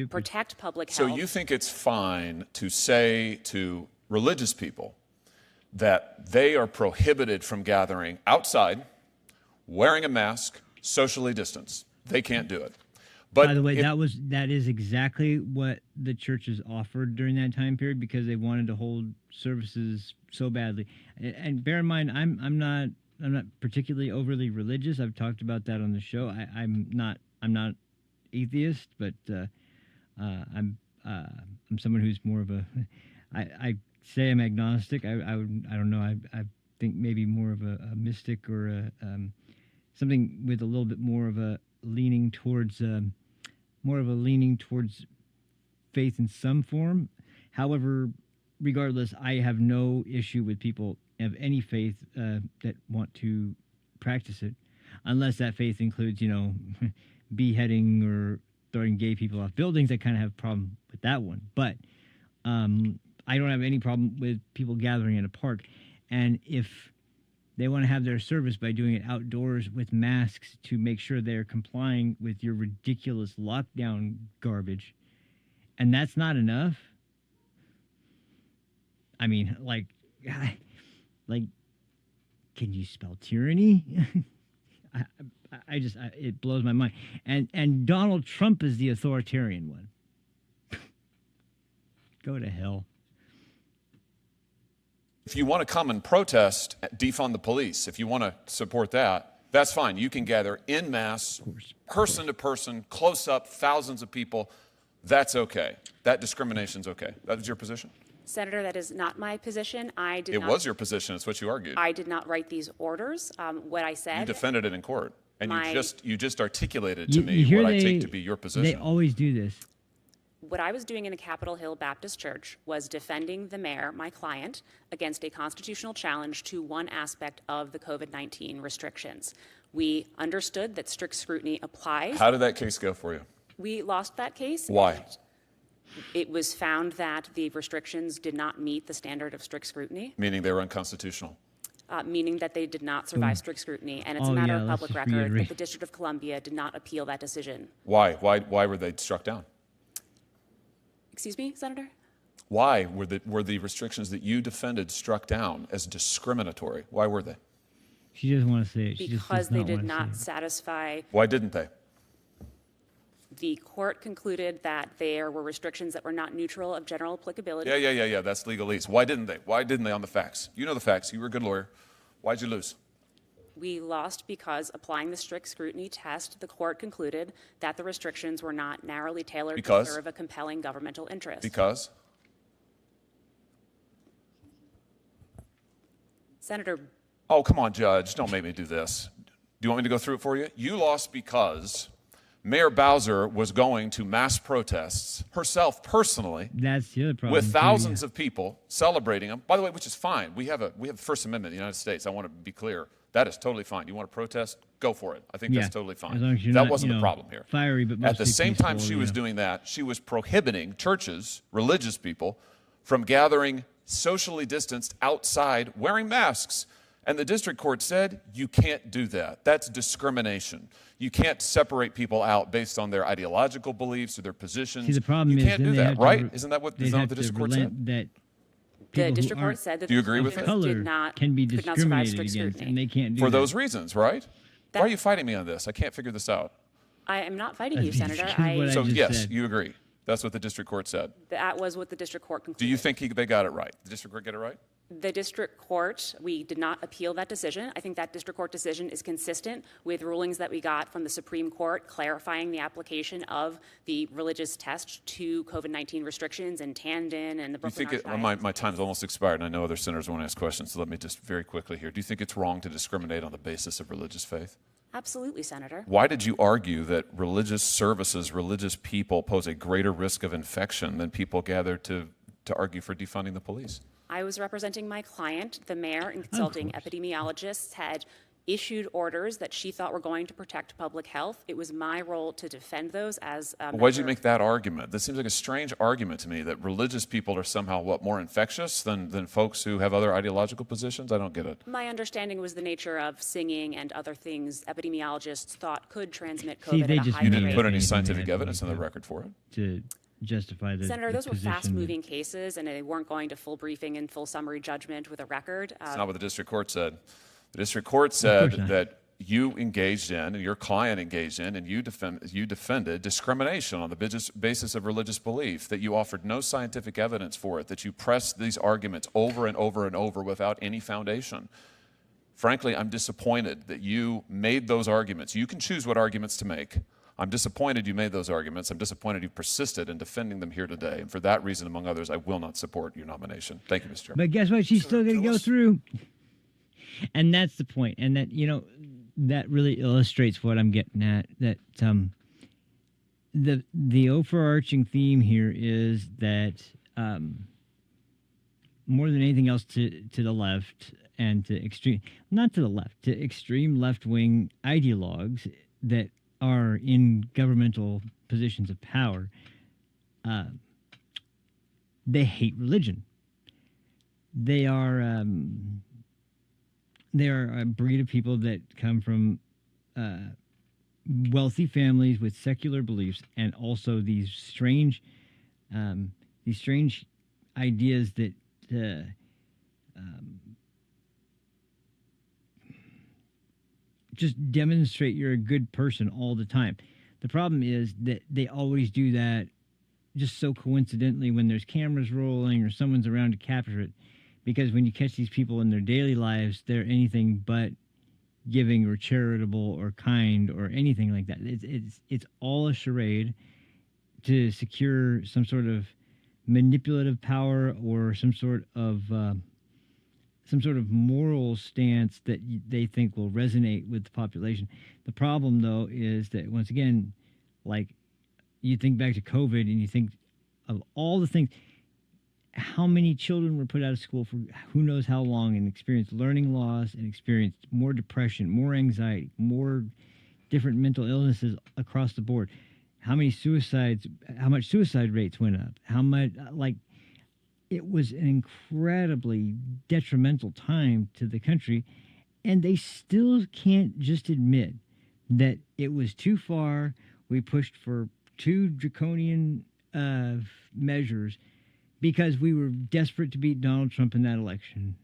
protect public health. So you think it's fine to say to religious people that they are prohibited from gathering outside, wearing a mask, socially distanced. They can't do it. But by the way, that is exactly what the churches offered during that time period because they wanted to hold services so badly. And bear in mind, I'm not particularly overly religious. I've talked about that on the show. I'm not atheist, but I'm someone who's more of a I say I'm agnostic. I don't know. I think maybe more of a mystic or something with a little bit more of a leaning towards faith in some form. However, regardless, I have no issue with people of any faith that want to practice it, unless that faith includes, beheading or throwing gay people off buildings. I kind of have a problem with that one, but I don't have any problem with people gathering in a park. And if they want to have their service by doing it outdoors with masks to make sure they're complying with your ridiculous lockdown garbage, and that's not enough. I mean, like, can you spell tyranny? It blows my mind. And Donald Trump is the authoritarian one. Go to hell. if you want to come and protest, defund the police, if you want to support that, that's fine. You can gather en masse, person to person, close up, thousands of people. That's okay. That discrimination's okay. That was your position? Senator, that is not my position. It was your position. It's what you argued. I did not write these orders. What I said. You defended it in court, and you just articulated to me what I take to be your position. They always do this. What I was doing in the Capitol Hill Baptist Church was defending the mayor, my client, against a constitutional challenge to one aspect of the COVID-19 restrictions. We understood that strict scrutiny applies. How did that case go for you? We lost that case. Why? It was found that the restrictions did not meet the standard of strict scrutiny. Meaning they were unconstitutional. Meaning that they did not survive strict scrutiny. And it's a matter of public record reiterate. that the District of Columbia did not appeal that decision. Why? Why were they struck down? Excuse me, Senator? Why were the restrictions that you defended struck down as discriminatory? Why were they? She doesn't want to say it. She just Because does they not did want to not say it. satisfy. Why didn't they? The court concluded that there were restrictions that were not neutral of general applicability. Yeah. That's legalese. Why didn't they? Why didn't they on the facts? You know the facts. You were a good lawyer. Why'd you lose? We lost because applying the strict scrutiny test, the court concluded that the restrictions were not narrowly tailored to serve a compelling governmental interest. Because? Senator. Oh, come on, Judge. Don't make me do this. Do you want me to go through it for you? You lost because Mayor Bowser was going to mass protests herself personally. That's the other problem. With thousands of people celebrating them. By the way, which is fine. We have the First Amendment in the United States. I want to be clear. That is totally fine. You want to protest? Go for it. I think that's totally fine. As long as you're that not, wasn't the problem here. Fiery, but at the same time peaceful, she was doing that, she was prohibiting churches, religious people, from gathering socially distanced outside wearing masks. And the district court said, you can't do that. That's discrimination. You can't separate people out based on their ideological beliefs or their positions. See, the problem you is can't do that, right? Isn't that what the district court said? The district court said that do you agree with that? Can be discriminated against, and they can't do for that. those reasons, right? Why are you fighting me on this? I can't figure this out. I am not fighting you, Senator. So yes, you agree. That's what the district court said. That was what the district court concluded. Do you think they got it right? The district court get it right? The district court, we did not appeal that decision. I think that district court decision is consistent with rulings that we got from the Supreme Court clarifying the application of the religious test to COVID-19 restrictions in Tandon and the Brooklyn Archdiocese. My time's almost expired, and I know other senators want to ask questions, so let me just very quickly here. Do you think it's wrong to discriminate on the basis of religious faith? Absolutely, Senator. Why did you argue that religious services, religious people pose a greater risk of infection than people gathered to argue for defunding the police? I was representing my client. The mayor and consulting epidemiologists had issued orders that she thought were going to protect public health. It was my role to defend those as a Why did you make that argument? This seems like a strange argument to me, that religious people are somehow, more infectious than folks who have other ideological positions? I don't get it. My understanding was the nature of singing and other things epidemiologists thought could transmit COVID See, they at a just higher You rate. didn't put any Anything scientific they had evidence to on the do. record for it? To justify the Senator, those were position fast-moving cases, and they weren't going to full briefing and full summary judgment with a record. That's not what the district court said. The district court course said not. that you engaged in, and your client engaged in, and you defended discrimination on the basis of religious belief, that you offered no scientific evidence for it, that you pressed these arguments over and over and over without any foundation. Frankly, I'm disappointed that you made those arguments. You can choose what arguments to make. I'm disappointed you made those arguments. I'm disappointed you persisted in defending them here today. And for that reason, among others, I will not support your nomination. Thank you, Mr. Chairman. But guess what? She's still going to go through. And that's the point. And that, that really illustrates what I'm getting at. That the overarching theme here is that more than anything else to the left and to extreme, not to the left, to extreme left-wing ideologues that are in governmental positions of power, they hate religion. They are a breed of people that come from wealthy families with secular beliefs, and also these strange ideas that just demonstrate you're a good person all the time. The problem is that they always do that just so coincidentally when there's cameras rolling or someone's around to capture it. Because when you catch these people in their daily lives, they're anything but giving or charitable or kind or anything like that. It's all a charade to secure some sort of manipulative power or some sort of moral stance that they think will resonate with the population. The problem, though, is that once again, like you think back to COVID and you think of all the things. How many children were put out of school for who knows how long and experienced learning loss and experienced more depression, more anxiety, more different mental illnesses across the board? How much suicide rates went up? How much, it was an incredibly detrimental time to the country, and they still can't just admit that it was too far. We pushed for too draconian measures because we were desperate to beat Donald Trump in that election.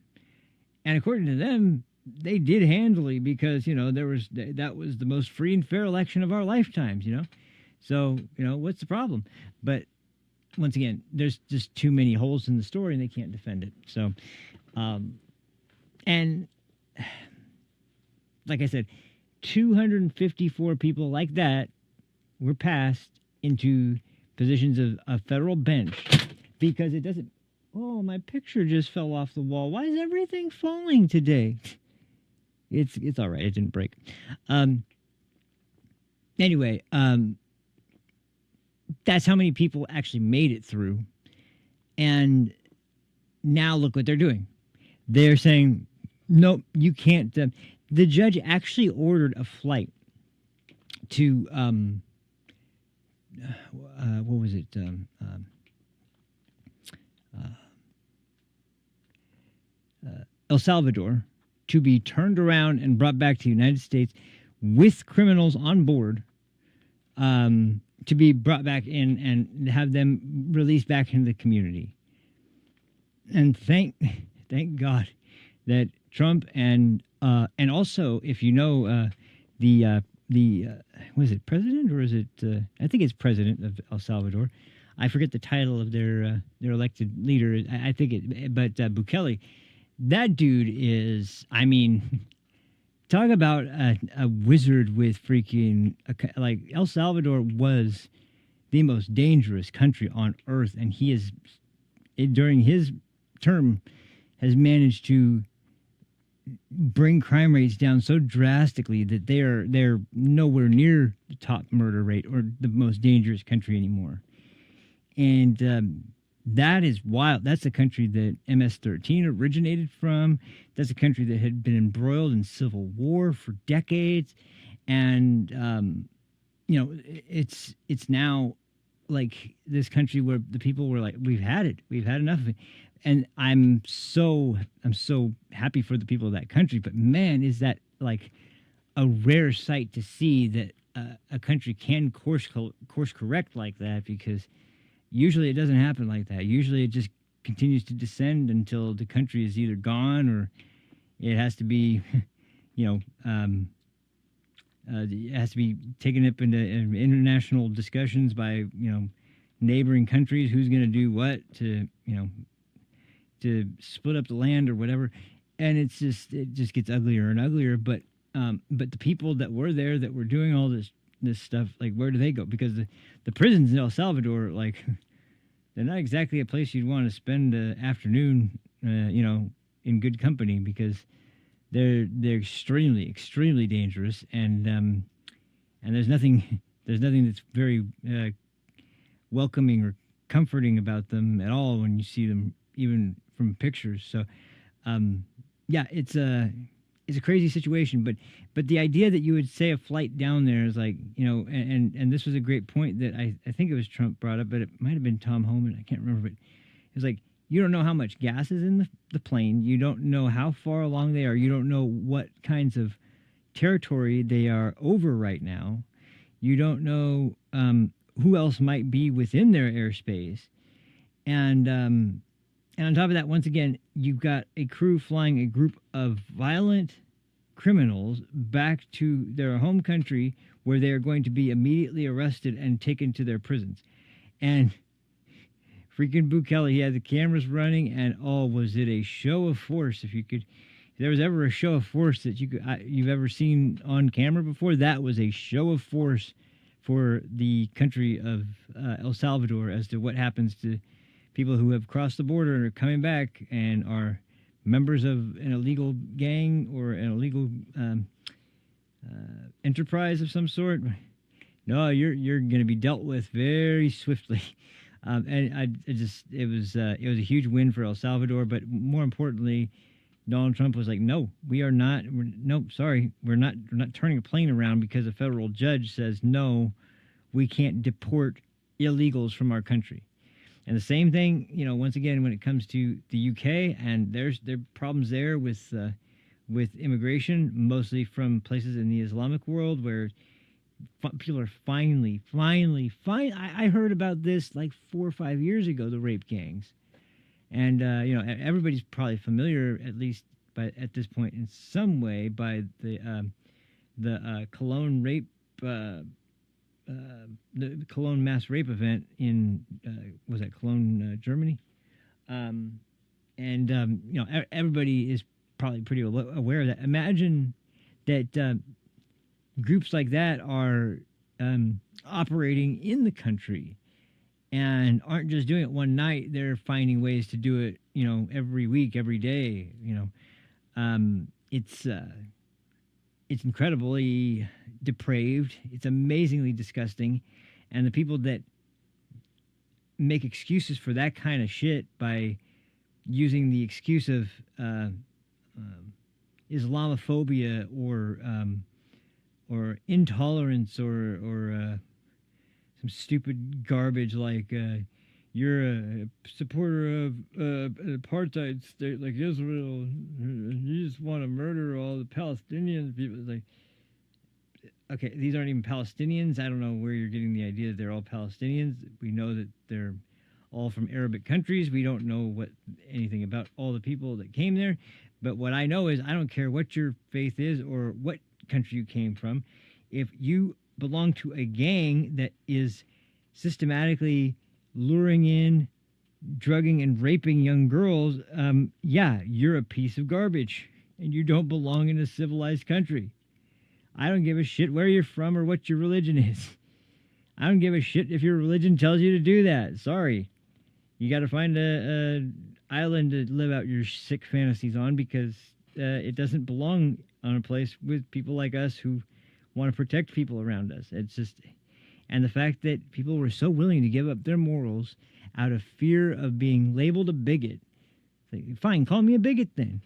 And according to them, they did handily because, that was the most free and fair election of our lifetimes, So, what's the problem? But once again, there's just too many holes in the story and they can't defend it. So, and like I said, 254 people like that were passed into positions of a federal bench. Because it doesn't. Oh, my picture just fell off the wall. Why is everything falling today? It's all right. It didn't break. Anyway, that's how many people actually made it through. And now look what they're doing. They're saying, nope, you can't. The judge actually ordered a flight to what was it? El Salvador to be turned around and brought back to the United States with criminals on board, to be brought back in and have them released back into the community. And thank God that Trump and also, if you know, was it president or is it? I think it's president of El Salvador. I forget the title of their elected leader. I think but Bukele. That dude is, talk about a wizard with freaking, El Salvador was the most dangerous country on earth, and he is, during his term, has managed to bring crime rates down so drastically that they're nowhere near the top murder rate or the most dangerous country anymore. And that is wild. That's a country that MS-13 originated from. That's a country that had been embroiled in civil war for decades, and it's now like this country where the people were like, we've had it, we've had enough of it. And I'm so happy for the people of that country. But man, is that like a rare sight to see that a country can course correct like that, because usually it doesn't happen like that. Usually it just continues to descend until the country is either gone or it has to be, it has to be taken up into international discussions by, neighboring countries, who's going to do what to split up the land or whatever. And it just gets uglier and uglier. But the people that were there, that were doing all this stuff, like, where do they go? Because the prisons in El Salvador, like, they're not exactly a place you'd want to spend an afternoon, in good company, because they're extremely dangerous, and there's nothing that's very welcoming or comforting about them at all when you see them, even from pictures. So, it's a crazy situation, but the idea that you would say a flight down there is like, and this was a great point that I think it was Trump brought up, but it might have been Tom Homan, I can't remember, but it was like, you don't know how much gas is in the plane, you don't know how far along they are, you don't know what kinds of territory they are over right now, you don't know who else might be within their airspace, and on top of that, once again, you've got a crew flying a group of violent criminals back to their home country, where they are going to be immediately arrested and taken to their prisons. And freaking Bukele, he had the cameras running, and was it a show of force? If there was ever a show of force that you've ever seen on camera before, that was a show of force for the country of El Salvador, as to what happens to people who have crossed the border and are coming back and are members of an illegal gang or an illegal enterprise of some sort. No, you're going to be dealt with very swiftly. And it was a huge win for El Salvador. But more importantly, Donald Trump was like, no, we're not turning a plane around because a federal judge says no, we can't deport illegals from our country. And the same thing, once again, when it comes to the UK, and there are problems there with immigration, mostly from places in the Islamic world, where people are finally. I heard about this like 4 or 5 years ago, the rape gangs, and everybody's probably familiar, at least at this point in some way, by the Cologne rape. The Cologne mass rape event in was that Cologne, Germany, everybody is probably pretty aware of that. Imagine that groups like that are operating in the country and aren't just doing it one night. They're finding ways to do it, every week, every day. It's incredibly depraved. It's amazingly disgusting. And the people that make excuses for that kind of shit by using the excuse of Islamophobia or intolerance or some stupid garbage like you're a supporter of an apartheid state like Israel, you just want to murder all the Palestinian people. It's like, okay, these aren't even Palestinians. I don't know where you're getting the idea that they're all Palestinians. We know that they're all from Arabic countries. We don't know anything about all the people that came there. But what I know is, I don't care what your faith is or what country you came from. If you belong to a gang that is systematically luring in, drugging, and raping young girls, you're a piece of garbage, and you don't belong in a civilized country. I don't give a shit where you're from or what your religion is. I don't give a shit if your religion tells you to do that. Sorry. You got to find a island to live out your sick fantasies on, because it doesn't belong on a place with people like us who want to protect people around us. It's just... And the fact that people were so willing to give up their morals out of fear of being labeled a bigot. Like, fine, call me a bigot then.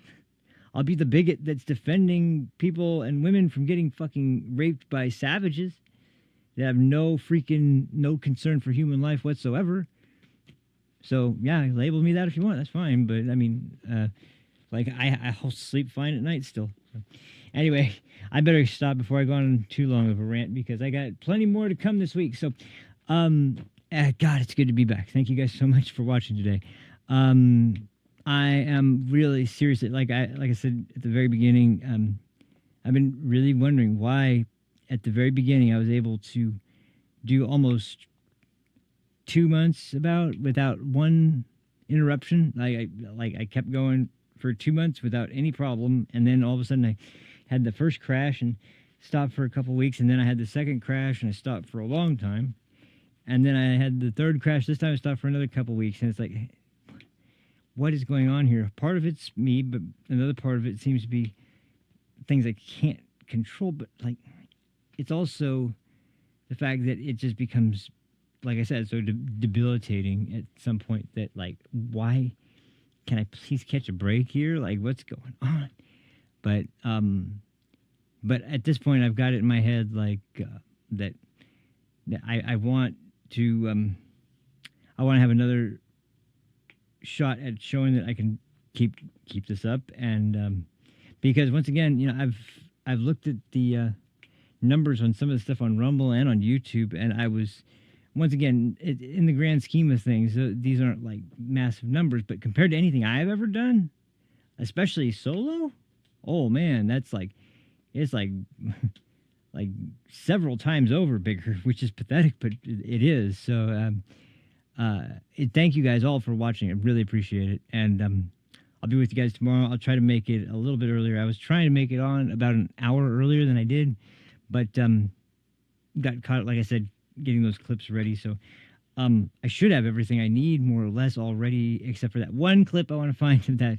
I'll be the bigot that's defending people and women from getting fucking raped by savages that have no concern for human life whatsoever. So, yeah, label me that if you want. That's fine. But, I mean, I'll sleep fine at night still. So, anyway, I better stop before I go on too long of a rant because I got plenty more to come this week. So, God, it's good to be back. Thank you guys so much for watching today. I am really serious. Like I said at the very beginning, I've been really wondering why at the very beginning I was able to do almost 2 months without one interruption. I kept going for 2 months without any problem, and then all of a sudden I had the first crash and stopped for a couple weeks, and then I had the second crash and I stopped for a long time, and then I had the third crash. This time I stopped for another couple weeks, and it's like, what is going on here? Part of it's me, but another part of it seems to be things I can't control. But like, it's also the fact that it just becomes, like I said, so debilitating at some point that like, why can I please catch a break here? Like, what's going on? But at this point, I've got it in my head like that I want to have another shot at showing that I can keep this up, and because once again, you know, I've looked at the numbers on some of the stuff on Rumble and on YouTube, and I was, once again, in the grand scheme of things, these aren't like massive numbers, but compared to anything I've ever done, especially solo, oh man, it's like like several times over bigger, which is pathetic, but it is. So thank you guys all for watching. I really appreciate it. And I'll be with you guys tomorrow. I'll try to make it a little bit earlier. I was trying to make it on about an hour earlier than I did, but got caught, like I said, getting those clips ready. So I should have everything I need more or less already, except for that one clip I want to find of that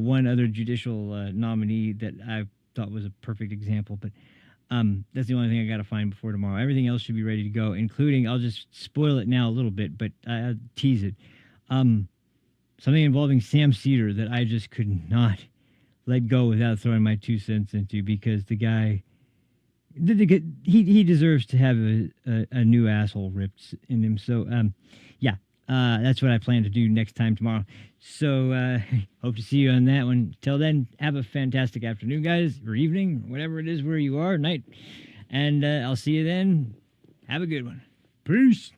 one other judicial nominee that I thought was a perfect example. But that's the only thing I got to find before tomorrow. Everything else should be ready to go, including, I'll just spoil it now a little bit, but I'll tease it. Something involving Sam Cedar that I just could not let go without throwing my 2 cents into, because the guy, he deserves to have a new asshole ripped in him. So, yeah, that's what I plan to do next time tomorrow. So, hope to see you on that one. Till then, have a fantastic afternoon, guys, or evening, whatever it is where you are, night. And I'll see you then. Have a good one. Peace.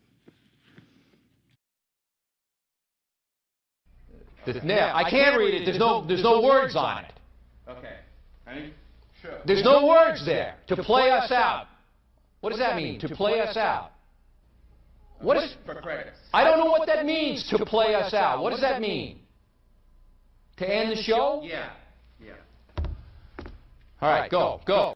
Now, I can't read it. There's no words on it. Okay. Ready? Sure. There's no words there. To play us out. What does that mean? To play us out. What is? For credits. I don't know what that means. To play us out. What does that mean? To end the show? Yeah. Yeah. All right. Go. Go.